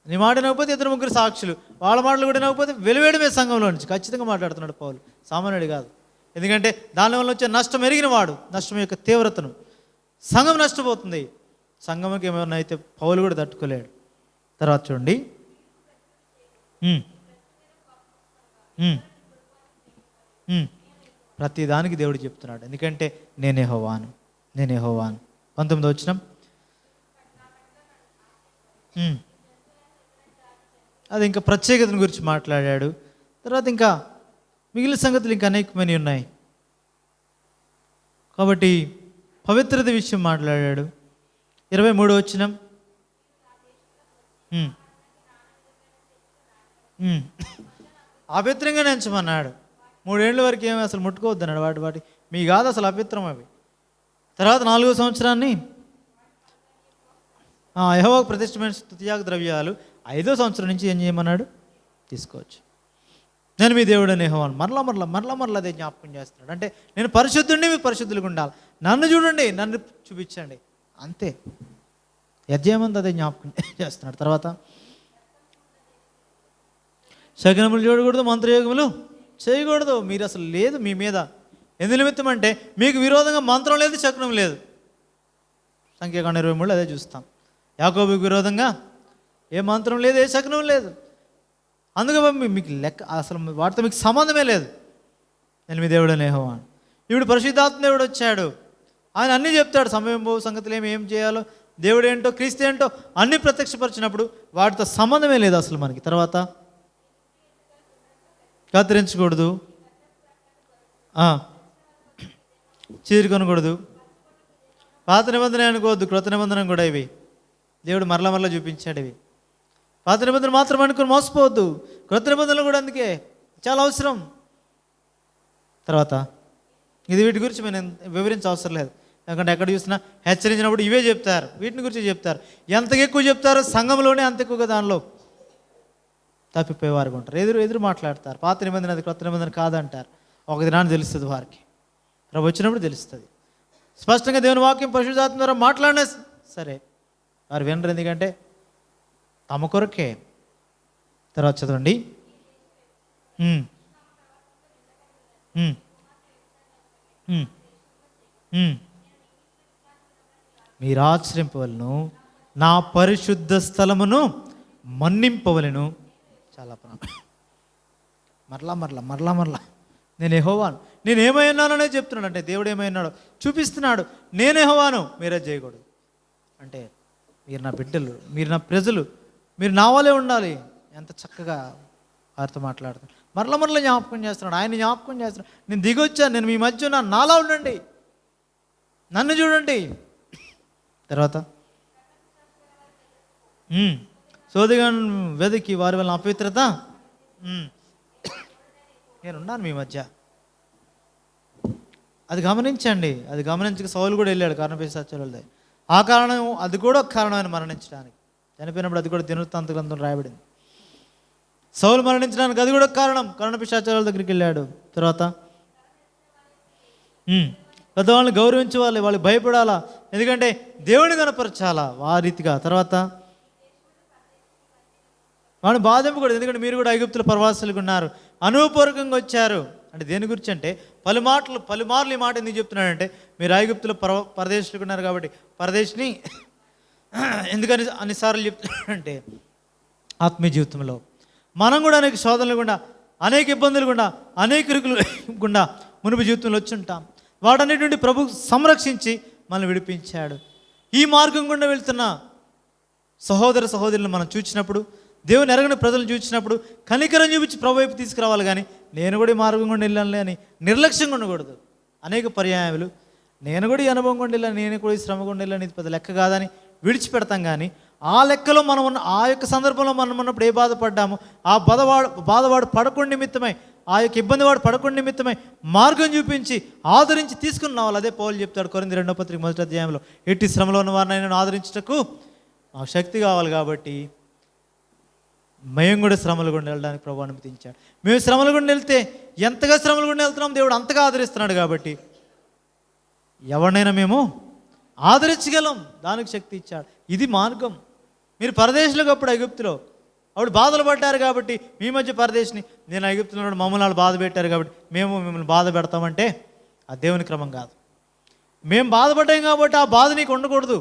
నీ మాట వినకపోతే 2-3 సాక్షులు, వాళ్ళ మాటలు కూడా వినకపోతే వెలువేయడమే సంఘంలో నుంచి. ఖచ్చితంగా మాట్లాడుతున్నాడు పౌలు, సామాన్యుడు కాదు. ఎందుకంటే దానివల్ల వచ్చే నష్టం ఎరిగిన వాడు, నష్టం యొక్క తీవ్రతను. సంఘం నష్టపోతుంది, సంఘంకి ఏమైనా అయితే పౌలు కూడా తట్టుకోలేడు. తర్వాత చూడండి, ప్రతి దానికి దేవుడు చెప్తున్నాడు. ఎందుకంటే నేనే యెహోవాను. 19వ వచనం, అది ఇంకా ప్రత్యేకతను గురించి మాట్లాడాడు. తర్వాత ఇంకా మిగిలిన సంగతులు ఇంకా అనేకమని ఉన్నాయి. కాబట్టి పవిత్రత విషయం మాట్లాడాడు. 23వ వచనం, అపవిత్రంగా ఎంచమన్నాడు. 3 ఏళ్ళ వరకు ఏమి అసలు ముట్టుకోవద్దన్నాడు. వాటి మీ కాదు అసలు అపవిత్రం అవి. తర్వాత 4వ సంవత్సరాన్ని యెహోవాకు ప్రతిష్టమైన స్తుతియాగ ద్రవ్యాలు 5వ సంవత్సరం నుంచి ఏం చేయమన్నాడు, తీసుకోవచ్చు. నేను మీ దేవుడని యెహోవాను. మరలా అదే జ్ఞాపకం చేస్తున్నాడు. అంటే నేను పరిశుద్ధుడిని, మీ పరిశుద్ధులుగా ఉండాలి. నన్ను చూడండి, నన్ను చూపించండి, అంతే. యజ్ఞమంతా అదే జ్ఞాపకం చేస్తున్నాడు. తర్వాత శకునములు చూడకూడదు, మంత్రయోగములు చేయకూడదు. మీరు అసలు లేదు మీ మీద. ఎందు నిమిత్తం అంటే మీకు విరోధంగా మంత్రం లేదు, శకునం లేదు. సంఖ్యాకాండం 23 అదే చూస్తాం. యాకోబుకు విరోధంగా ఏ మంత్రం లేదు, ఏ శకునం లేదు. అందుకే మీకు లెక్క అసలు వాటితో మీకు సంబంధమే లేదు. నేను మీ దేవుడని యెహోవాను. ఇప్పుడు పరిశుద్ధాత్మ దేవుడు వచ్చాడు, ఆయన అన్నీ చెప్తాడు. సమయం సంగతులు ఏం చేయాలో, దేవుడు ఏంటో, క్రీస్తు ఏంటో అన్నీ ప్రత్యక్షపరిచినప్పుడు వాటితో సంబంధమే లేదు అసలు మనకి. తర్వాత కత్తిరించకూడదు, చీరుకొనకూడదు, పాత నిబంధన అనుకోవద్దు, క్రొత్త నిబంధన కూడా ఇవి దేవుడు మరలా చూపించాడు. ఇవి పాత నిబంధన మాత్రం అనుకుని మోసపోవద్దు, క్రొత్త నిబంధనలు కూడా అందుకే చాలా అవసరం. తర్వాత ఇది వీటి గురించి నేను వివరించే అవసరం లేదు, ఎందుకంటే ఎక్కడ చూసినా హెచ్చరించినప్పుడు ఇవే చెప్తారు, వీటిని గురించి చెప్తారు. ఎంత ఎక్కువ చెప్తారో సంఘంలోనే అంత ఎక్కువగా దానిలో తప్పిపోయేవారు ఉంటారు. ఎదురు మాట్లాడతారు. పాత నిబంధన అది, క్రొత్త నిబంధన కాదంటారు. ఒక దినాన్ని తెలుస్తుంది వారికి, ప్రభు వచ్చినప్పుడు తెలుస్తుంది. స్పష్టంగా దేవుని వాక్యం పరిశుద్ధాత్మ ద్వారా మాట్లాడినా సరే వారు వినరు, ఎందుకంటే తమ కొరకే. తర్వాత చదవండి, మీరు ఆశ్రయింపవలను, నా పరిశుద్ధ స్థలమును మన్నింపవలను. చాలా మరలా నేను యెహోవాను, నేను ఏమై ఉన్నాననే చెప్తున్నాడు. అంటే దేవుడు ఏమై ఉన్నాడో చూపిస్తున్నాడు. నేను యెహోవాను, మీరే చేయకూడదు. అంటే మీరు నా బిడ్డలు, మీరు నా ప్రజలు, మీరు నా వాళ్ళే ఉండాలి. ఎంత చక్కగా వారితో మాట్లాడుతున్నాడు. మరలా జ్ఞాపకం చేస్తున్నాడు. ఆయన జ్ఞాపకం చేస్తున్నాడు. నేను దిగొచ్చాను, నేను మీ మధ్య ఉన్నాను, నాలా ఉండండి, నన్ను చూడండి. తర్వాత సోదిగా వెదికి వారి వల్ల అపవిత్రత నేనున్నాను మీ మధ్య. అది గమనించండి. అది గమనించక సౌలు కూడా వెళ్ళాడు కర్ణపేశాచార్యులది. ఆ కారణం, అది కూడా ఒక కారణం ఆయన మరణించడానికి. చనిపోయినప్పుడు అది కూడా దినవృత్తాంత గ్రంథం రాయబడింది. సౌలు మరణించడానికి అది కూడా ఒక కారణం. కర్ణపేశాచార్యుల దగ్గరికి వెళ్ళాడు. తర్వాత పెద్దవాళ్ళని గౌరవించాలి, వాళ్ళకి భయపడాలా, ఎందుకంటే దేవుని కనపరచాలా ఆ రీతిగా. తర్వాత వాళ్ళని బాధింపకూడదు, ఎందుకంటే మీరు కూడా ఐగుప్తుల ప్రవాసులుగా ఉన్నారు, అనుభవపూర్వకంగా వచ్చారు. అంటే దేని గురించి అంటే పలుమార్లు ఈ మాట ఎందుకు చెప్తున్నాడంటే, మీరు ఐగుప్తుల పరదేశులకు ఉన్నారు కాబట్టి పరదేశిని ఎందుకని అన్నిసార్లు చెప్తున్నాడంటే, ఆత్మీయ జీవితంలో మనం కూడా అనేక శోధనలు గుండా, అనేక ఇబ్బందులు గుండా, అనేక ఇరుకులు గుండా మునుపు జీవితంలో వచ్చి ఉంటాం. వాటన్నిటి నుండి ప్రభు సంరక్షించి మనల్ని విడిపించాడు. ఈ మార్గం గుండా వెళ్తున్న సహోదర సహోదరులను మనం చూసినప్పుడు, దేవుని ఎరగని ప్రజలను చూసినప్పుడు కనికరం చూపించి ప్రభు వైపు తీసుకురావాలి. కానీ నేను కూడా ఈ మార్గం గుండా వెళ్ళాలి అని నిర్లక్ష్యంగా ఉండకూడదు. అనేక పర్యాయాలు నేను కూడా ఈ అనుభవం గుండా వెళ్ళాను, నేను కూడా ఈ శ్రమ గుండా వెళ్ళాను, ఇది పెద్ద లెక్క కాదని విడిచిపెడతాం. కానీ ఆ లెక్కలో మనం ఉన్న, ఆ యొక్క సందర్భంలో మనం ఉన్నప్పుడు ఏ బాధపడ్డామో ఆ బాధవాడు పడకుండా నిమిత్తమై, ఆ యొక్క ఇబ్బంది వాడు పడకుండా నిమిత్తమై మార్గం చూపించి ఆదరించి తీసుకున్న వాళ్ళు. అదే పౌలు చెప్తాడు కొరింథీ 2వ పత్రిక 1వ అధ్యాయంలో, ఎట్టి శ్రమలో ఉన్న వారిని నేను ఆదరించుటకు ఆ శక్తి కావాలి. కాబట్టి మేము కూడా శ్రమలు గుండా వెళ్ళడానికి ప్రభు అనుమతించాడు. మేము శ్రమలు గుండా వెళ్తే ఎంతగా శ్రమలు గుండా వెళ్తున్నాం, దేవుడు అంతగా ఆదరిస్తున్నాడు. కాబట్టి ఎవరినైనా మేము ఆదరించగలం, దానికి శక్తి ఇచ్చాడు. ఇది మార్గం. మీరు పరదేశులకు అప్పుడు ఐగుప్తులో అప్పుడు బాధలు పడ్డారు కాబట్టి మీ మధ్య పరదేశిని, నేను ఐగుప్తులో మమ్మల్ని వాళ్ళు బాధ పెట్టారు కాబట్టి మేము మిమ్మల్ని బాధ పెడతామంటే ఆ దేవుని క్రమం కాదు. మేము బాధపడ్డాం కాబట్టి ఆ బాధ నీకు ఉండకూడదు.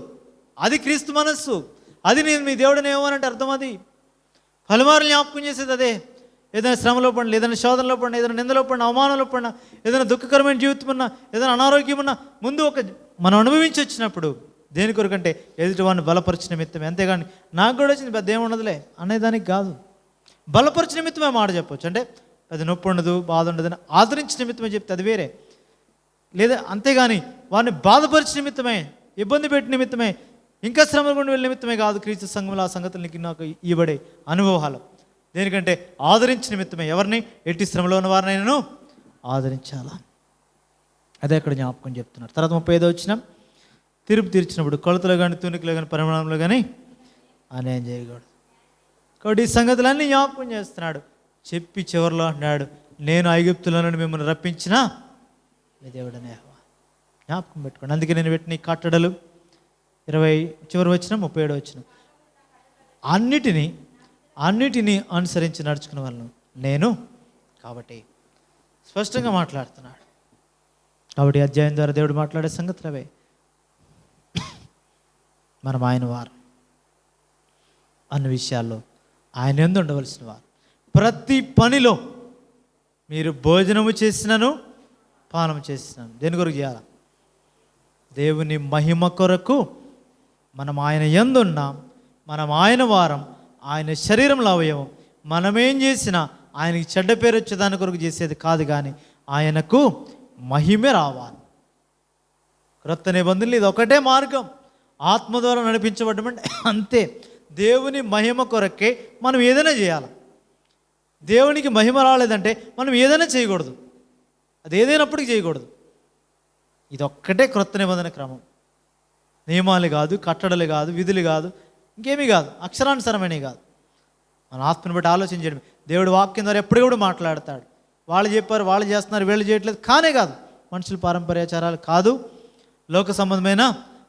అది క్రీస్తు మనస్సు. అది నేను మీ దేవుడిని ఏమనంటే అర్థం. అది పలుమార్లు జ్ఞాపకం చేసేది అదే. ఏదైనా శ్రమలో పడిన, ఏదైనా శోధనలో పడిన, ఏదైనా నిందలో పడిన, అవమానంలో పడిన, ఏదైనా దుఃఖకరమైన జీవితం ఉన్నా, ఏదైనా అనారోగ్యం ఉన్నా, ముందు మనం అనుభవించి వచ్చినప్పుడు దేని కొరకంటే ఎదుటి వాడిని బలపరిచిన నిమిత్తమే. అంతేగాని నాకు కూడా వచ్చింది పెద్ద ఏముండదులే అనేదానికి కాదు. బలపరిచిన నిమిత్తమే మాట చెప్పొచ్చు. అంటే అది నొప్పి ఉండదు, బాధ ఉండదని ఆదరించిన నిమిత్తమే చెప్తే అది వేరే. లేదా అంతేగాని వారిని బాధపరిచిన నిమిత్తమే, ఇబ్బంది పెట్టిన నిమిత్తమే, ఇంకా శ్రమ గుండా వెళ్ళిన నిమిత్తమే కాదు. క్రీస్తు సంఘంలో ఆ సంగతులు నీకు నాకు ఇవ్వడే అనుభవాలు. దేనికంటే ఆదరించిన నిమిత్తమే. ఎవరిని? ఎట్టి శ్రమలో ఉన్న వారిని నేను ఆదరించాలా. అదే అక్కడ జ్ఞాపకం చెప్తున్నారు. తర్వాత 35వ వచనం, తీర్పు తీర్చినప్పుడు కొలతలో కానీ, తునికలో కానీ, పరిమాణంలో కానీ అన్యాయం చేయకూడదు. కాబట్టి ఈ సంగతులన్నీ జ్ఞాపకం చేస్తున్నాడు. చెప్పి చివరిలో అంటున్నాడు, నేను ఐగుప్తులో నుండి మిమ్మల్ని రప్పించిన మీ దేవుడనే యెహోవా. జ్ఞాపకం పెట్టుకోండి. అందుకే నేను పెట్టిన ఈ కట్టడలు 20 చివరి వచనం 37వ వచనం, అన్నిటినీ అనుసరించి నడుచుకున్న వాళ్ళను నేను. కాబట్టి స్పష్టంగా మాట్లాడుతున్నాడు. కాబట్టి అధ్యాయం ద్వారా దేవుడు మాట్లాడే సంగతులు అవే. మనం ఆయన వారు అన్న విషయాల్లో ఆయన యందు ఉండవలసిన వారు. ప్రతి పనిలో మీరు భోజనము చేసినను పానము చేసినాను దేని కొరకు చేయాలి? దేవుని మహిమ కొరకు. మనం ఆయన యందు ఉన్నాం, మనం ఆయన వారం, ఆయన శరీరంలో అవయవం. మనమేం చేసినా ఆయనకి చెడ్డ పేరు వచ్చేదాని కొరకు చేసేది కాదు, కానీ ఆయనకు మహిమే రావాలి. క్రొత్త నిబంధనలు ఇది ఒకటే మార్గం. ఆత్మ ద్వారా నడిపించబడ్డమంటే అంతే. దేవుని మహిమ కొరకే మనం ఏదైనా చేయాలి. దేవునికి మహిమ రాలేదంటే మనం ఏదైనా చేయకూడదు. అది ఏదైనప్పటికీ చేయకూడదు. ఇది ఒక్కటే క్రొత్త నిబంధన క్రమం. నియమాలు కాదు, కట్టడలు కాదు, విధులు కాదు, ఇంకేమీ కాదు, అక్షరానుసారమైనవి కాదు. మన ఆత్మను బట్టి ఆలోచించడం. దేవుడు వాక్యం ద్వారా ఎప్పటికప్పుడు మాట్లాడతాడు. వాళ్ళు చెప్పారు, వాళ్ళు చేస్తున్నారు, వీళ్ళు చేయట్లేదు కానే కాదు. మనుషుల పారంపర్యాచారాలు కాదు, లోక సంబంధమైన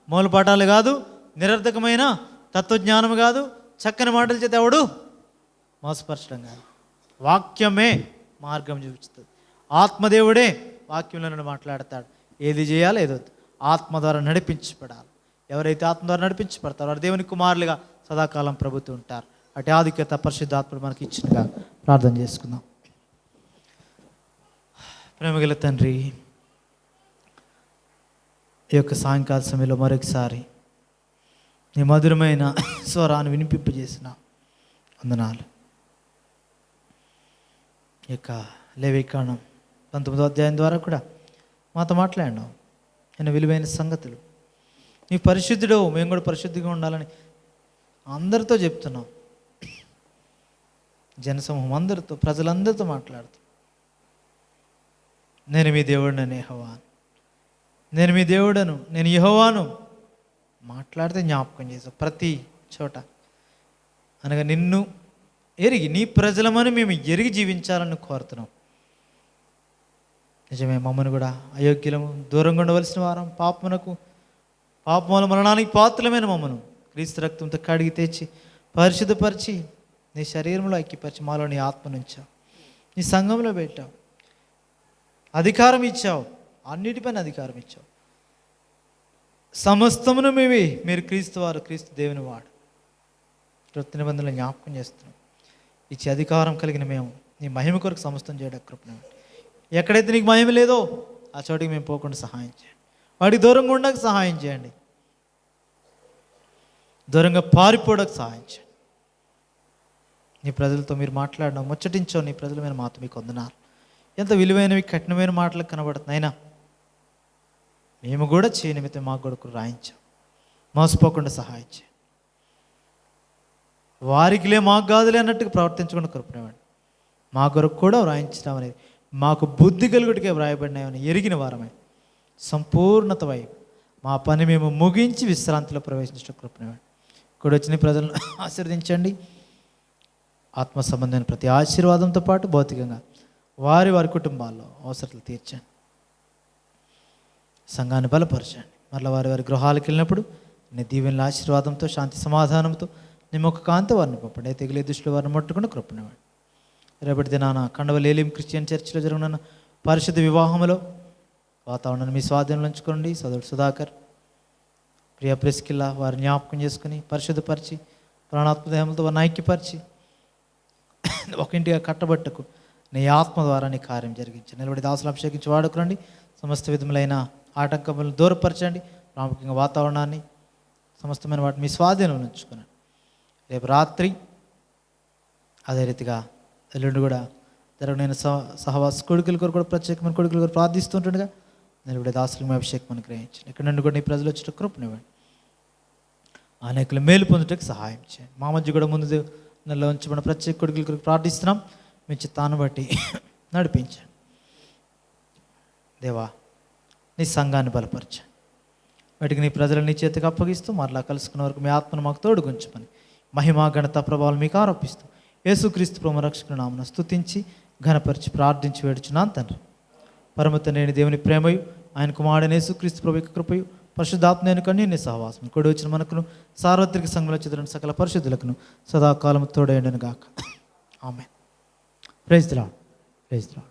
మూలపాఠాలు కాదు, నిరర్ధకమైన తత్వజ్ఞానం కాదు, చక్కని మాటలు చేత ఎవడు మోసపరచడం కాదు. వాక్యమే మార్గం చూపిస్తుంది. ఆత్మదేవుడే వాక్యంలో నుండి మాట్లాడతాడు. ఏది చేయాలి, ఏదో ఆత్మ ద్వారా నడిపించబడాలి. ఎవరైతే ఆత్మ ద్వారా నడిపించబడతారో వారు దేవుని కుమారులుగా సదాకాలం ప్రభుత్వం ఉంటారు. అటు ఆధిక్యత పరిశుద్ధాత్మడు మనకి ఇచ్చినగా ప్రార్థన చేసుకుందాం. ప్రేమగల తండ్రి, ఈ యొక్క సాయంకాల సమయంలో మరొకసారి నీ మధురమైన స్వరాన్ని వినిపింపజేసిన వందనాలు. ఈ యొక్క లేవికాండం 19వ అధ్యాయం ద్వారా కూడా మాతో మాట్లాడినావు. ఆయన విలువైన సంగతులు, నీ పరిశుద్ధుడు, మేము కూడా పరిశుద్ధిగా ఉండాలని అందరితో చెప్తున్నాం. జనసమూహం అందరితో, ప్రజలందరితో మాట్లాడుతూ, నేను మీ దేవుడిని యెహోవాను, నేను మీ దేవుడను, నేను యెహోవాను మాట్లాడితే జ్ఞాపకం చేసావు ప్రతి చోట. అనగా నిన్ను ఎరిగి, నీ ప్రజలమని మేము ఎరిగి జీవించాలని కోరుతున్నాం. నిజమే, మమ్మల్ని కూడా అయోగ్యులము, దూరంగా ఉండవలసిన వారం, పాపముల మరణానికి పాత్రలమైన మమ్మను క్రీస్తు రక్తంతో కడిగి తెచ్చి పరిశుద్ధపరిచి నీ శరీరంలో ఐక్యపరిచి మాలో నీ ఆత్మను ఉంచావు, నీ సంఘంలో పెట్టావు, అధికారం ఇచ్చావు, అన్నిటిపైన అధికారం ఇచ్చావు. సమస్తమును మీరు క్రీస్తు వారు, క్రీస్తు దేవుని వాడు. కృత నిబంధనలు జ్ఞాపకం చేస్తున్నాం. ఇచ్చే అధికారం కలిగిన మేము నీ మహిమ కొరకు సమస్తం చేయడానికి కృపణ. ఎక్కడైతే నీకు మహిమ లేదో ఆ చోటికి మేము పోకుండా సహాయం చేయండి. వాడికి దూరంగా ఉండక సహాయం చేయండి. దూరంగా పారిపోవడానికి సహాయం చేయండి. నీ ప్రజలతో మీరు మాట్లాడడం ముచ్చటించో, నీ ప్రజల మీద మాతో మీకు వందనాలు. ఎంత విలువైనవి, కఠినమైన మాటలకు కనబడుతుంది. అయినా మేము కూడా చేయనిమిత్తం మా కొడుకు రాయించాం. మోసపోకుండా సహాయం చేయండి. వారికిలే మాకు కాదులే అన్నట్టుగా ప్రవర్తించకుండా కృపనివ్వండి. మా కొరకు కూడా వ్రాయించడం అనేది మాకు బుద్ధి కలుగుడికే వ్రాయబడినాయని ఎరిగిన వారమే సంపూర్ణత వైపు మా పని మేము ముగించి విశ్రాంతిలో ప్రవేశించడం కృపనివ్వండి. ఇక్కడ వచ్చిన ప్రజలను ఆశీర్వదించండి. ఆత్మ సంబంధమైన ప్రతి ఆశీర్వాదంతో పాటు భౌతికంగా వారి కుటుంబాల్లో అవసరాలు తీర్చండి. సంఘాన్ని బలపరచండి. మరలా వారి గృహాలకు వెళ్ళినప్పుడు నీ దీవెనల ఆశీర్వాదంతో, శాంతి సమాధానంతో నీ ముఖ కాంతి వారిని పంపండి. అయితే తెగిలే దృష్టిలో వారిని ముట్టకుండా కృపనివ్వండి. రేపటి దినాన కండవలేలిం క్రిస్టియన్ చర్చిలో జరుగుతున్న పరిశుద్ధ వివాహంలో వాతావరణాన్ని మీ స్వాధీనంలో ఉంచుకోండి. సోదరుడు సుధాకర్, ప్రియ ప్రెస్కిల్లా వారి జ్ఞాపకం చేసుకుని పరిశుద్ధపరిచి ప్రాణాత్మదేహంతో వారిని ఐక్యపరిచి ఒక ఇంటిగా కట్టబట్టకు నీ ఆత్మ ద్వారా నీ కార్యం జరిగించి నిలబడి దాసులు అభిషేకించి వాడుకురండి. సమస్త విధములైన ఆటంకములను దూరపరచండి. ప్రాముఖ్యంగా వాతావరణాన్ని, సమస్తమైన వాటిని మీ స్వాధీనంలో ఉంచుకున్నాను. రేపు రాత్రి అదే రీతిగా ఎల్లుండి కూడా జరగనైన సహవాస కొడుకుల కొరకు కూడా ప్రత్యేకమైన కొడుకుల కొరకు ప్రార్థిస్తుంటుండగా నిలబడే దాసులు మీ అభిషేకం గ్రహించండి. ఇక్కడ నుండి కూడా నీ ప్రజలు వచ్చేట కృపనివ్వండి. అనేకులు మేలు పొందుటకు సహాయం చేయండి. మా మధ్య కూడా ముందు నెలలో ఉంచబడిన ప్రత్యేక కొడుకుల కొరకు ప్రార్థిస్తున్నాం. మీ చిత్తాన్ని బట్టి నడిపించండి. దేవా, నీ సంఘాన్ని బలపరచండి. వాటికి నీ ప్రజలను నీ చేతికి అప్పగిస్తూ మరలా కలుసుకున్న వరకు మీ ఆత్మను మాకు తోడుగుంచమని మహిమా ఘనత ప్రభావాలు మీకు ఆరోపిస్తూ యేసుక్రీస్తు ప్రభువు రక్షకుని నామమున స్తుతించి ఘనపరిచి ప్రార్థించి వేడుచున్నాను తండ్రి. పరమ తండ్రి దేవుని ప్రేమయు, ఆయన కుమారుడైన యేసుక్రీస్తు ప్రభు యొక్క కృపయు, పరిశుద్ధాత్మ కన్యని సహవాసం కూడి వచ్చిన మనకును సార్వత్రిక సంఘంలో చెందిన సకల పరిశుద్ధులకును సదాకాలము తోడైండును గాక. ఆమేన్. Praise the Lord. Praise the lord.